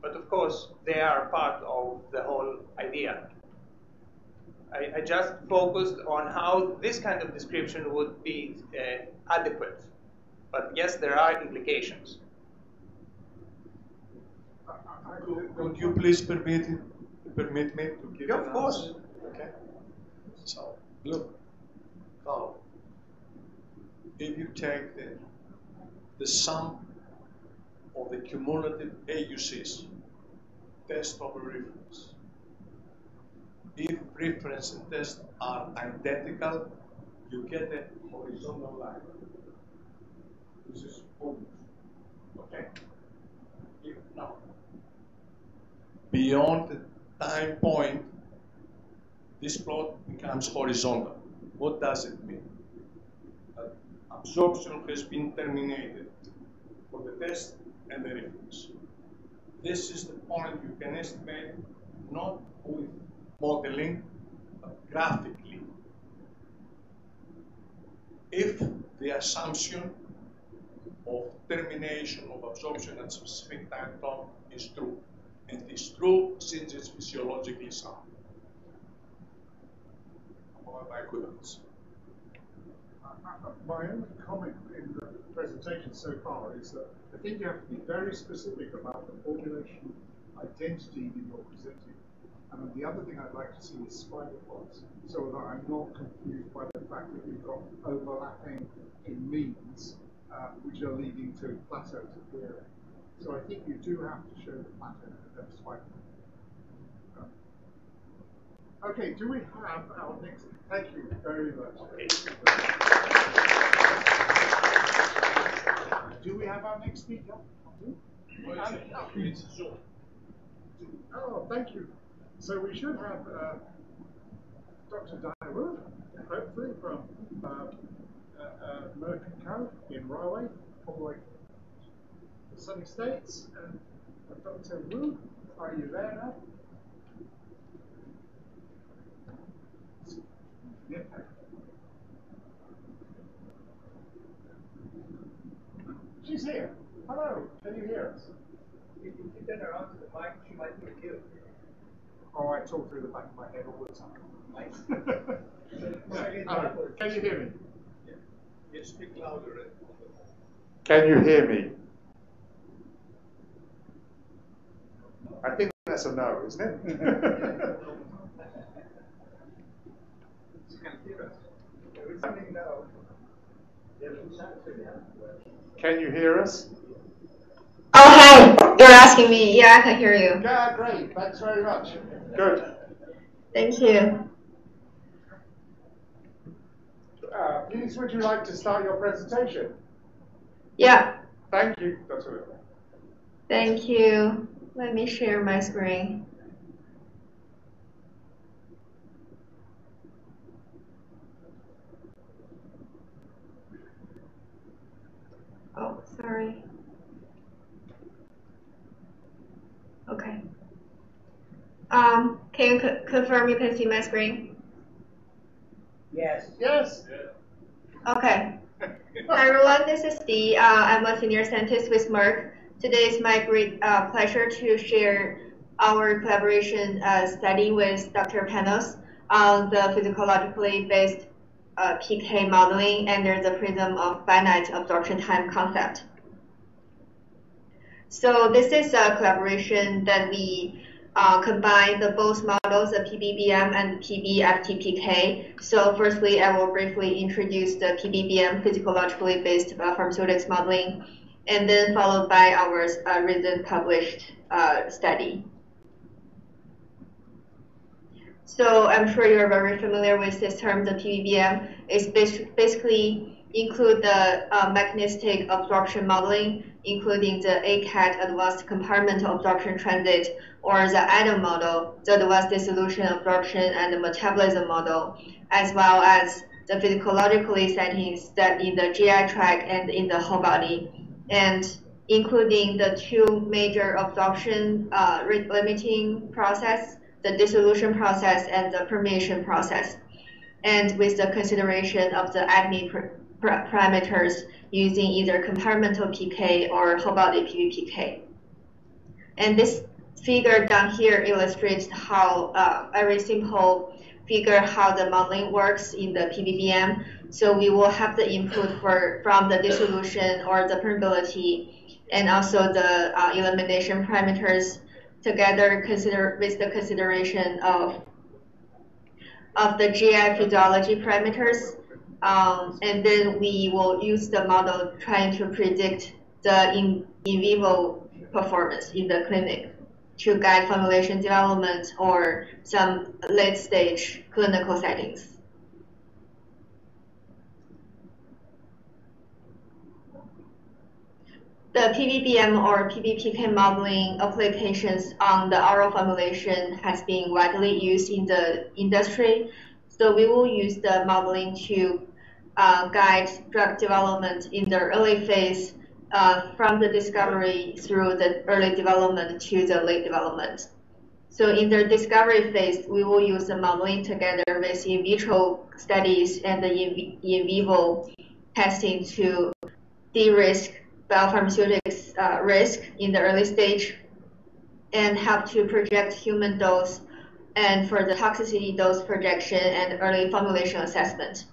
but of course they are part of the whole idea. I just focused on how this kind of description would be adequate, but yes, there are implications. Could you please permit me to give Of course. Okay. So, look, now, if you take the sum of the cumulative AUCs, test over reference, if reference and test are identical, you get a horizontal line. This is almost, okay? If now, beyond the time point, this plot becomes horizontal. What does it mean? That absorption has been terminated for the test and the reference. This is the point you can estimate not with modeling, but graphically. If the assumption of termination of absorption at specific time point is true, and it is true since it's physiologically sound. By equivalence. My only comment in the presentation so far is that I think you have to be very specific about the formulation identity that you're presenting. And the other thing I'd like to see is spider plots, so that I'm not confused by the fact that you've got overlapping in means, which are leading to plateaus appearing. So I think you do have to show the plateau and spider. Okay, do we have our next? Thank you very much. Do we have our next speaker? Oh, thank you. So we should have Dr. Diarra, hopefully from Merck & Co. in Rahway, all the way to the sunny states. And Dr. Wu, are you there now? Yeah. She's here. Hello. Can you hear us? If you turn around to the mic, she might hear you. Oh, I talk through the back of my head all the time. Nice. Can you hear me? Yeah. Yes, speak louder. Can you hear me? I think that's a no, isn't it? Can you hear us? Oh, hi. You're asking me. Yeah, I can hear you. Yeah, great. Thanks very much. Good. Thank you. Please, would you like to start your presentation? Yeah. Thank you, Dr. Whitmer. Thank you. Let me share my screen. Oh, sorry. Okay. Can you confirm you can see my screen? Yes. Yes. Okay. Hi everyone, this is Dee. I'm a senior scientist with Merck. Today is my great pleasure to share our collaboration study with Dr. Panos on the physiologically based PK modeling under the prism of finite absorption time concept. So this is a collaboration that we combine the both models, the PBBM and PBFTPK. So firstly, I will briefly introduce the PBBM, physiologically based pharmaceutics modeling, and then followed by our recent published study. So I'm sure you're very familiar with this term, the PBPM. It's basically include the mechanistic absorption modeling, including the ACAT, Advanced Compartmental Absorption Transit, or the ADAM model, the Advanced Dissolution Absorption and the Metabolism model, as well as the physiologically settings that in the GI tract and in the whole body, and including the two major absorption limiting process, the dissolution process and the permeation process, and with the consideration of the ADME parameters using either compartmental PK or whole body PBPK. And this figure down here illustrates how very simple figure how the modeling works in the PBPM. So we will have the input from the dissolution or the permeability, and also the elimination parameters together with the consideration of the GI physiology parameters. And then we will use the model trying to predict the in vivo performance in the clinic to guide formulation development or some late-stage clinical settings. The PBPM or PBPK modeling applications on the oral formulation has been widely used in the industry. So we will use the modeling to guide drug development in the early phase from the discovery through the early development to the late development. So in the discovery phase, we will use the modeling together with in vitro studies and the in vivo testing to de-risk biopharmaceutics risk in the early stage and help to project human dose and for the toxicity dose projection and early formulation assessment.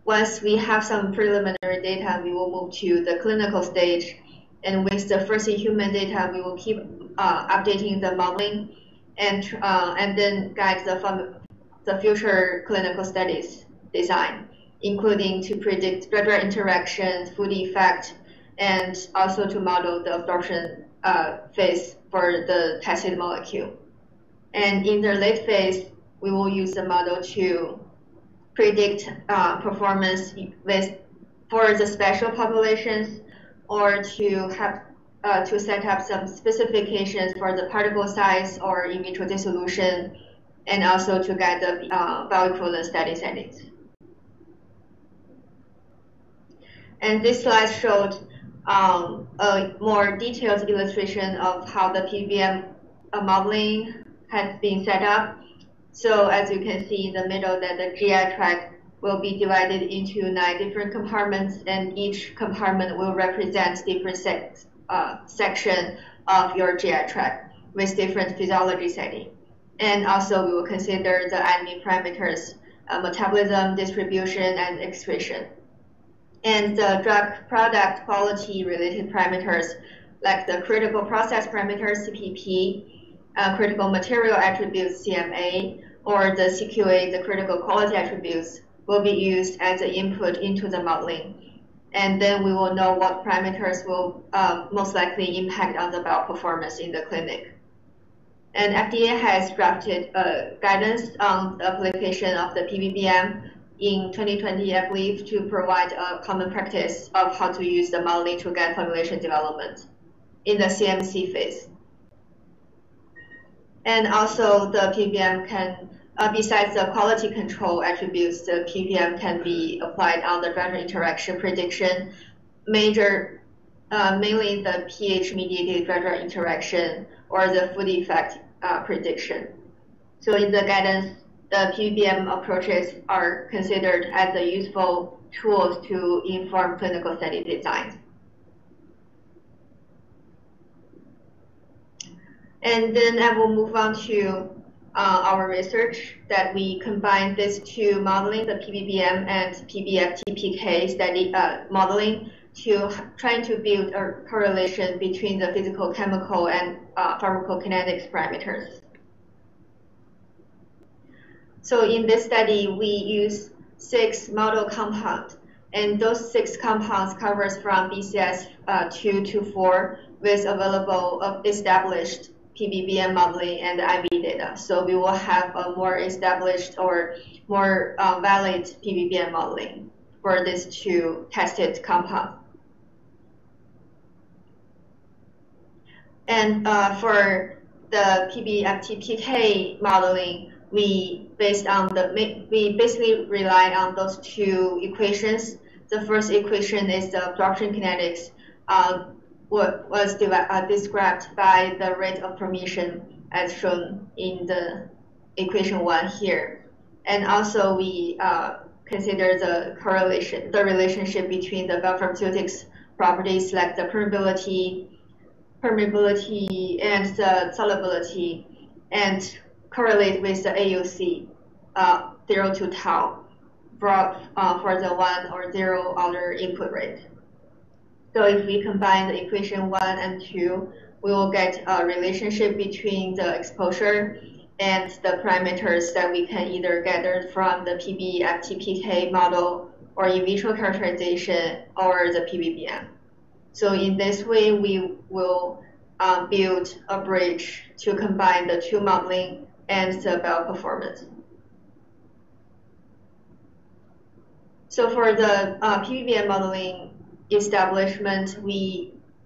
Once we have some preliminary data, we will move to the clinical stage. And with the first in human data, we will keep updating the modeling and then guide the future clinical studies design, including to predict drug-drug interaction, food effect, and also to model the absorption phase for the tested molecule. And in the late phase, we will use the model to predict performance for the special populations, or to have to set up some specifications for the particle size or in vitro dissolution, and also to guide the bioequivalence study settings. And this slide showed a more detailed illustration of how the PBPM modeling has been set up. So as you can see in the middle, that the GI tract will be divided into 9 different compartments, and each compartment will represent different section of your GI tract with different physiology setting. And also we will consider the ADME parameters, metabolism, distribution, and excretion. And the drug product quality related parameters like the critical process parameters, CPP, critical material attributes, CMA, or the CQA, the critical quality attributes, will be used as an input into the modeling. And then we will know what parameters will most likely impact on the bioperformance in the clinic. And FDA has drafted guidance on the application of the PBPM in 2020, I believe, to provide a common practice of how to use the modeling to guide formulation development in the CMC phase. And also the PBPM can, besides the quality control attributes, the PBPM can be applied on the drug interaction prediction, mainly the pH-mediated drug interaction or the food effect prediction. So in the guidance, the PBPM approaches are considered as the useful tools to inform clinical study design. And then I will move on to our research that we combine these two modeling, the PBPM and PBFTPK study modeling, to trying to build a correlation between the physical, chemical, and pharmacokinetics parameters. So in this study, we use 6 model compounds, and those 6 compounds covers from BCS 2 to 4 with available established PBPK modeling and IV data. So we will have a more established or more valid PBPK modeling for these two tested compounds. And for the PBFTPK modeling, we basically rely on those two equations. The first equation is the absorption kinetics, what was described by the rate of permission as shown in the equation 1 here. And also we consider the correlation, the relationship between the biopharmaceutics properties like the permeability and the solubility, and correlate with the AUC 0 to tau for the 1 or 0 order input rate. So if we combine the equation 1 and 2, we will get a relationship between the exposure and the parameters that we can either gather from the PBFTPK model or in vitro characterization or the PBPM. So in this way, we will build a bridge to combine the two modeling and the bioperformance. So for the PBPM modeling establishment,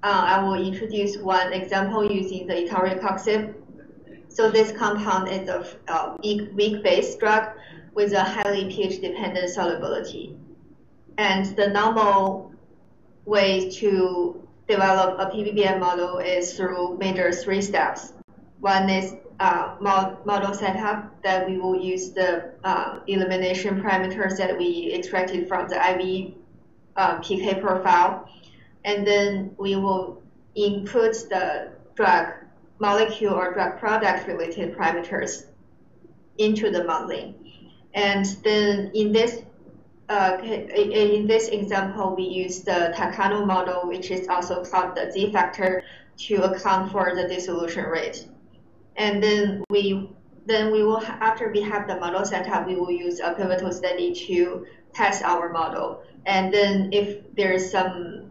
I will introduce one example using the etarecoxib. So this compound is a weak-base drug with a highly pH-dependent solubility. And the normal way to develop a PBPM model is through major 3 steps. One is model setup, that we will use the elimination parameters that we extracted from the IV PK profile. And then we will input the drug molecule or drug product related parameters into the modeling. And then in this example, we use the Takano model, which is also called the Z factor, to account for the dissolution rate. And then we will, after we have the model set up, we will use a pivotal study to test our model. And then if there's some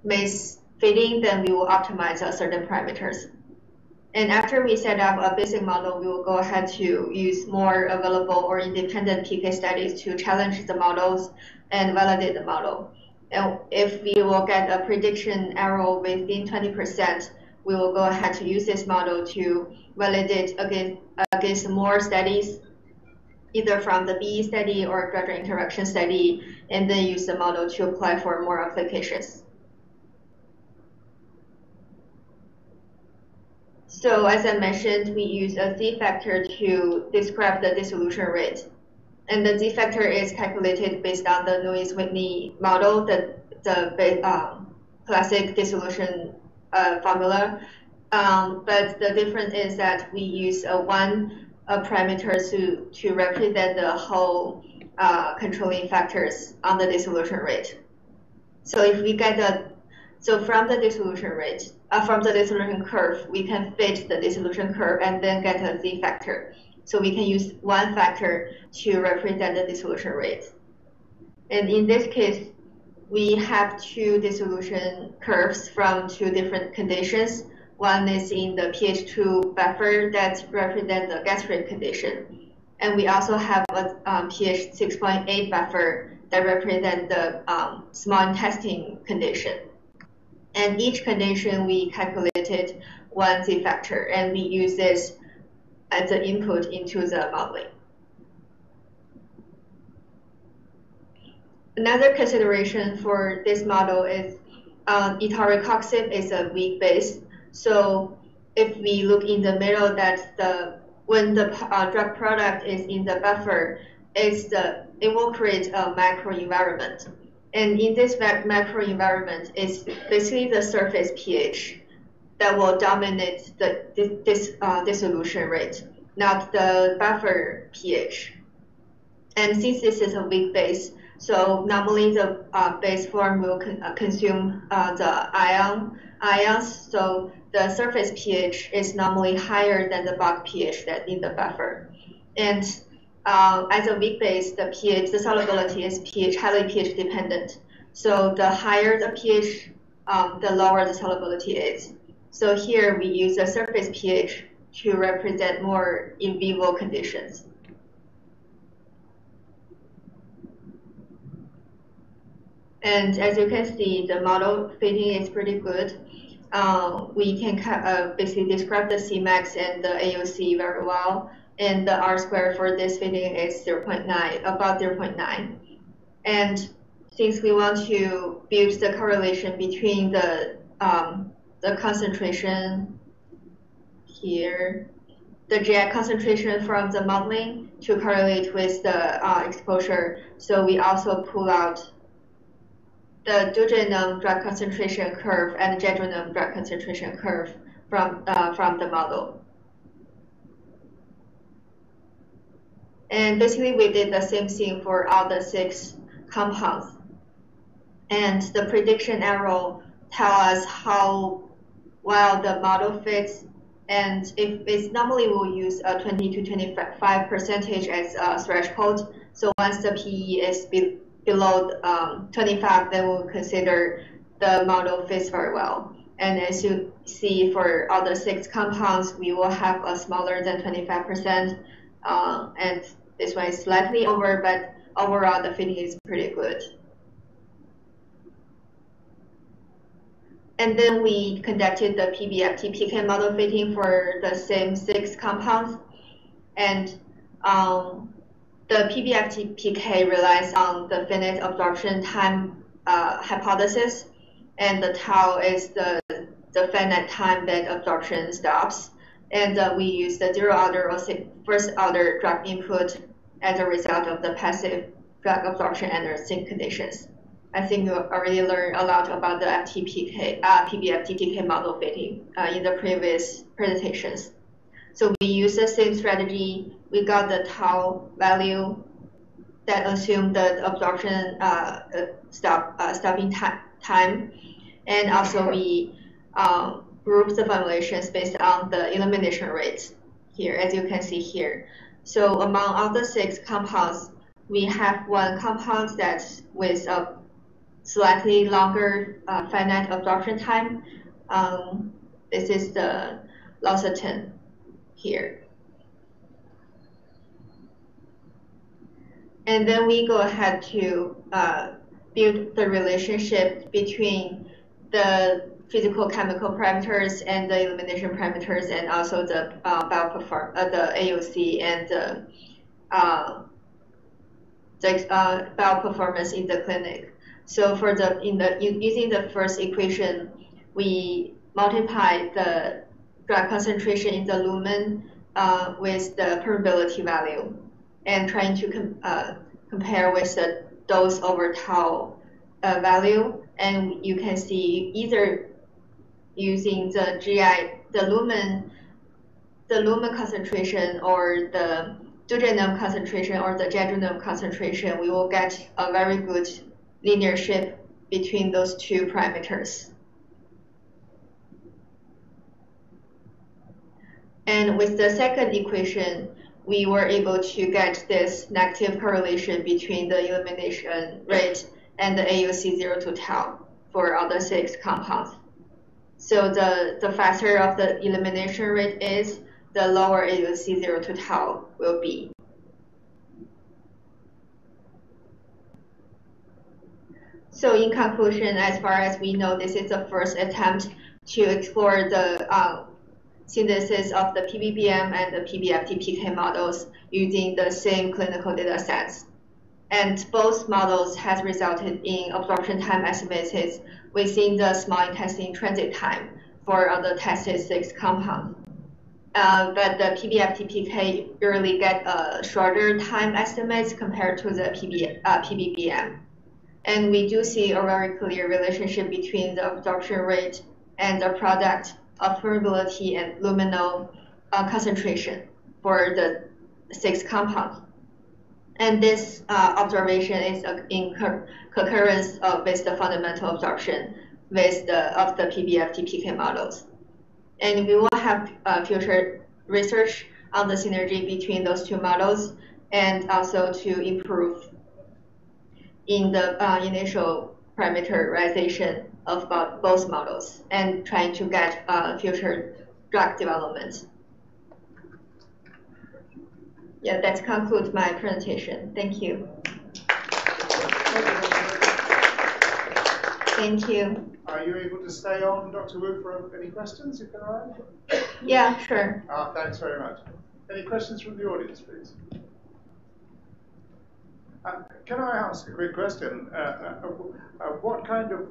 misfitting, then we will optimize certain parameters. And after we set up a basic model, we will go ahead to use more available or independent PK studies to challenge the models and validate the model. And if we will get a prediction error within 20%, we will go ahead to use this model to validate against more studies, either from the BE study or drug-drug interaction study, and then use the model to apply for more applications. So as I mentioned, we use a Z factor to describe the dissolution rate. And the Z factor is calculated based on the Lewis-Whitney model, the classic dissolution formula. But the difference is that we use one parameter to represent the whole controlling factors on the dissolution rate. So if we get from the dissolution rate, from the dissolution curve, we can fit the dissolution curve and then get a Z factor. So we can use one factor to represent the dissolution rate. And in this case, we have two dissolution curves from two different conditions. One is in the pH2 buffer that represents the gastric condition. And we also have a pH 6.8 buffer that represents the small intestine condition. And each condition we calculated one Z factor, and we use this as an input into the modeling. Another consideration for this model is etarecoxib is a weak base. So if we look in the middle, that when the drug product is in the buffer, it will create a microenvironment. And in this macroenvironment, it's basically the surface pH that will dominate this dissolution rate, not the buffer pH. And since this is a weak base, so normally the base form will consume the ions. So the surface pH is normally higher than the bulk pH that's in the buffer. And as a weak base, the solubility is highly pH dependent. So the higher the pH, the lower the solubility is. So here we use a surface pH to represent more in vivo conditions. And as you can see, the model fitting is pretty good. We can basically describe the Cmax and the AUC very well. And the R-square for this fitting is 0.9, about 0.9. And since we want to build the correlation between the concentration here, the GI concentration from the modeling to correlate with the exposure, so we also pull out the duodenum drug concentration curve and the jejunum drug concentration curve from the model. And basically, we did the same thing for all the 6 compounds. And the prediction arrow tells us how well the model fits. And if it's normally we'll use a 20 to 25% as a threshold. So once the PE is below 25, then we'll consider the model fits very well. And as you see, for all the 6 compounds, we will have a smaller than 25%. And this one is slightly over, but overall the fitting is pretty good. And then we conducted the PBFTPK model fitting for the same 6 compounds. And the PBFTPK relies on the finite absorption time hypothesis, and the tau is the finite time that absorption stops. And we use the 0 order or first order drug input as a result of the passive drug absorption under sink conditions. I think you already learned a lot about the PBFTPK model fitting in the previous presentations. So we use the same strategy. We got the tau value that assumed the absorption stopping time, and also we group the formulations based on the elimination rates here, as you can see here. So among all the 6 compounds, we have 1 compound that's with a slightly longer finite absorption time. This is the Losartan here. And then we go ahead to build the relationship between the physical chemical parameters and the elimination parameters, and also the the AUC and the bioperformance in the clinic. So for using the first equation, we multiply the drug concentration in the lumen with the permeability value, and trying to compare with the dose over tau value. And you can see either using the GI, the lumen concentration, or the duodenum concentration, or the jejunum concentration, we will get a very good linear shape between those 2 parameters. And with the second equation, we were able to get this negative correlation between the elimination rate and the AUC 0 to tau for all the 6 compounds. So the faster of the elimination rate is, the lower AUC 0 to tau will be. So in conclusion, as far as we know, this is the first attempt to explore the synthesis of the PBBM and the PBFTPK models using the same clinical data sets. And both models has resulted in absorption time estimates within the small intestine transit time for the tested 6 compounds. But the PBFTPK usually get shorter time estimates compared to the PBBM. And we do see a very clear relationship between the absorption rate and the product of permeability and luminal concentration for the 6 compounds. And this observation is in concurrence with the fundamental absorption of the PBFTPK models. And we will have future research on the synergy between those 2 models, and also to improve in the initial parameterization of both models and trying to get future drug development. Yeah, that concludes my presentation. Thank you. Thank you. Are you able to stay on, Dr. Wu, for any questions, if there are any? Yeah, sure. Thanks very much. Any questions from the audience, please? Can I ask a quick question? What kind of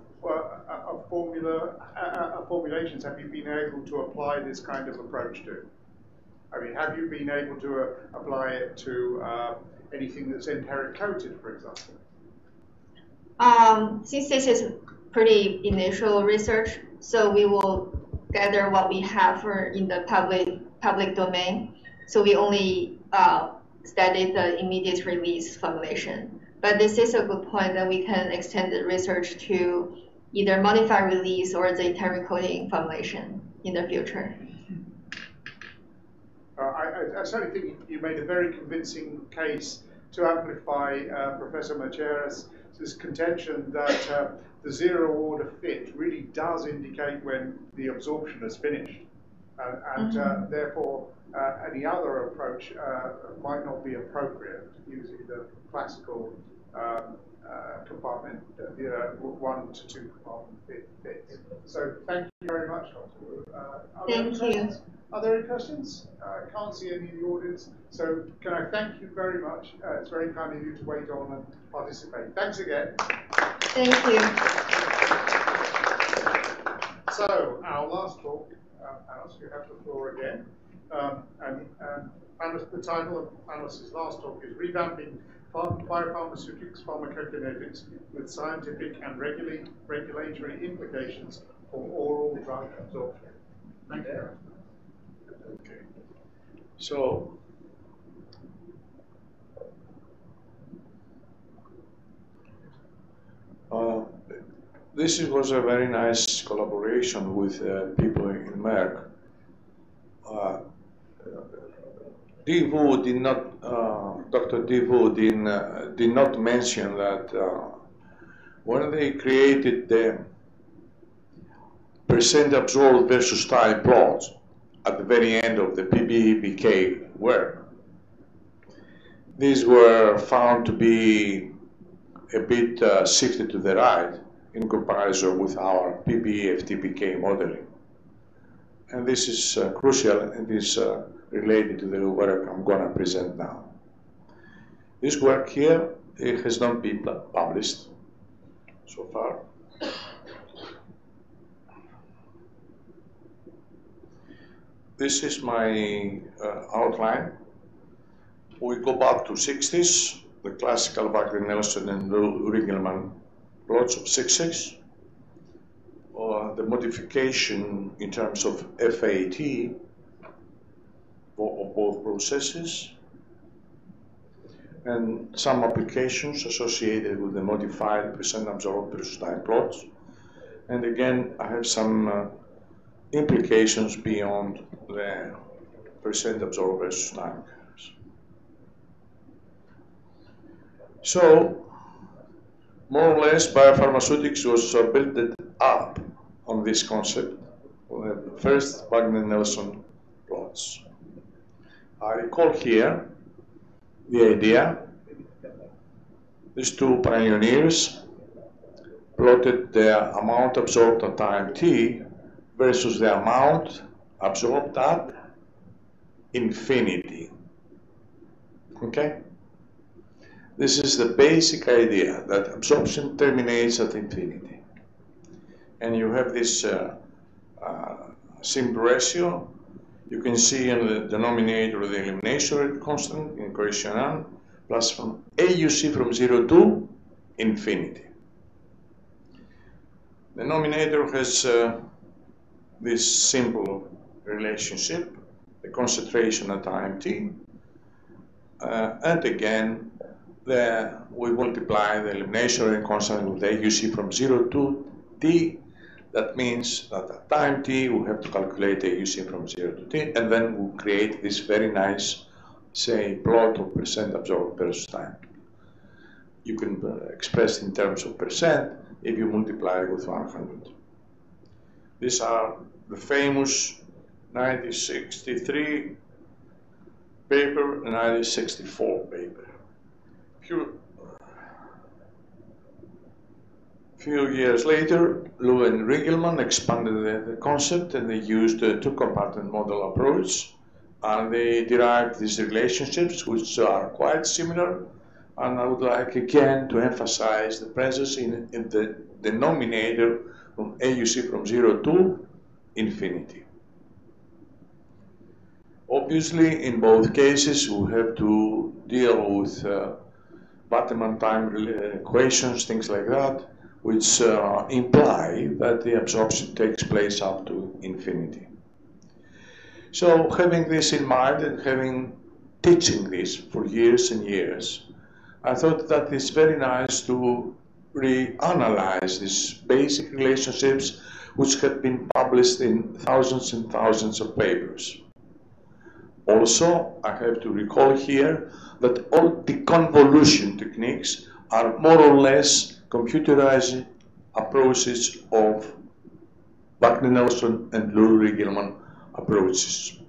formulations have you been able to apply this kind of approach to? I mean, have you been able to apply it to anything that's enteric coated, for example? Since this is pretty initial research, so we will gather what we have in the public domain. So we only studied the immediate release formulation. But this is a good point that we can extend the research to either modified release or the enteric coating formulation in the future. I certainly think you made a very convincing case to amplify Professor Macheras' contention that the zero-order fit really does indicate when the absorption is finished, and therefore any other approach might not be appropriate using the classical compartment, 1 to 2 compartment fits. So thank you very much, Dr. Wu. Thank you. Are there any questions? I can't see any in the audience. So can I thank you very much? It's very kind of you to wait on and participate. Thanks again. Thank you. So our last talk, Anos, you have the floor again. And the title of Anos' last talk is Revamping Biopharmaceutics-Pharmacokinetics with Scientific and Regulatory Implications for Oral Drug Absorption. Thank you. Okay. So, this was a very nice collaboration with people in Merck. Dr. Divu did not mention that when they created the percent absorbed versus time plots at the very end of the PBPK work, these were found to be a bit shifted to the right in comparison with our PBFTPK modeling. And this is crucial and is related to the work I'm going to present now. This work here, it has not been published so far. This is my outline. We go back to 60s, the classical Wagner-Nelson and Ringelmann plots of 6-6. The modification in terms of FAT of both processes, and some applications associated with the modified percent absorbed versus time plots. And again, I have some implications beyond the percent absorbed versus time curves. So, more or less, biopharmaceutics was built up on this concept, the first Wagner-Nelson plots. I recall here the idea. These two pioneers plotted the amount absorbed at time t versus the amount absorbed at infinity. Okay? This is the basic idea, that absorption terminates at infinity. And you have this simple ratio. You can see in the denominator the elimination rate constant in equation 1 plus from AUC from 0 to infinity. The denominator has this simple relationship, the concentration at time t, and again, we multiply the elimination rate constant with AUC from 0 to t. That means that at time t, we have to calculate AUC from 0 to t, and then we create this very nice, say, plot of percent absorbed versus time. You can express in terms of percent. if you multiply with 100. These are the famous 1963 paper and 1964 paper. Few years later, Lou and Rigelman expanded the concept, and they used a two-compartment model approach, and they derived these relationships, which are quite similar. And I would like again to emphasize the presence in the denominator from AUC from 0 to infinity. Obviously, in both cases, we have to deal with Bottom time equations, things like that, which imply that the absorption takes place up to infinity. So having this in mind and teaching this for years and years, I thought that it's very nice to reanalyze these basic relationships which have been published in thousands and thousands of papers. Also, I have to recall here that all deconvolution techniques are more or less computerized approaches of Wagner-Nelson and Lou-Rigelman approaches.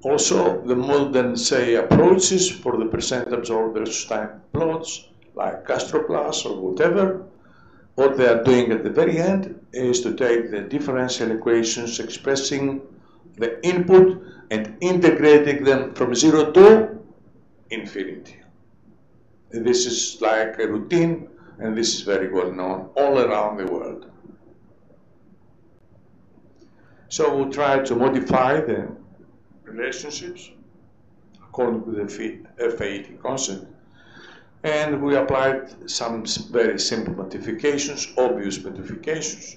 Also, the modern, say, approaches for the percent absorbed versus time plots, like Castro-Plus or whatever, what they are doing at the very end is to take the differential equations expressing the input and integrating them from 0 to infinity. This is like a routine, and this is very well known all around the world. So we'll try to modify the relationships according to the FAT concept, and we applied some very simple modifications, obvious modifications,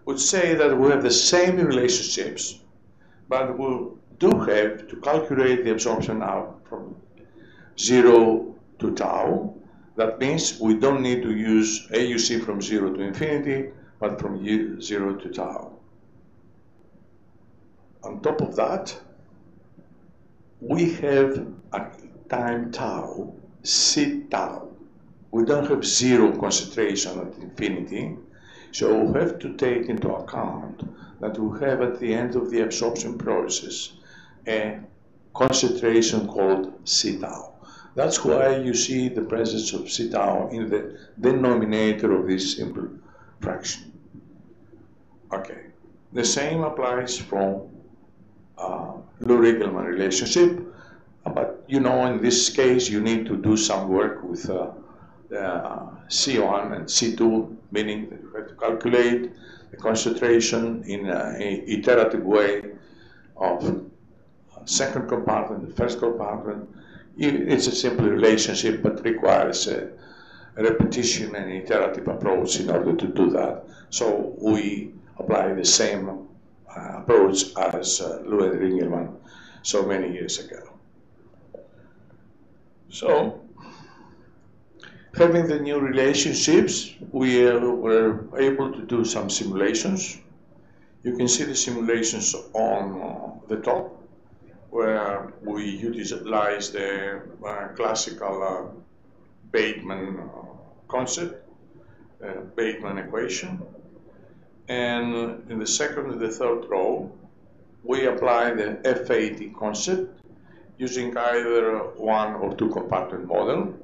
which say that we have the same relationships, but we do have to calculate the absorption out from 0 to tau. That means we don't need to use AUC from 0 to infinity, but from 0 to tau. On top of that, we have at time tau, C tau. We don't have zero concentration at infinity, so we have to take into account that we have at the end of the absorption process a concentration called C tau. That's why you see the presence of C tau in the denominator of this simple fraction. Okay, the same applies from Lou-Rigelman relationship, but you know, in this case you need to do some work with C1 and C2, meaning that you have to calculate the concentration in an iterative way of second compartment, the first compartment. It's a simple relationship, but requires a repetition and iterative approach in order to do that. So we apply the same approach as Lou and Rigelman so many years ago. So, having the new relationships, we were able to do some simulations. You can see the simulations on the top, where we utilize the classical Bateman concept, Bateman equation. And in the second and the third row, we apply the FAT concept using either one or two compartment model.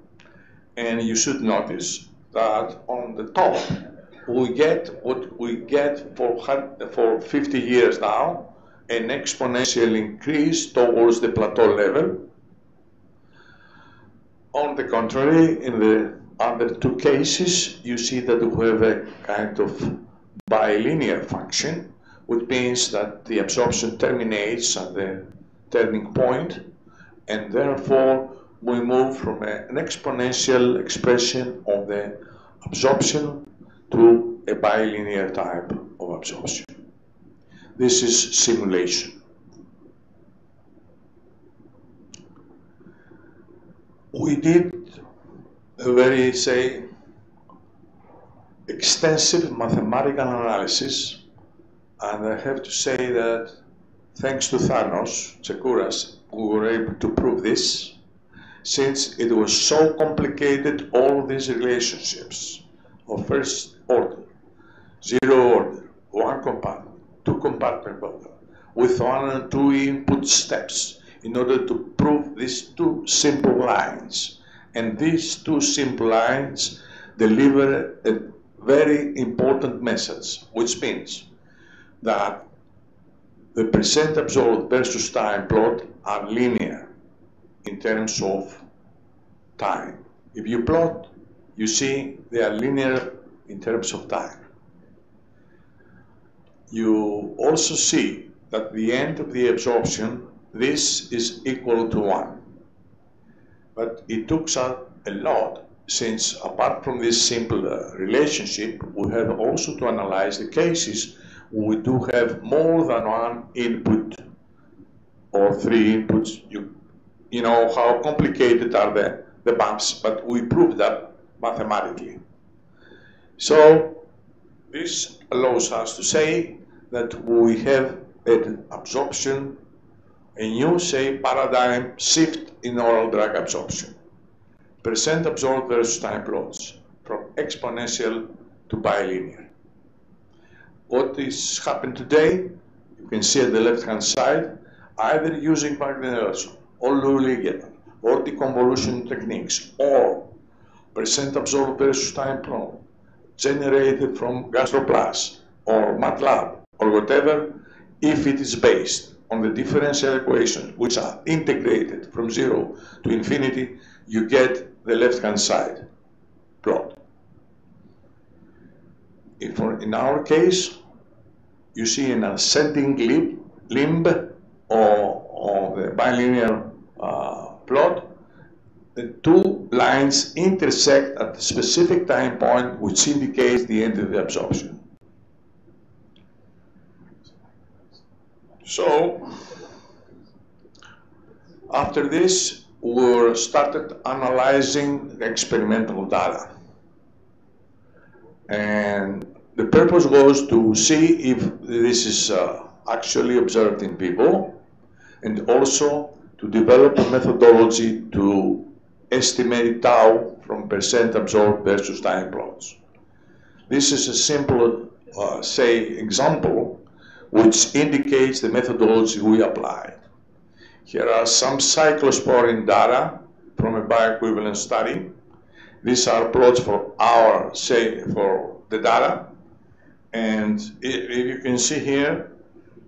And you should notice that on the top, we get what we get for 50 years now, an exponential increase towards the plateau level. On the contrary, in the other two cases, you see that we have a kind of bilinear function, which means that the absorption terminates at the turning point, and therefore we move from an exponential expression of the absorption to a bilinear type of absorption. This is simulation. We did a very, say, extensive mathematical analysis, and I have to say that thanks to Thanos, Chekouras, we were able to prove this. since it was so complicated, all these relationships of first order, zero order, one compartment, two compartment order, with one and two input steps in order to prove these two simple lines. And these two simple lines deliver a very important message, which means that the percent absorbed versus time plot are linear in terms of time. If you plot, you see they are linear in terms of time. You also see that at the end of the absorption, this is equal to 1. But it took us a lot, since apart from this simple relationship, we have also to analyze the cases where we do have more than one input or three inputs. You know how complicated are the bumps, but we proved that mathematically. So this allows us to say that we have an absorption, a new, say, paradigm shift in oral drug absorption. Percent absorbed versus time plots, from exponential to bilinear. What is happened today, you can see at the left-hand side, either using Wagner-Nelson or Lou-Liggeland or deconvolution techniques, or percent absorbed versus time plot generated from GastroPlus or MATLAB or whatever, if it is based on the differential equations which are integrated from 0 to infinity, you get the left-hand side plot. If in our case, you see an ascending limb or the bilinear plot, the two lines intersect at a specific time point, which indicates the end of the absorption. So, after this, we started analyzing the experimental data. And the purpose was to see if this is actually observed in people, and also to develop a methodology to estimate tau from percent absorbed versus time plots. This is a simple, say, example which indicates the methodology we applied. Here are some cyclosporine data from a bioequivalence study. These are plots for our, say, for the data. And if you can see here,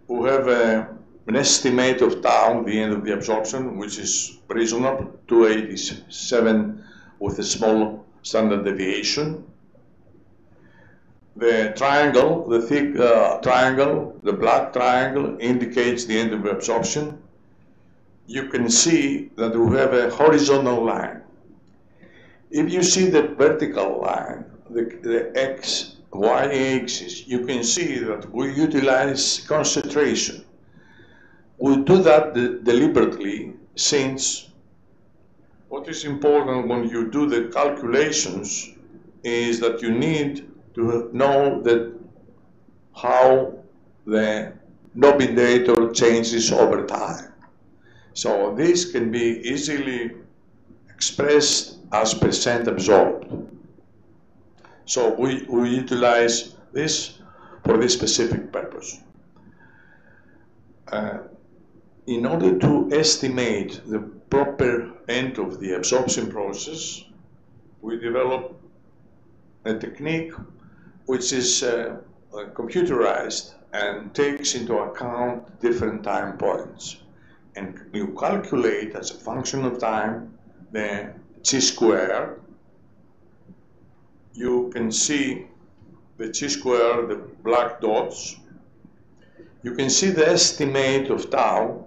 we have an estimate of tau at the end of the absorption, which is reasonable, 287 with a small standard deviation. The triangle, the thick triangle, the black triangle indicates the end of absorption. You can see that we have a horizontal line. If you see the vertical line, the x, y axis, you can see that we utilize concentration. We do that deliberately, since what is important when you do the calculations is that you need to know that how the denominator changes over time. So this can be easily expressed as percent absorbed. So we utilize this for this specific purpose. In order to estimate the proper end of the absorption process, we develop a technique which is computerized and takes into account different time points. And you calculate as a function of time the chi-square. You can see the chi-square, the black dots. You can see the estimate of tau,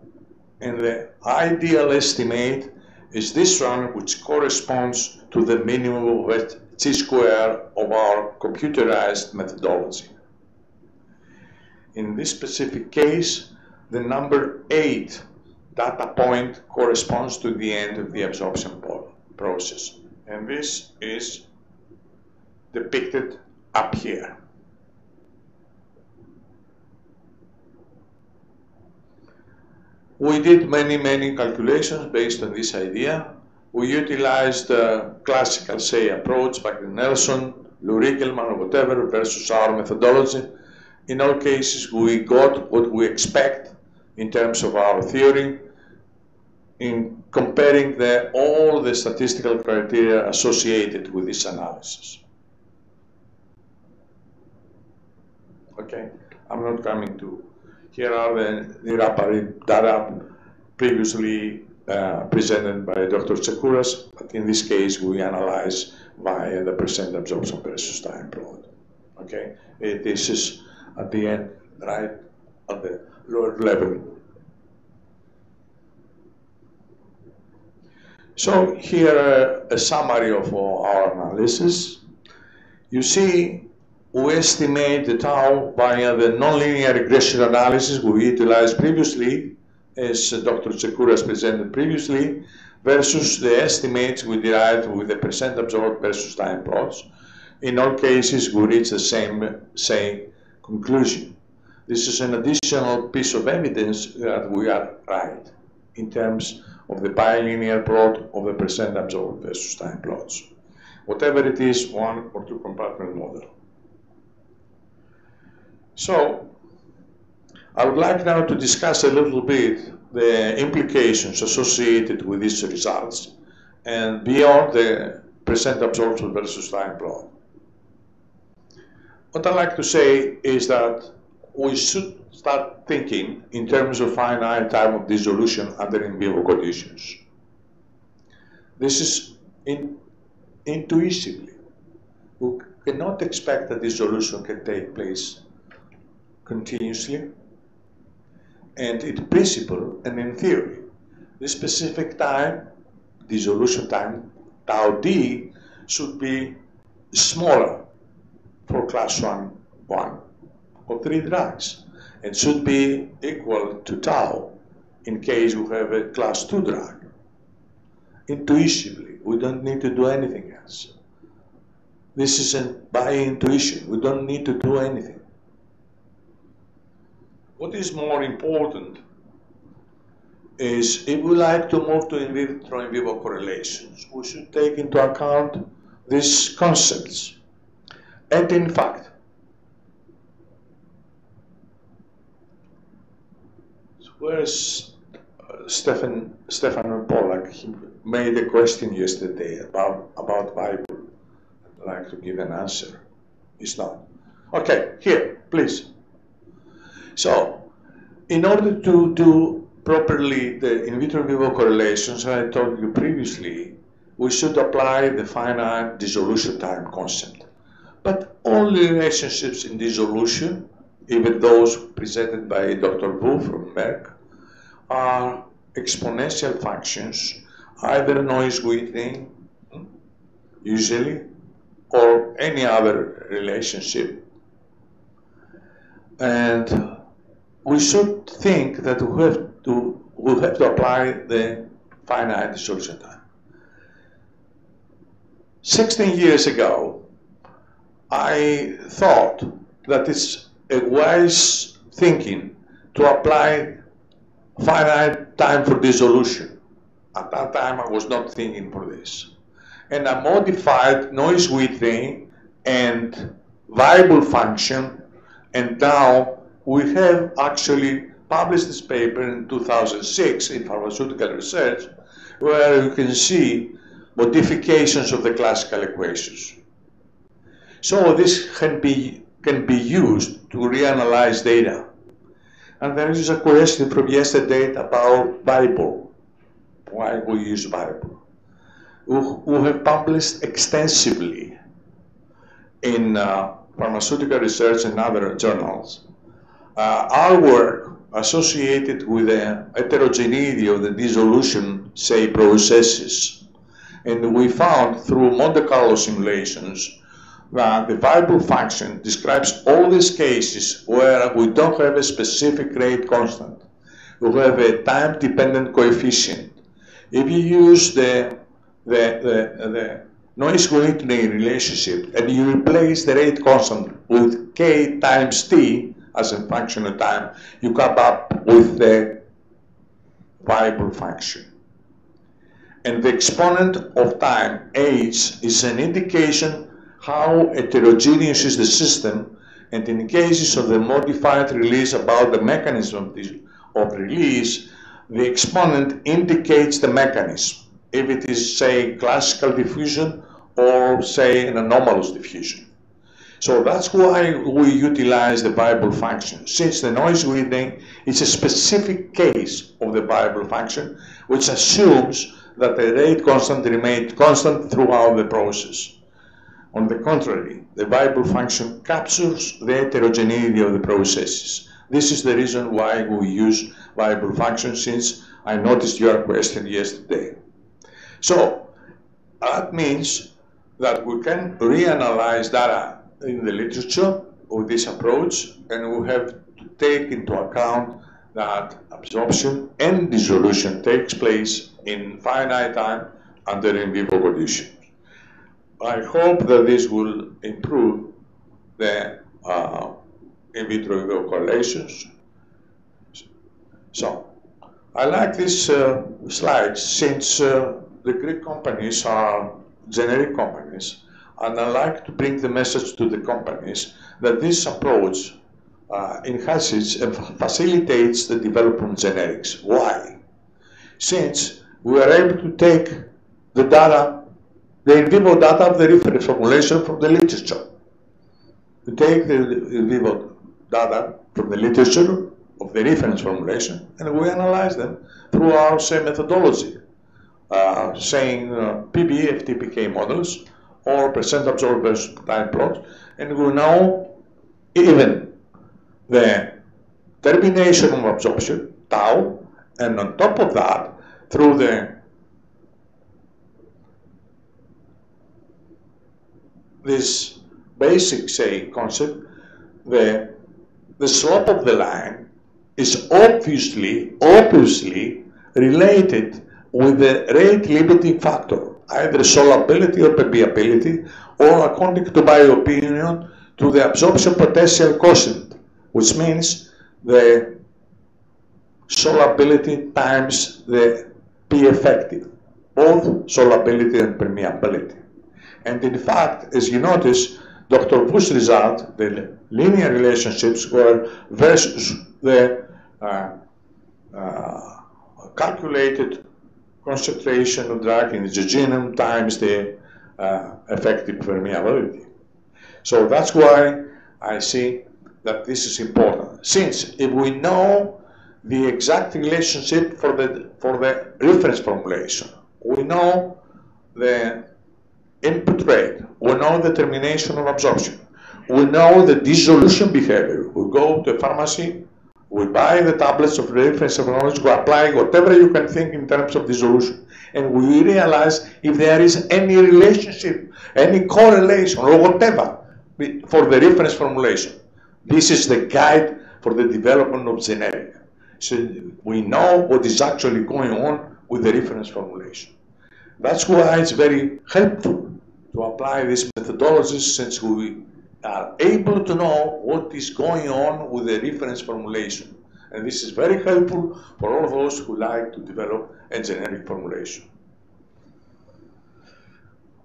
and the ideal estimate is this one, which corresponds to the minimum of chi-square of our computerized methodology. In this specific case, the number 8 data point corresponds to the end of the absorption process. And this is depicted up here. We did many calculations based on this idea, we utilized the classical, say, approach by Nelson, Lou Rigelman, or whatever, versus our methodology. In all cases, we got what we expect in terms of our theory in comparing all the statistical criteria associated with this analysis. Okay, I'm not coming to. Here are the data previously presented by Dr. Tsakouras, but in this case we analyze via the percent absorption versus time plot. Okay, this is at the end, right at the lower level. So here a summary of our analysis. You see, we estimate the tau via the nonlinear regression analysis we utilized previously, as Dr. Tsakouras presented previously, versus the estimates we derived with the percent absorbed versus time plots. In all cases, we reach the same conclusion. This is an additional piece of evidence that we are right in terms of the bilinear plot of the percent absorbed versus time plots. Whatever it is, one or two compartment model. So, I would like now to discuss a little bit the implications associated with these results and beyond the percent absorption versus time plot. What I'd like to say is that we should start thinking in terms of finite time of dissolution under in vivo conditions. This is intuitively. We cannot expect that dissolution can take place continuously, and in principle and in theory, the specific time, dissolution time, tau d, should be smaller for class 1 or 3 drugs, and should be equal to tau in case we have a class 2 drug. Intuitively, we don't need to do anything else. This is by intuition, we don't need to do anything. What is more important is if we like to move to in vitro in vivo correlations, we should take into account these concepts. And in fact, where's Stefan Pollack? He made a question yesterday about Bible. I'd like to give an answer. It's not. Okay, here, please. So, in order to do properly the in vitro in vivo correlations, I told you previously, we should apply the finite dissolution time concept. But all relationships in dissolution, even those presented by Dr. Wu from Merck, are exponential functions, either noise-weighting, usually, or any other relationship. And we should think that we have to apply the finite dissolution time. 16 years ago, I thought that it's a wise thinking to apply finite time for dissolution. At that time, I was not thinking for this. And I modified noise-weighting and variable function, and now we have actually published this paper in 2006 in Pharmaceutical Research, where you can see modifications of the classical equations. So this can be used to reanalyze data. And there is a question from yesterday about variable. Why we use variable? We have published extensively in Pharmaceutical Research and other journals our work associated with the heterogeneity of the dissolution, say, processes. And we found through Monte Carlo simulations that the variable function describes all these cases where we don't have a specific rate constant. We have a time-dependent coefficient. If you use the noise-weighting relationship and you replace the rate constant with k times t as a function of time, you come up with the variable function. And the exponent of time, h, is an indication how heterogeneous is the system, and in cases of the modified release about the mechanism of release, the exponent indicates the mechanism. If it is, say, classical diffusion or, say, an anomalous diffusion. So that's why we utilize the variable function, since the noise reading is a specific case of the variable function, which assumes that the rate constant remains constant throughout the process. On the contrary, the variable function captures the heterogeneity of the processes. This is the reason why we use variable function, since I noticed your question yesterday. So that means that we can reanalyze data in the literature with this approach, and we have to take into account that absorption and dissolution takes place in finite time under in vivo conditions. I hope that this will improve the in vitro correlations. So, I like this slide, since the Greek companies are generic companies, and I like to bring the message to the companies that this approach enhances and facilitates the development of generics. Why? Since we are able to take the data, the in vivo data of the reference formulation from the literature. We take the in vivo data from the literature of the reference formulation, and we analyze them through our same methodology, saying PBFTPK models or percent absorbed versus time plots, and we know even the termination of absorption, tau, and on top of that, through this basic, say, concept, the slope of the line is obviously related with the rate limiting factor, either solubility or permeability, or according to my opinion, to the absorption potential quotient, which means the solubility times the P effective, both solubility and permeability. And in fact, as you notice, Dr. Wu's result, the linear relationships were versus the calculated concentration of drug in the jejunum times the effective permeability. So that's why I see that this is important. Since if we know the exact relationship for the reference formulation, we know the input rate, we know the termination of absorption, we know the dissolution behavior. We go to a pharmacy, we buy the tablets of reference formulation, we apply whatever you can think in terms of dissolution, and we realize if there is any relationship, any correlation, or whatever for the reference formulation. This is the guide for the development of generic. So we know what is actually going on with the reference formulation. That's why it's very helpful to apply these methodologies, since we are able to know what is going on with the reference formulation. And this is very helpful for all those who like to develop a generic formulation.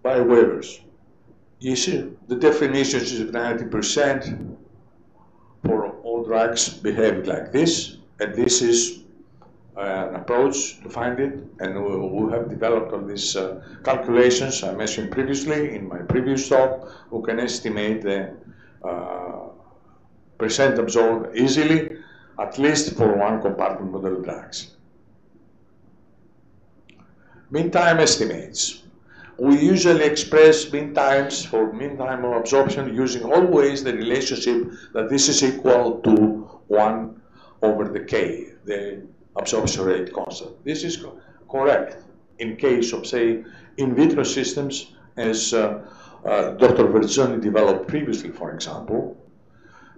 By waivers. You see, the definition is 90% for all drugs behave like this, and this is an approach to find it, and we have developed all these calculations I mentioned previously in my previous talk, who can estimate the percent absorbed easily, at least for one compartment model drugs. Mean time estimates. We usually express mean times for mean time of absorption using always the relationship that this is equal to 1 over the K, the absorption rate constant. This is correct in case of, say, in vitro systems, as Dr. Verzoni developed previously, for example.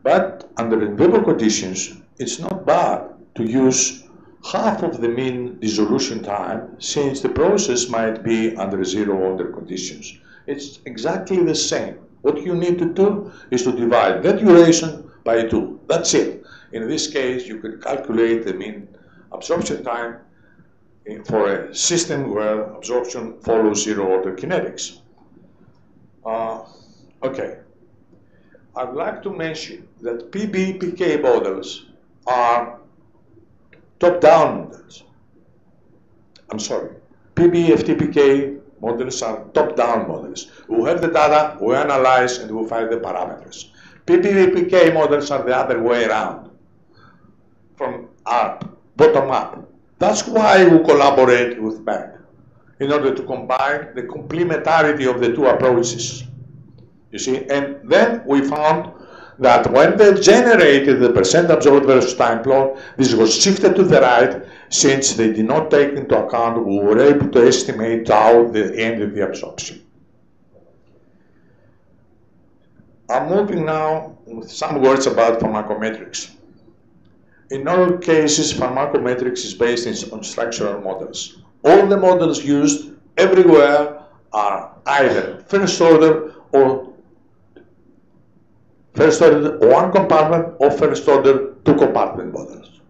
But under in vivo conditions, it's not bad to use half of the mean dissolution time, since the process might be under zero order conditions. It's exactly the same. What you need to do is to divide that duration by 2. That's it. In this case, you could calculate the mean absorption time for a system where absorption follows zero-order kinetics. Okay. I'd like to mention that PBPK models are top-down models. I'm sorry. PBFTPK models are top-down models. We have the data, we analyze, and we find the parameters. PBPK models are the other way around, from up, bottom up. That's why we collaborate with Merck, in order to combine the complementarity of the two approaches. You see, and then we found that when they generated the percent absorbed versus time plot, this was shifted to the right, since they did not take into account, we were able to estimate how the end of the absorption. I'm moving now with some words about pharmacometrics. In all cases, pharmacometrics is based on structural models. All the models used everywhere are either first order one compartment or first order two compartment models.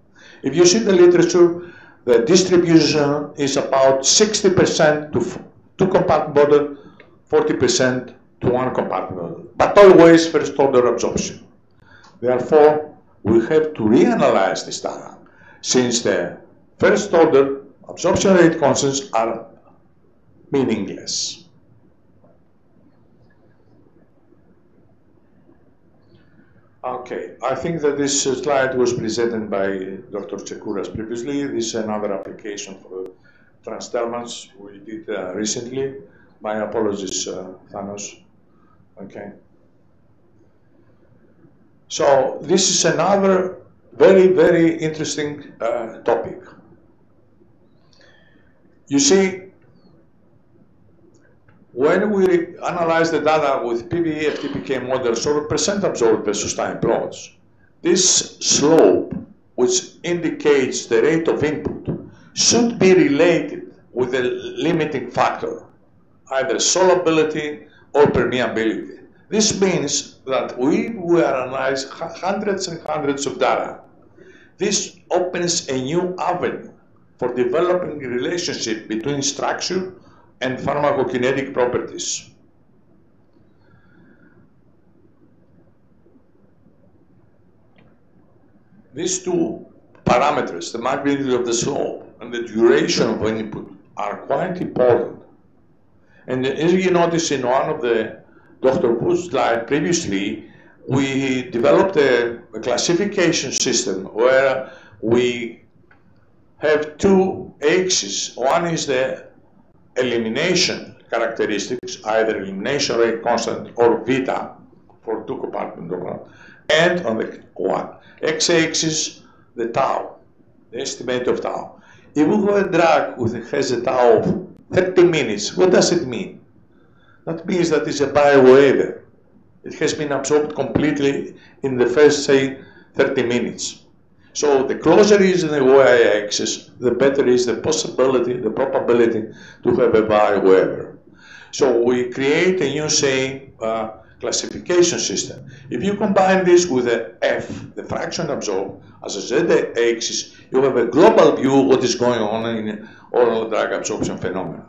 If you see the literature, the distribution is about 60% to two compartment model, 40% to one compartment model, but always first order absorption. Therefore, we have to reanalyze this data, since the first order absorption rate constants are meaningless. Okay, I think that this slide was presented by Dr. Chekouras previously. This is another application for transdermals we did recently. My apologies, Thanos. Okay. So this is another very, very interesting topic. You see, when we analyze the data with PBFTPK models or percent absorbed versus time plots, this slope, which indicates the rate of input, should be related with a limiting factor, either solubility or permeability. This means that we will analyze hundreds and hundreds of data. This opens a new avenue for developing a relationship between structure and pharmacokinetic properties. These two parameters, the magnitude of the slope and the duration of input, are quite important. And as you notice in one of the Dr. Pu's slide previously, we developed a classification system where we have two axes. One is the elimination characteristics, either elimination rate constant or vita for two compartment overlap, and on the one x-axis the tau, the estimate of tau. If we have a drug which has a tau of 30 minutes, what does it mean? That means that it's a biowaiver. It has been absorbed completely in the first, say, 30 minutes. So the closer is the y-axis, the better is the possibility, the probability to have a biowaiver. So we create a new, say, classification system. If you combine this with the F, the fraction absorbed, as a z-axis, you have a global view of what is going on in oral drug absorption phenomena.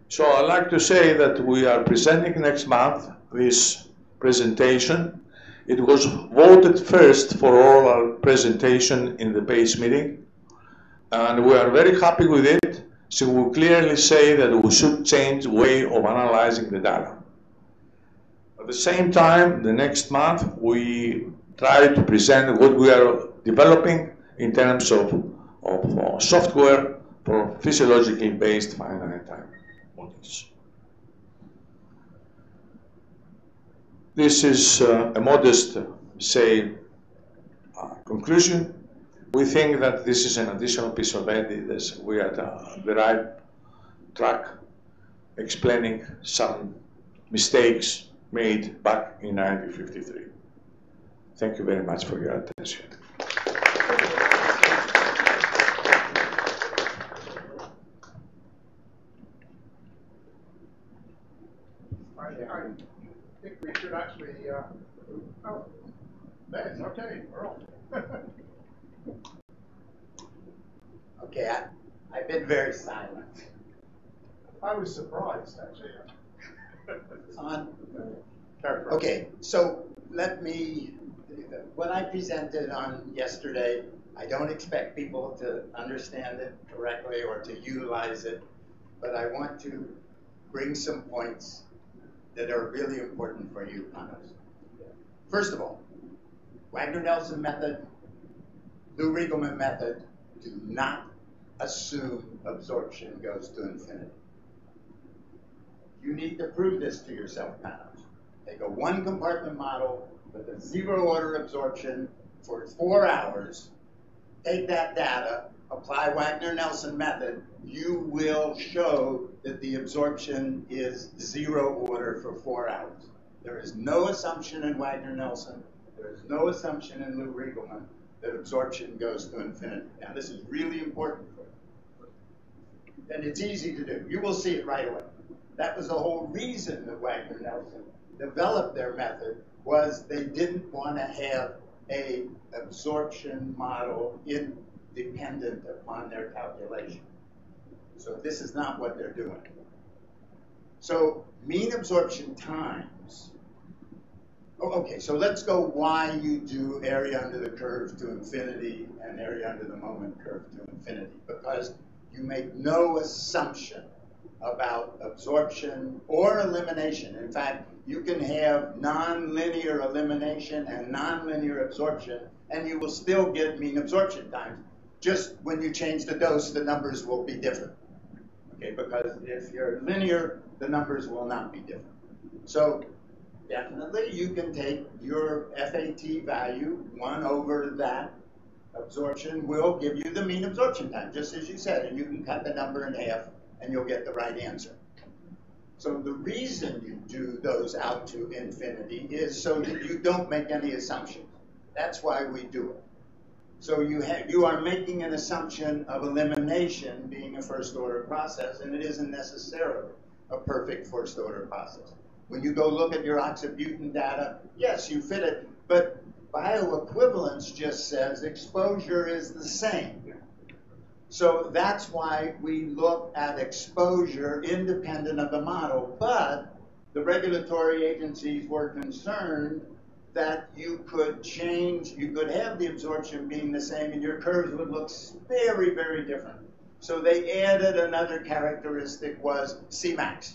So I'd like to say that we are presenting next month this presentation. It was voted first for oral presentation in the PACE meeting, and we are very happy with it. So we clearly say that we should change the way of analyzing the data. At the same time, the next month, we try to present what we are developing in terms of software for physiologically based finite time models. This is a modest, say, conclusion. We think that this is an additional piece of evidence. We are on the right track, explaining some mistakes made back in 1953. Thank you very much for your attention. I think we should actually, oh, there, okay, we're on. very silent. I was surprised, actually. Okay, so let me, what I presented on yesterday, I don't expect people to understand it correctly or to utilize it, but I want to bring some points that are really important for you, Panos. First of all, Wagner-Nelson method, Lou-Riegelman method do not assume absorption goes to infinity. You need to prove this to yourself, Panos. Take a one compartment model with a zero order absorption for 4 hours, take that data, apply Wagner-Nelson method, you will show that the absorption is zero order for 4 hours. There is no assumption in Wagner-Nelson, there is no assumption in Lou-Riegelman that absorption goes to infinity. Now this is really important for you. And it's easy to do. You will see it right away. That was the whole reason that Wagner-Nelson developed their method, was they didn't want to have a absorption model independent upon their calculation. So this is not what they're doing. So mean absorption times. Oh, okay, so let's go why you do area under the curve to infinity and area under the moment curve to infinity. Because you make no assumption about absorption or elimination. In fact, you can have nonlinear elimination and nonlinear absorption, and you will still get mean absorption times. Just when you change the dose, the numbers will be different. Okay, because if you're linear, the numbers will not be different. So definitely you can take your FAT value, 1 over that absorption will give you the mean absorption time, just as you said, and you can cut the number in half and you'll get the right answer. So the reason you do those out to infinity is so that you don't make any assumptions. That's why we do it. So you are making an assumption of elimination being a first order process, and it isn't necessarily a perfect first order process. When you go look at your oxybutyne data, yes, you fit it, but bioequivalence just says exposure is the same. So that's why we look at exposure independent of the model, but the regulatory agencies were concerned that you could change, you could have the absorption being the same and your curves would look very, very different. So they added another characteristic, was Cmax.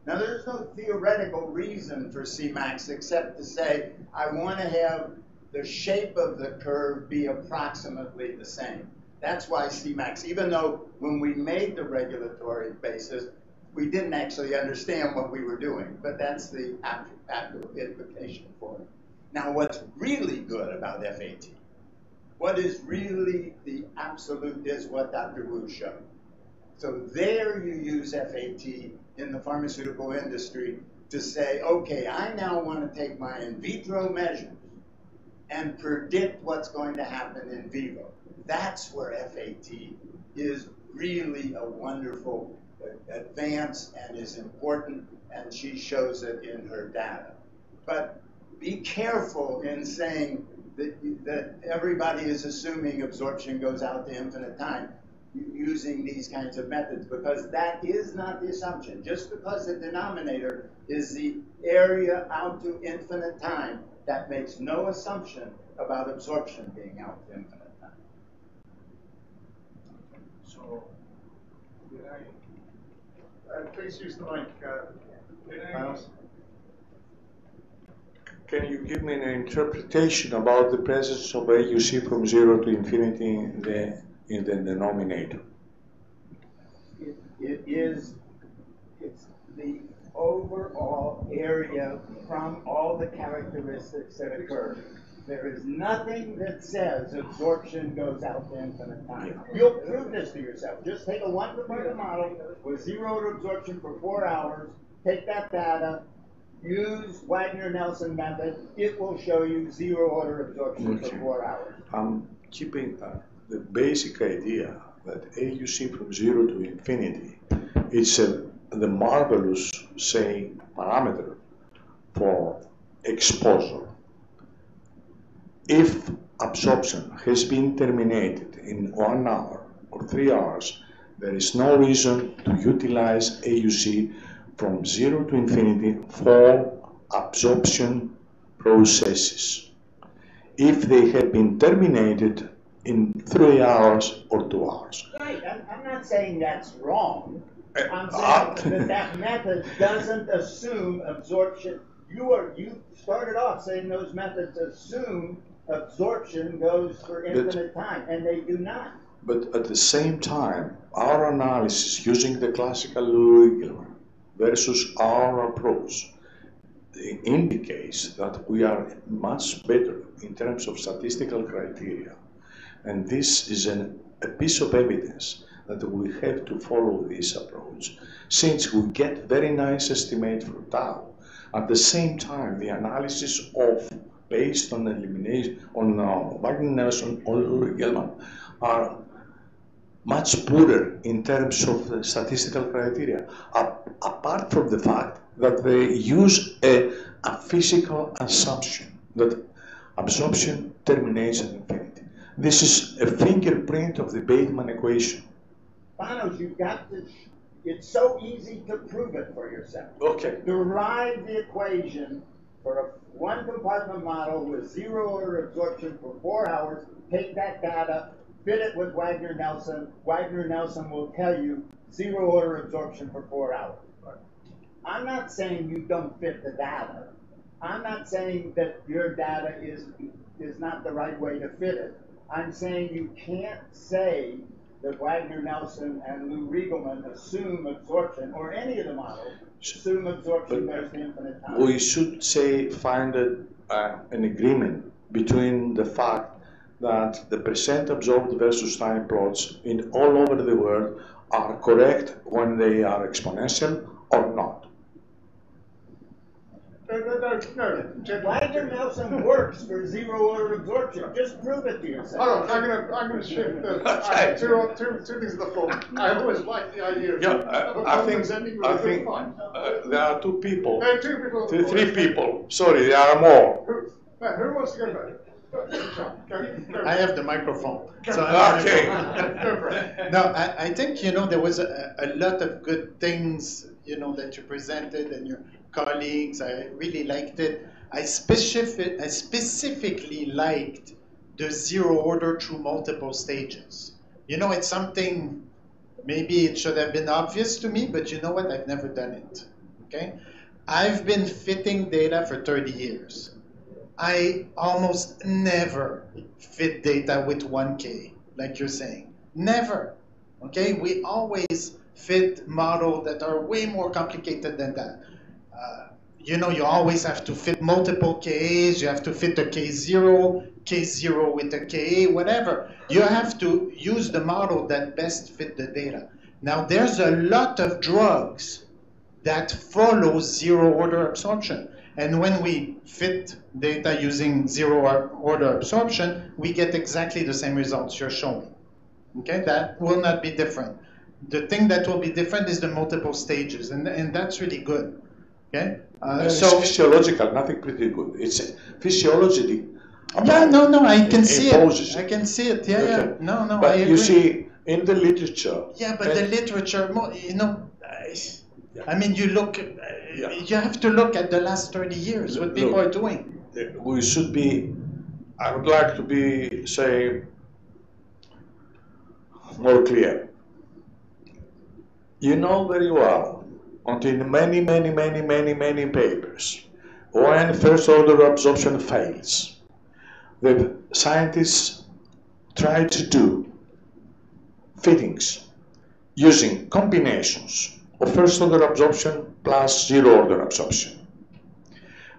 Now there's no theoretical reason for Cmax except to say, I want to have the shape of the curve be approximately the same. That's why Cmax, even though when we made the regulatory basis, we didn't actually understand what we were doing, but that's the actual implication for it. Now, what's really good about FAT, what is really the absolute is what Dr. Wu showed. So there you use FAT in the pharmaceutical industry to say, okay, I now want to take my in vitro measures and predict what's going to happen in vivo. That's where FAT is really a wonderful advance and is important, and she shows it in her data. But be careful in saying that everybody is assuming absorption goes out to infinite time using these kinds of methods, because that is not the assumption. Just because the denominator is the area out to infinite time, that makes no assumption about absorption being out to infinite. So, please use the mic. Can you give me an interpretation about the presence of AUC from 0 to infinity in the denominator? It's the overall area from all the characteristics that occur. There is nothing that says absorption goes out to infinite time. You'll prove this to yourself. Just take a one-component model with zero order absorption for 4 hours, take that data, use Wagner-Nelson method, it will show you zero order absorption for 4 hours. I'm keeping the basic idea that AUC from 0 to infinity is the marvelous, say, parameter for exposure. If absorption has been terminated in 1 hour or 3 hours, There is no reason to utilize AUC from 0 to infinity for absorption processes if they have been terminated in 3 hours or 2 hours. Right, I'm not saying that's wrong. I'm saying that method doesn't assume absorption. You started off saying those methods assume absorption goes for infinite time, and they do not. But at the same time, our analysis using the classical Lewis versus our approach indicates that we are much better in terms of statistical criteria. And this is a piece of evidence that we have to follow this approach, since we get very nice estimate for tau. At the same time, the analysis of based on elimination on Wagner-Nelson or Gelman are much poorer in terms of the statistical criteria, apart from the fact that they use a physical assumption that absorption terminates at infinity. This is a fingerprint of the Bateman equation. Panos, you've got to, it's so easy to prove it for yourself. Okay. Derive the equation for a one compartment model with 0 order absorption for 4 hours, take that data, fit it with Wagner-Nelson. Wagner-Nelson will tell you 0 order absorption for 4 hours. I'm not saying you don't fit the data. I'm not saying that your data is not the right way to fit it. I'm saying you can't say that Wagner-Nelson and Lou Riegelman assume absorption, or any of the models assume absorption goes to infinite time. We should find an agreement between the fact that the percent absorbed versus time plots in all over the world are correct when they are exponential or not. No. Wagner-Nelson works for 0 order absorption. Just prove it to yourself. Hold on, I'm going to shift two things to the floor. I always like the idea of I think there are 2 people. There are 2 people. 3 people. Sorry, there are more. Who wants to go back? I have the microphone. So okay. No, I think, there was a lot of good things, that you presented and your colleagues. I really liked it. I specifically liked the 0 order through multiple stages. It's something, maybe it should have been obvious to me, but you know what? I've never done it. Okay? I've been fitting data for 30 years. I almost never fit data with 1K, like you're saying. Never. Okay? We always fit models that are way more complicated than that. You always have to fit multiple Ks. You have to fit a K0, K0 with a Ka, whatever. You have to use the model that best fit the data. Now, there's a lot of drugs that follow 0 order absorption. And when we fit data using 0 order absorption, we get exactly the same results you're showing. Okay, that will not be different. The thing that will be different is the multiple stages, and that's really good. Okay, it's physiological, nothing pretty good. It's physiologically. Yeah, no, I can see it. I can see it. Yeah, okay. Yeah. No, but I agree. You see, in the literature. Yeah, but the literature, I mean, you look. You have to look at the last 30 years. What people are doing. We should be. I would like to be, say, more clear. You know very well, until many papers, when first order absorption fails, the scientists try to do fittings using combinations of first order absorption plus 0 order absorption.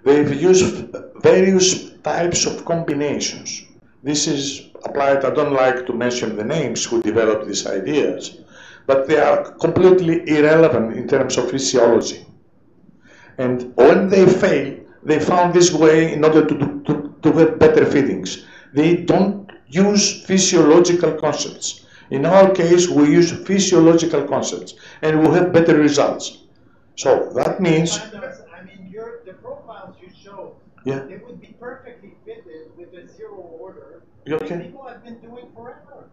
They've used various types of combinations. This is applied, I don't like to mention the names who developed these ideas, but they are completely irrelevant in terms of physiology. And when they fail, they found this way in order to have better fittings. They don't use physiological concepts. In our case, we use physiological concepts, and we have better results. So that means... I mean, the profiles you show, yeah, they would be perfectly fitted with a 0 order. Okay. People have been doing forever.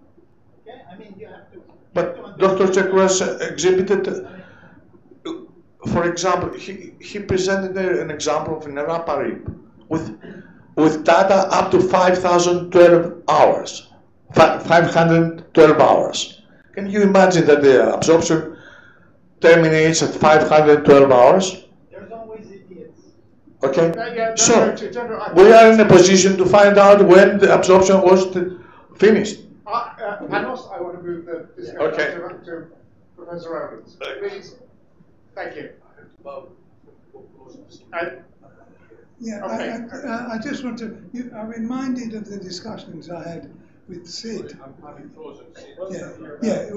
Yeah, I mean, you have to. But Dr. Chakras exhibited, for example, he presented an example of an naraparib with data up to 5,012 hours, 512 hours. Can you imagine that the absorption terminates at 512 hours? There's always idiots. Okay, Yeah, so General, we are in a position to find out when the absorption was finished. Panos, I want to move the discussion to Professor Owens. Please. Thank you. Yeah, okay. I just want to, I'm reminded of the discussions I had with Sid. Yeah,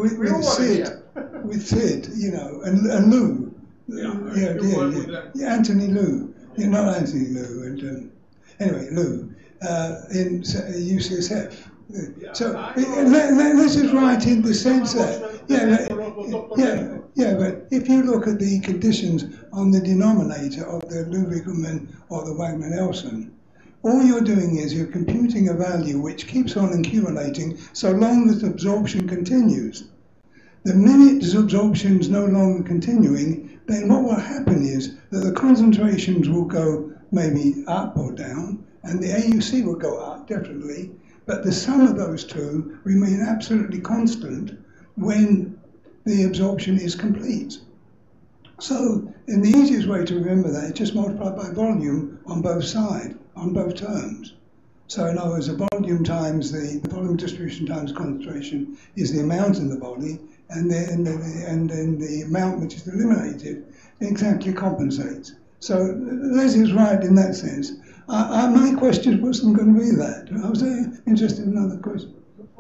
with Sid, you know, and Lou. Anthony Lou. Yeah, not Anthony Lou, and anyway, Lou, in UCSF. So this is right in the sense that, but if you look at the conditions on the denominator of the Lou-Vigelman or the Wagner-Nelson, all you're doing is you're computing a value which keeps on accumulating so long as absorption continues. The minute absorption is no longer continuing, then what will happen is that the concentrations will go maybe up or down, and the AUC will go up, definitely, but the sum of those two remain absolutely constant when the absorption is complete. So, and the easiest way to remember that is just multiply by volume on both sides, on both terms. So in other words, the volume times the volume distribution times concentration is the amount in the body, and then the amount which is eliminated exactly compensates. So Leslie's right in that sense. My question wasn't going to be that. I was interested in another question. Go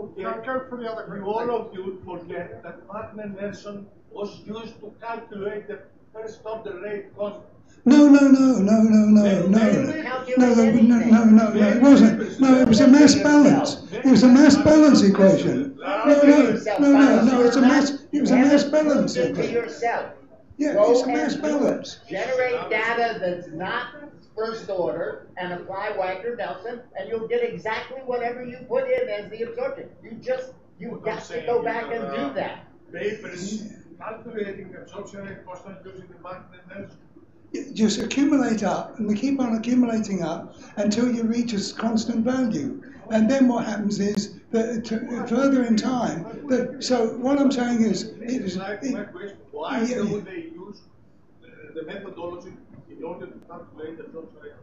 for the other question. All of you forget that Wagner-Nelson was used to calculate the first order rate constant. No, it wasn't. No, it was a mass balance. It was a mass balance equation. No, it was a mass balance equation. Yeah, it's a mass balance. Generate data that's not first order and apply Wagner-Nelson, and you'll get exactly whatever you put in as the absorption. You got to go back and do that. Papers calculating the absorption rate constant using the Wagner-Nelson. Just accumulate up, and they keep on accumulating up until you reach a constant value. And then what happens is that further in time, so what I'm saying is, why don't they use the methodology in order to calculate the absorption rate?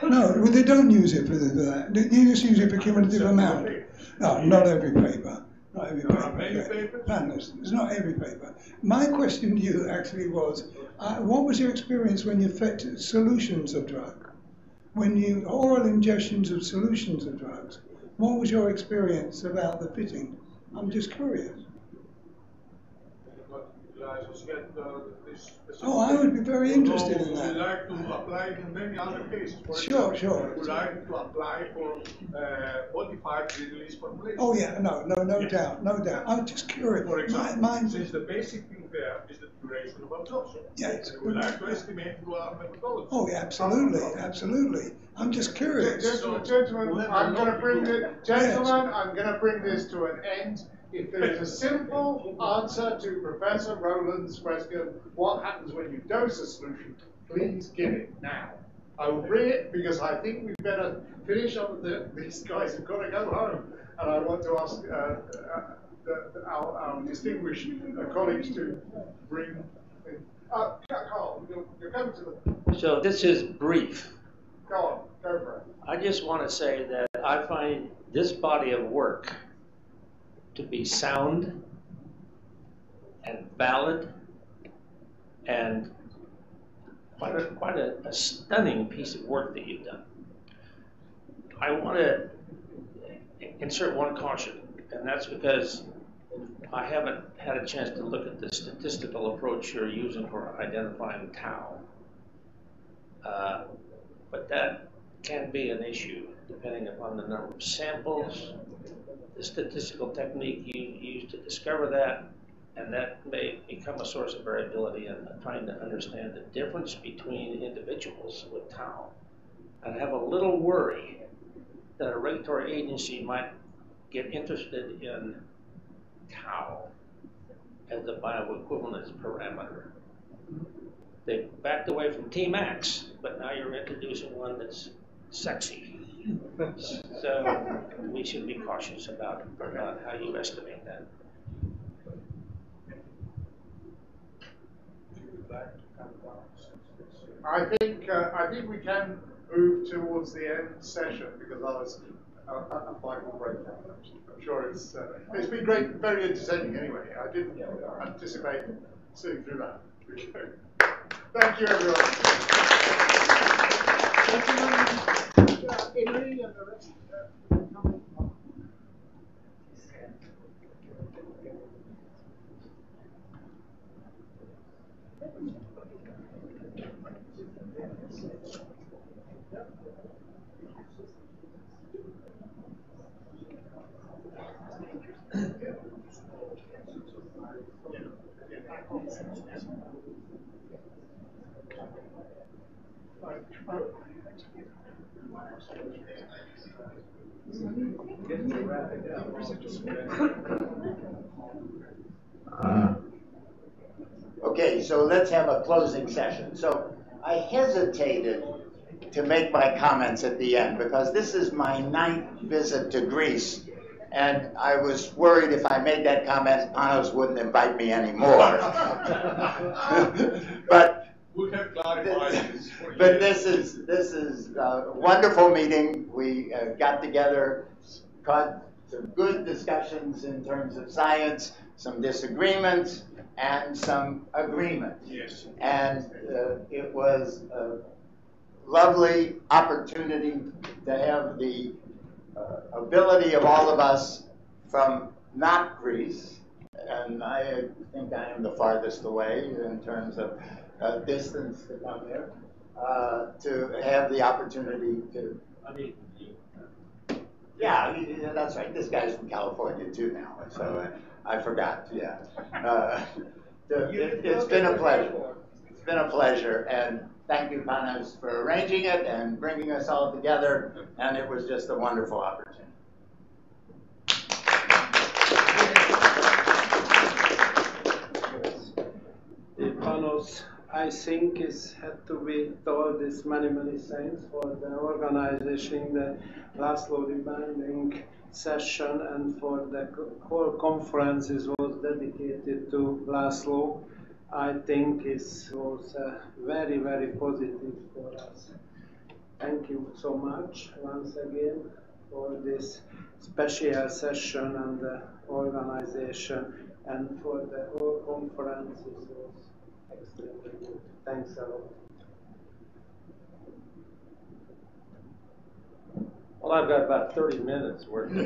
No, well, they don't use it for that. You just use it for cumulative amount. No, not every paper. Not every paper. It's not every paper. My question to you actually was, what was your experience when you fed solutions of drug? When you oral ingestions of solutions of drugs, what was your experience about the fitting? I'm just curious. Oh, I would be very interested in that. We like to apply it in many other cases. Sure. We like to apply for modified release formulation. Oh yeah, no doubt. I'm just curious. For example, since the basic thing there is the duration of absorption. Yes. We like to estimate through our methodology. Oh, yeah, absolutely. I'm just curious. Gentlemen, I'm going to bring this to an end. If there is a simple answer to Professor Rowland's question, what happens when you dose a solution, please give it now. I will bring it because I think we better finish on these guys have got to go home. And I want to ask our distinguished colleagues to bring in. Carl, you're coming to the... So this is brief. Go on, go for it. I just want to say that I find this body of work to be sound and valid and quite a stunning piece of work that you've done. I want to insert one caution, and that's because I haven't had a chance to look at the statistical approach you're using for identifying tau. But that can be an issue depending upon the number of samples, the statistical technique you use to discover that, and that may become a source of variability in trying to understand the difference between individuals with tau. And I have a little worry that a regulatory agency might get interested in cow as the bioequivalence parameter. They backed away from Tmax, but now you're introducing one that's sexy. So we should be cautious about how you estimate that. I think we can move towards the end session because I was a final breakdown. I'm sure it's been great, very entertaining anyway. I didn't anticipate sitting through that. Thank you, everyone. Emily and the rest. Okay, so let's have a closing session. So I hesitated to make my comments at the end because this is my 9th visit to Greece, and I was worried if I made that comment, Panos wouldn't invite me anymore. But we have clarified this for you. But this is a wonderful meeting. We got together, had some good discussions in terms of science, some disagreements, and some agreement. Yes. And it was a lovely opportunity to have the ability of all of us from not Greece, and I think I am the farthest away in terms of distance to come here, to have the opportunity to. Yeah, that's right. This guy's from California too now, so I forgot. Yeah, it's been a pleasure. It's been a pleasure, and thank you, Panos, for arranging it and bringing us all together. And it was just a wonderful opportunity. Panos, I think had to be told this many thanks for the organization, the Laszlo reminding session, and for the whole conference was dedicated to Laszlo. I think it was very, very positive for us. Thank you so much once again for this special session and the organization, and for the whole conference. It was extremely good. Thanks a lot. Well, I've got about 30 minutes worth of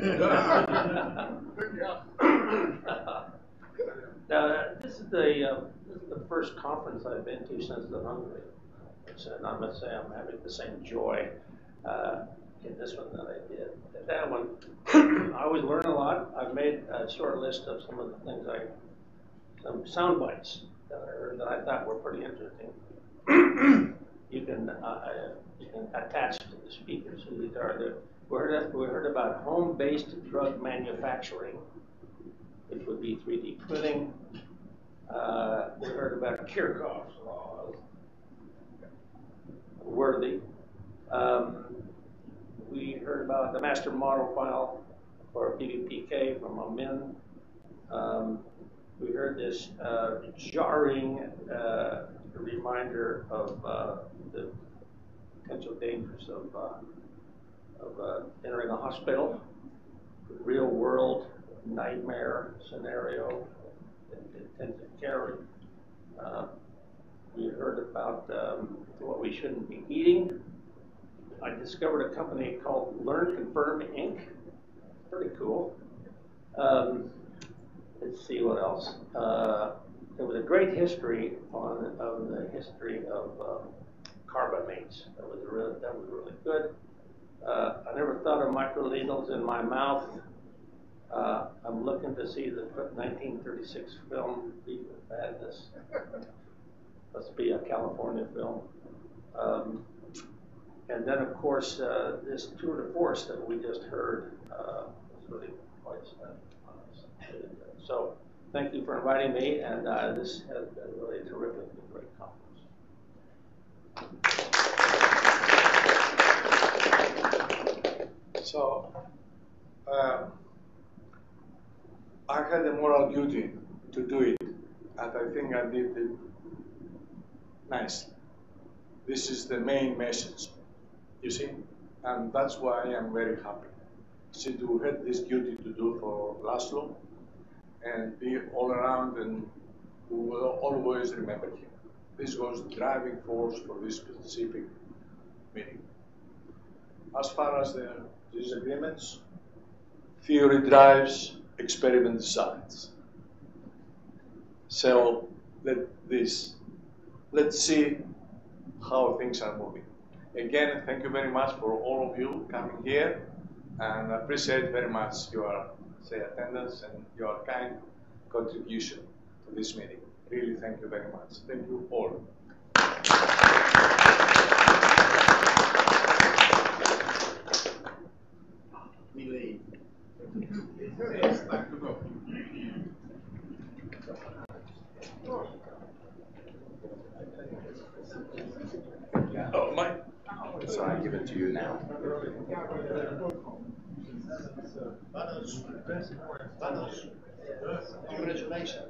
Now, this is the first conference I've been to since the Hungary. And I must say I'm having the same joy in this one that I did. That one, I always learn a lot. I've made a short list of some of the things some sound bites that I heard that I thought were pretty interesting. You can attach to the speakers. So these are we heard about home-based drug manufacturing, which would be 3D printing. We heard about Kirchhoff's laws, worthy. We heard about the master model file for PBPK from Amin. We heard this jarring reminder of the potential dangers of entering a hospital, real world nightmare scenario, intensive care. We heard about what we shouldn't be eating. I discovered a company called Learn Confirm Inc. Pretty cool. Let's see what else. There was a great history of the history of carbamates. That was really good. I never thought of microneedles in my mouth. I'm looking to see the 1936 film Beef with Badness. Must be a California film. And then, of course, this tour de force that we just heard was really quite So thank you for inviting me, and this has been really terrific and great conference. So I had a moral duty to do it, and I think I did it nicely. This is the main message, you see, and that's why I'm very happy. See, to have this duty to do for Laszlo and be all around, and we will always remember him. This was the driving force for this specific meeting. As far as the disagreements, theory drives, experiment decides. So let's see how things are moving. Again, thank you very much for all of you coming here, and I appreciate very much your attendance and your kind contribution to this meeting. Really, thank you very much. Thank you all. We leave. Oh, my. So I give it to you now. Congratulations.